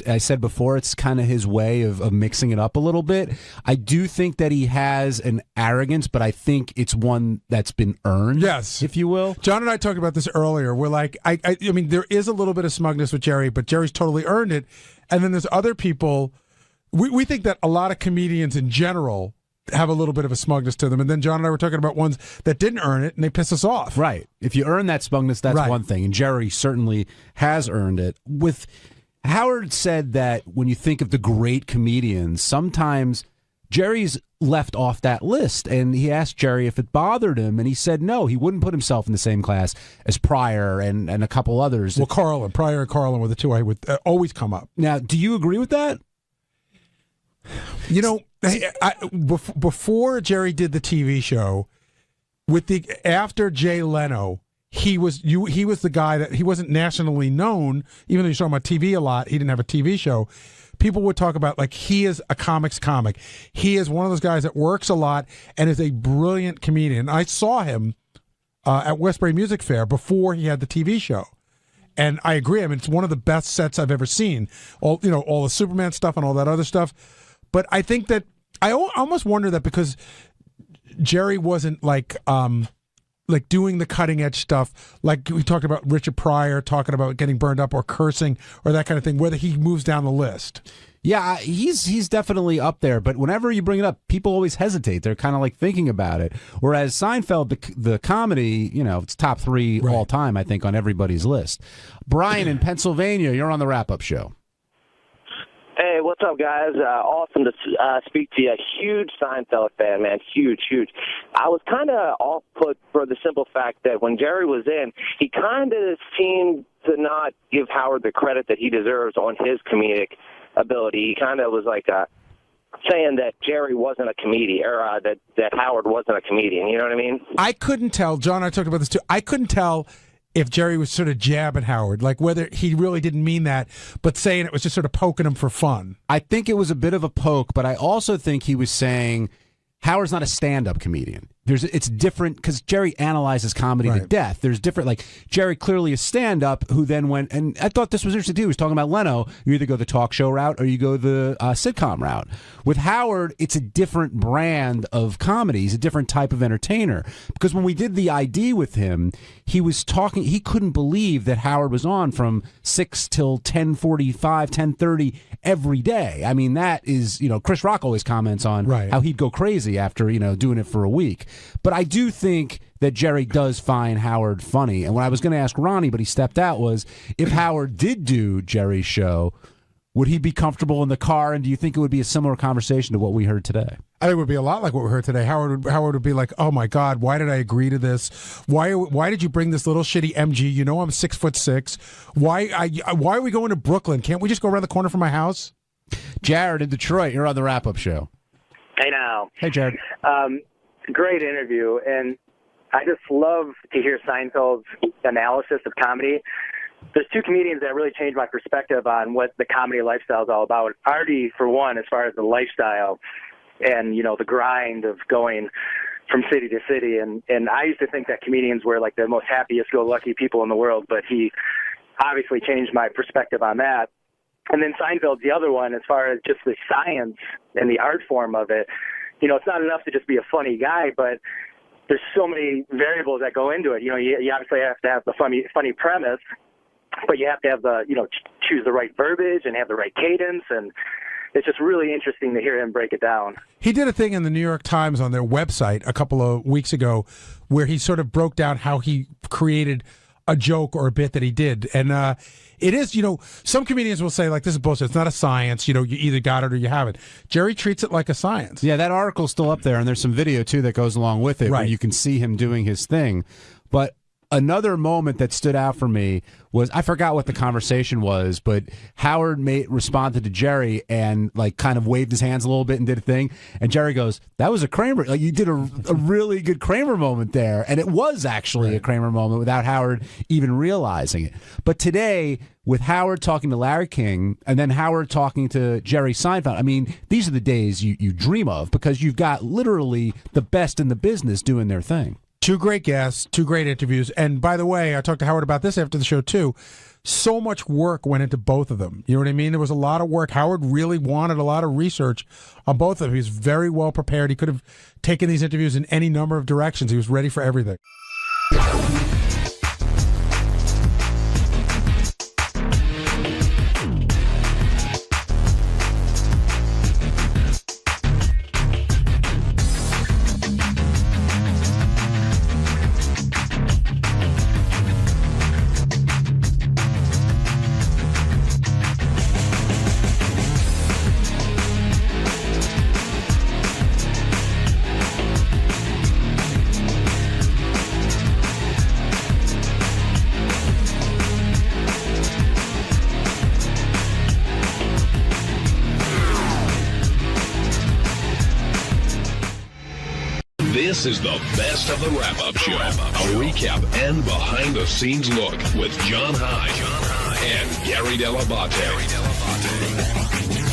I said before, it's kind of his way of mixing it up a little bit. I do think that he has an arrogance, but I think it's one that's been earned. Yes. If you will. John and I talked about this earlier. We're like, I mean, there is a little bit of smugness with Jerry, but Jerry's totally earned it. And then there's other people. We think that a lot of comedians in general have a little bit of a smugness to them. And then John and I were talking about ones that didn't earn it, and they piss us off. Right. If you earn that smugness, that's one thing. And Jerry certainly has earned it. With Howard said that when you think of the great comedians, sometimes Jerry's left off that list. And he asked Jerry if it bothered him, and he said no, he wouldn't put himself in the same class as Pryor and a couple others. Well, Pryor and Carlin were the two I would always come up. Now, do you agree with that? Before Jerry did the TV show, after Jay Leno, he was the guy that he wasn't nationally known, even though you saw him on TV a lot. He didn't have a TV show. People would talk about like he is a comics comic. He is one of those guys that works a lot and is a brilliant comedian. I saw him at Westbury Music Fair before he had the TV show. And I agree. I mean, it's one of the best sets I've ever seen. All the Superman stuff and all that other stuff. But I think that I almost wonder that because Jerry wasn't like doing the cutting edge stuff, like we talked about Richard Pryor talking about getting burned up or cursing or that kind of thing, whether he moves down the list. Yeah, he's definitely up there, but whenever you bring it up, people always hesitate. They're kind of like thinking about it. Whereas Seinfeld, the comedy, it's top 3 all time, I think, on everybody's list. Brian in Pennsylvania, you're on the wrap-up show. Hey, what's up, guys? Awesome to speak to you. Huge Seinfeld fan, man. Huge. I was kind of off-put for the simple fact that when Jerry was in, he kind of seemed to not give Howard the credit that he deserves on his comedic ability. He kind of was like saying that Jerry wasn't a comedian, or that Howard wasn't a comedian. You know what I mean? I couldn't tell. John and I talked about this, too. I couldn't tell if Jerry was sort of jabbing Howard, like whether he really didn't mean that, but saying it was just sort of poking him for fun. I think it was a bit of a poke, but I also think he was saying Howard's not a stand-up comedian. It's different because Jerry analyzes comedy to death. There's different, like Jerry clearly a stand-up who then went, and I thought this was interesting too. He was talking about Leno. You either go the talk show route or you go the sitcom route. With Howard, it's a different brand of comedy. He's a different type of entertainer. Because when we did the ID with him, he was talking. He couldn't believe that Howard was on from 6 till 10:45, 10:30 every day. I mean, that is, Chris Rock always comments on how he'd go crazy after doing it for a week. But I do think that Jerry does find Howard funny. And what I was going to ask Ronnie, but he stepped out, was if Howard did do Jerry's show, would he be comfortable in the car? And do you think it would be a similar conversation to what we heard today? I think it would be a lot like what we heard today. Howard would be like, "Oh my God, why did I agree to this? Why did you bring this little shitty MG? You know I'm 6'6". Why are we going to Brooklyn? Can't we just go around the corner from my house?" Jared in Detroit, you're on the wrap-up show. Hey now. Hey, Jared. Great interview, and I just love to hear Seinfeld's analysis of comedy. There's two comedians that really changed my perspective on what the comedy lifestyle is all about. Artie, for one, as far as the lifestyle and, you know, the grind of going from city to city. And I used to think that comedians were like the most happiest-go-lucky people in the world, but he obviously changed my perspective on that. And then Seinfeld's the other one as far as just the science and the art form of it. You know, it's not enough to just be a funny guy, but there's so many variables that go into it. You know, you obviously have to have the funny premise, but you have to have the, you know, choose the right verbiage and have the right cadence, and it's just really interesting to hear him break it down. He did a thing in the New York Times on their website a couple of weeks ago where he sort of broke down how he created a joke or a bit that he did. And it is, you know, some comedians will say, like, this is bullshit. It's not a science. You know, you either got it or you haven't. Jerry treats it like a science. Yeah, that article's still up there, and there's some video, too, that goes along with it where you can see him doing his thing. But another moment that stood out for me was, I forgot what the conversation was, but Howard responded to Jerry and like kind of waved his hands a little bit and did a thing. And Jerry goes, "That was a Kramer. Like, you did a really good Kramer moment there." And it was actually a Kramer moment without Howard even realizing it. But today, with Howard talking to Larry King and then Howard talking to Jerry Seinfeld, I mean, these are the days you dream of, because you've got literally the best in the business doing their thing. Two great guests, two great interviews. And by the way, I talked to Howard about this after the show, too. So much work went into both of them. You know what I mean? There was a lot of work. Howard really wanted a lot of research on both of them. He was very well prepared. He could have taken these interviews in any number of directions. He was ready for everything. This is the best of the wrap-up show. A recap and behind-the-scenes look with John High and Gary Dell'Abate.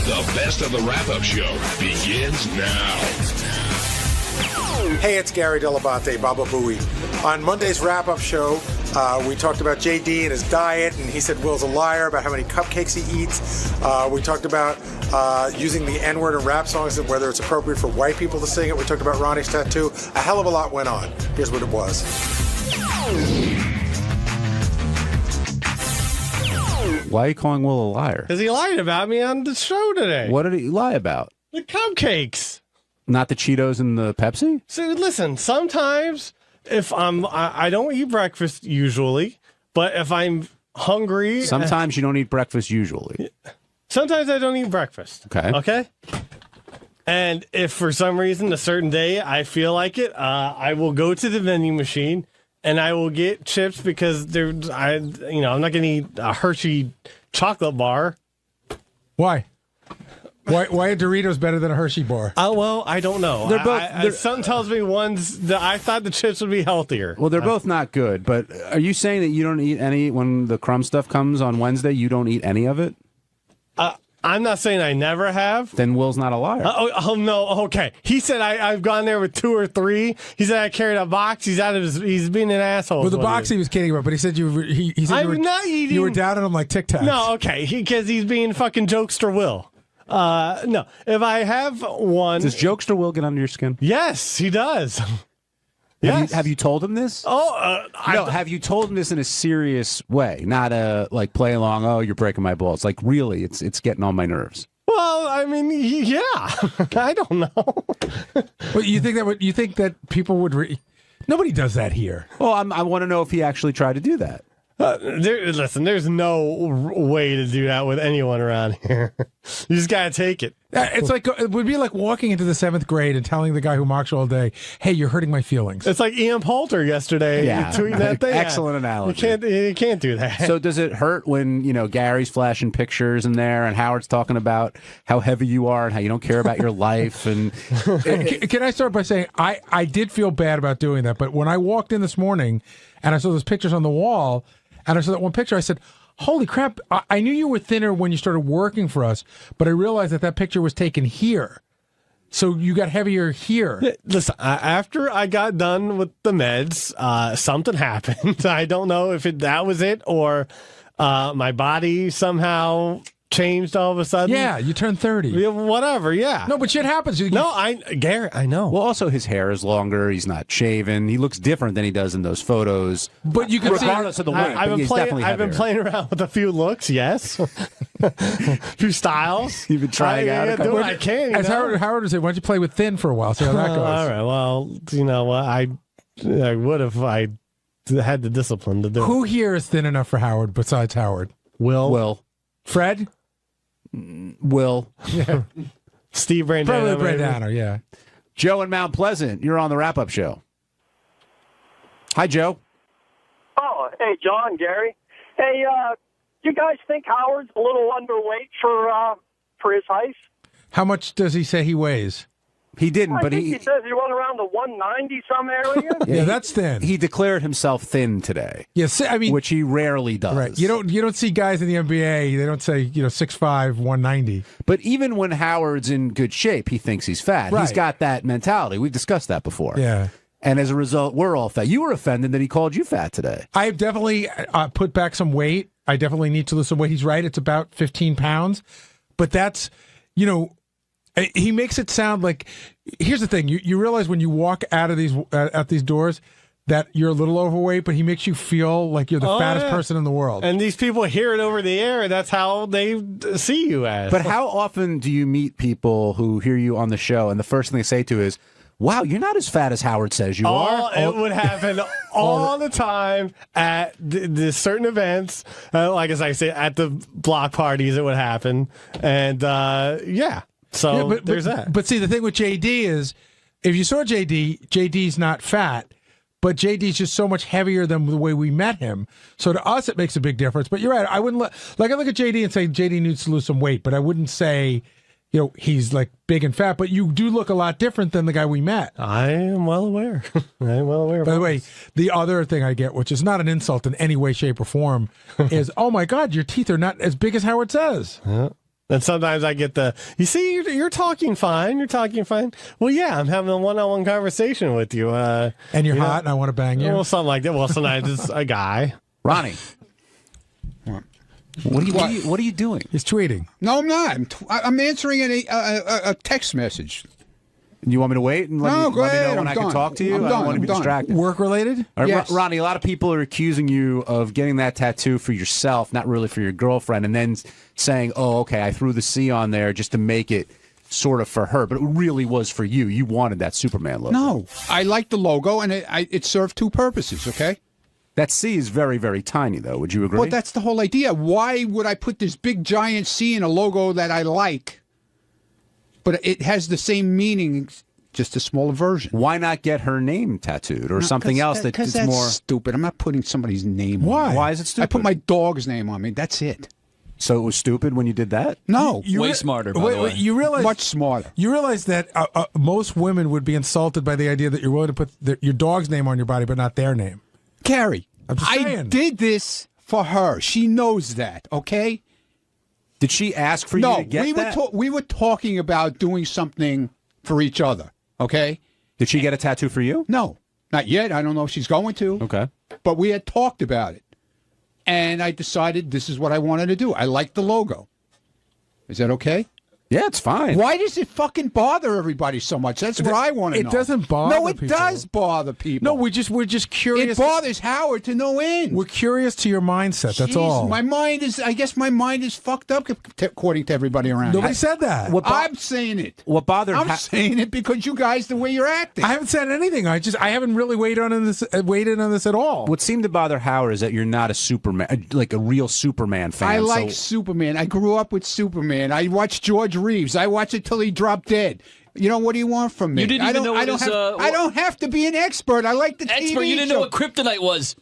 The best of the wrap-up show begins now. Hey, it's Gary Dell'Abate, Baba Booey. On Monday's wrap-up show, we talked about JD and his diet, and he said Will's a liar about how many cupcakes he eats. We talked about using the N-word in rap songs and whether it's appropriate for white people to sing it. We talked about Ronnie's tattoo. A hell of a lot went on. Here's what it was. Why are you calling Will a liar? Because he lied about me on the show today. What did he lie about? The cupcakes. Not the Cheetos and the Pepsi? So listen, sometimes if I don't eat breakfast usually, but if I'm hungry. Sometimes you don't eat breakfast usually. Sometimes I don't eat breakfast. Okay? And if for some reason a certain day I feel like it, I will go to the vending machine and I will get chips because I'm not going to eat a Hershey chocolate bar. Why? Why are Doritos better than a Hershey bar? Oh, well, I don't know. They're both. Something tells me I thought the chips would be healthier. Well, they're both not good. But are you saying that you don't eat any when the crumb stuff comes on Wednesday? You don't eat any of it? I'm not saying I never have. Then Will's not a liar. Oh no. Okay. He said I've gone there with 2 or 3. He said I carried a box. He's being an asshole. Well, the box he was kidding about, but he said he said I'm not eating. You were down on him like Tic Tacs. No. Okay. Because he's being fucking jokester Will. No. If I have one, does jokester Will get under your skin? Yes, he does. Have you told him this? Have you told him this in a serious way? Not a like play along. Oh, you're breaking my balls. Like really, it's getting on my nerves. Well, I mean, yeah. I don't know. Well, you think that people would? Nobody does that here. Well, I want to know if he actually tried to do that. Listen, there's no way to do that with anyone around here. You just got to take it. It's like it would be like walking into the 7th grade and telling the guy who mocks you all day, "Hey, you're hurting my feelings." It's like Ian Poulter yesterday tweeting that thing. Excellent analogy. You can't do that. So does it hurt when Gary's flashing pictures in there and Howard's talking about how heavy you are and how you don't care about your life? And can I start by saying I did feel bad about doing that, but when I walked in this morning and I saw those pictures on the wall and I saw that one picture, I said, holy crap, I knew you were thinner when you started working for us, but I realized that picture was taken here. So you got heavier here. Listen, after I got done with the meds, something happened. I don't know if that was it or my body somehow changed all of a sudden. Yeah, you turned 30. Yeah, whatever, yeah. No, but shit happens. Gary, I know. Well, also his hair is longer. He's not shaven. He looks different than he does in those photos. But you can regardless of the weight. I've been playing around with a few looks, yes. A few styles. You've been trying out a couple. I can. As Howard would say, why don't you play with thin for a while? See how that goes. All right. Well, you know what? I would if I had the discipline to do it. Who here is thin enough for Howard besides Howard? Will. Fred? Will. Yeah. Steve Brandano. Probably Brandano, yeah. Joe in Mount Pleasant, you're on the wrap-up show. Hi, Joe. Oh, hey, John, Gary. Hey, you guys think Howard's a little underweight for his height? How much does he say he weighs? He didn't, but he says he went around the 190 some area. Yeah, that's thin. He declared himself thin today. Yes, I mean, which he rarely does. Right. You don't see guys in the NBA. They don't say 6'5", 190. But even when Howard's in good shape, he thinks he's fat. Right. He's got that mentality. We've discussed that before. Yeah. And as a result, we're all fat. You were offended that he called you fat today. I've definitely put back some weight. I definitely need to lose some weight. He's right. It's about 15 pounds. But that's, he makes it sound like, here's the thing. You realize when you walk out of these doors that you're a little overweight, but he makes you feel like you're the fattest person in the world. And these people hear it over the air, and that's how they see you as. But how often do you meet people who hear you on the show, and the first thing they say to you is, wow, you're not as fat as Howard says you are. It would happen all the time at the certain events. Like as I say, at the block parties, it would happen. And yeah. So but there's that. But see, the thing with JD is, if you saw JD's not fat, but JD's just so much heavier than the way we met him. So to us, it makes a big difference. But you're right. I wouldn't I look at JD and say JD needs to lose some weight, but I wouldn't say, he's like big and fat. But you do look a lot different than the guy we met. I am well aware. By the way, the other thing I get, which is not an insult in any way, shape, or form, is, oh my God, your teeth are not as big as Howard says. Yeah. And sometimes I get you see, you're talking fine. You're talking fine. Well, yeah, I'm having a one-on-one conversation with you. And you're hot and I want to bang you. Well, something like that. Well, sometimes it's a guy. Ronnie. What are you doing? He's tweeting. No, I'm not. I'm answering a text message. You want me to wait and let me know when I can talk to you? I don't want to be distracted. Work related? Right, yes. Ronnie, a lot of people are accusing you of getting that tattoo for yourself, not really for your girlfriend, and then saying, oh, okay, I threw the C on there just to make it sort of for her, but it really was for you. You wanted that Superman logo. No, I like the logo, and it served two purposes, okay? That C is very, very tiny, though. Would you agree? Well, that's the whole idea. Why would I put this big, giant C in a logo that I like, but it has the same meaning, just a smaller version? Why not get her name tattooed or something else that's more stupid? I'm not putting somebody's name on. Why? Why is it stupid? I put my dog's name on me. That's it. So it was stupid when you did that? No. Way smarter, by the way. You realize, much smarter. You realize that most women would be insulted by the idea that you're willing to put your dog's name on your body, but not their name. Carrie, I did this for her. She knows that, okay? Did she ask for you to get that? We were talking about doing something for each other, okay? Did she get a tattoo for you? No, not yet. I don't know if she's going to. Okay. But we had talked about it. And I decided this is what I wanted to do. I like the logo. Is that okay? Yeah, it's fine. Why does it fucking bother everybody so much? That's what I want to know. It doesn't bother No, it people. does bother people. No, we're just curious. It bothers Howard to no end. We're curious to your mindset. That's Jeez, all. I guess my mind is fucked up according to everybody around. Nobody said that. I'm saying it. What bothered? I'm saying it because you guys, the way you're acting. I haven't said anything. I haven't really weighed in on this at all. What seemed to bother Howard is that you're not a Superman, like a real Superman fan. I like Superman. I grew up with Superman. I watched George Reeves. I watched it till he dropped dead. You know, what do you want from me? You didn't even know what I don't have to be an expert. I like the expert. TV You didn't show. know what kryptonite was.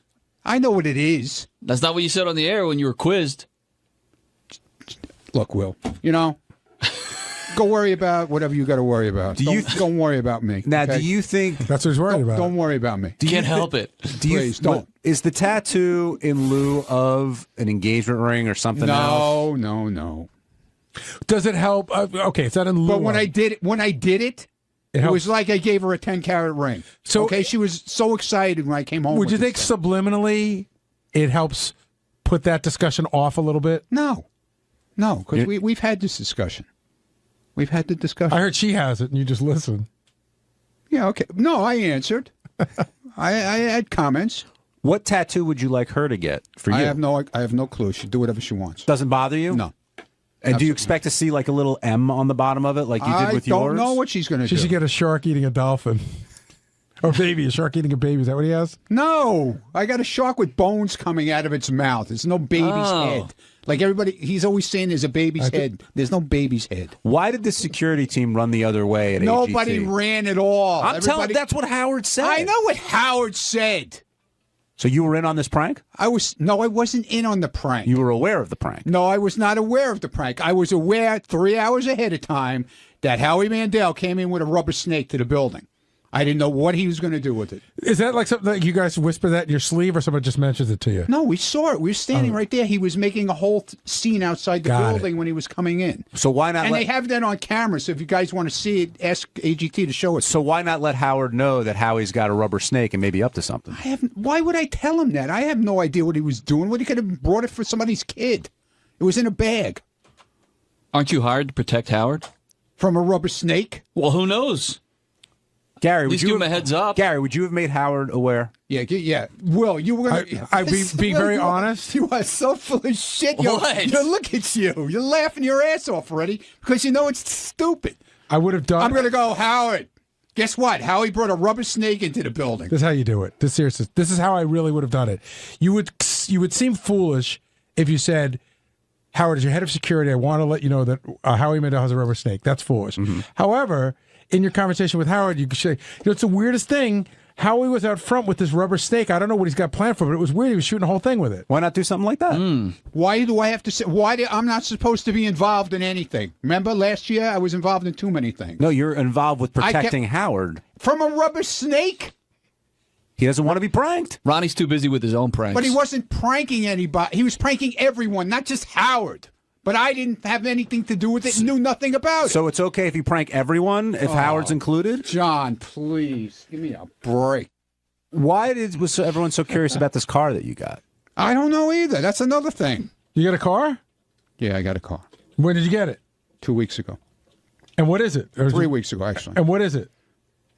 I know what it is. That's not what you said on the air when you were quizzed. Look, Will, go worry about whatever you got to worry about. Don't worry about me. Now, okay? do you think that's what he's worried about? Don't worry about me. Can't help it. Please don't. Is the tattoo in lieu of an engagement ring or something else? No. Does it help? Okay, it's not in lieu. But when I did it, it was like I gave her a 10-carat ring. So she was so excited when I came home. Would you think subliminally it helps put that discussion off a little bit? No, because we've had this discussion. We've had the discussion. I heard she has it, and you just listen. Yeah, okay. No, I answered. I had comments. What tattoo would you like her to get for you? I have no clue. She'll do whatever she wants. Doesn't bother you? No. And do you expect to see like a little M on the bottom of it, like you did with yours? I don't know what she's going to do. She should get a shark eating a dolphin. Or a shark eating a baby. Is that what he has? No. I got a shark with bones coming out of its mouth. It's no baby's head. Like everybody, he's always saying there's a baby's head. There's no baby's head. Why did the security team run the other way at Nobody AGT? ran at all. I'm telling that's what Howard said. I know what Howard said. So you were in on this prank? I wasn't in on the prank. You were aware of the prank? No, I was not aware of the prank. I was aware 3 hours ahead of time that Howie Mandel came in with a rubber snake to the building. I didn't know what he was going to do with it. Is that like something that you guys whisper that in your sleeve, or somebody just mentions it to you? No, we saw it. We were standing right there. He was making a whole scene outside the building when he was coming in. So why not? And they have that on camera. So if you guys want to see it, ask AGT to show it. So why not let Howard know that Howie's got a rubber snake and maybe up to something? Why would I tell him that? I have no idea what he was doing. What he could have brought it for somebody's kid. It was in a bag. Aren't you hired to protect Howard? From a rubber snake? Well, who knows? Gary, At least give him a heads up. Gary, would you have made Howard aware? Yeah. Will, you were going to... I'd be very honest. You are so full of shit. What? Look at you. You're laughing your ass off already because you know it's stupid. I would have done... I'm going to go, Howard. Guess what? Howie brought a rubber snake into the building. This is how you do it. This is how I really would have done it. You would seem foolish if you said, Howard, as your head of security, I want to let you know that Howie Mandel has a rubber snake. That's foolish. Mm-hmm. However, in your conversation with Howard, you could say, it's the weirdest thing. Howie was out front with this rubber snake. I don't know what he's got planned for, but it was weird. He was shooting a whole thing with it. Why not do something like that? Why do I have to say? I'm not supposed to be involved in anything. Remember last year I was involved in too many things. No, you're involved with protecting Howard. From a rubber snake? He doesn't want to be pranked. Ronnie's too busy with his own pranks. But he wasn't pranking anybody. He was pranking everyone, not just Howard. But I didn't have anything to do with it and knew nothing about it. So it's okay if you prank everyone, if Howard's included? John, please, give me a break. Why was everyone so curious about this car that you got? I don't know either. That's another thing. You got a car? Yeah, I got a car. When did you get it? 2 weeks ago. And what is it? 3 weeks ago, actually. And what is it?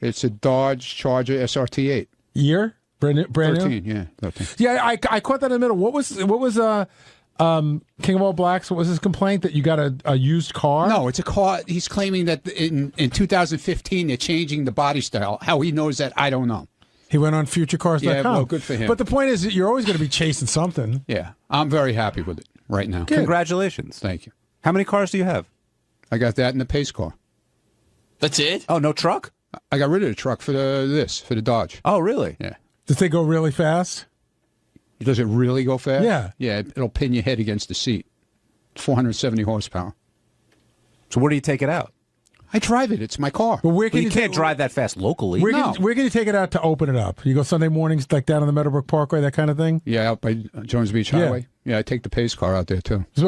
It's a Dodge Charger SRT8. Year? Brand 13, new? yeah. 13. Yeah, I caught that in the middle. What was King of All Blacks, what was his complaint? That you got a used car? No, it's a car. He's claiming that in 2015 they're changing the body style. How he knows that, I don't know. He went on futurecars.com. Yeah, well, good for him. But the point is that you're always going to be chasing something. Yeah, I'm very happy with it right now. Good. Congratulations. Thank you. How many cars do you have? I got that in the pace car. That's it? Oh, no truck? I got rid of the truck for the Dodge. Oh, really? Yeah. Does they go really fast? Does it really go fast? Yeah. Yeah, it'll pin your head against the seat. 470 horsepower. So where do you take it out? I drive it. It's my car. But where can you can't drive that fast locally. Where can you take it out to open it up? You go Sunday mornings, like down on the Meadowbrook Parkway, that kind of thing? Yeah, out by Jones Beach Highway. Yeah, I take the pace car out there, too.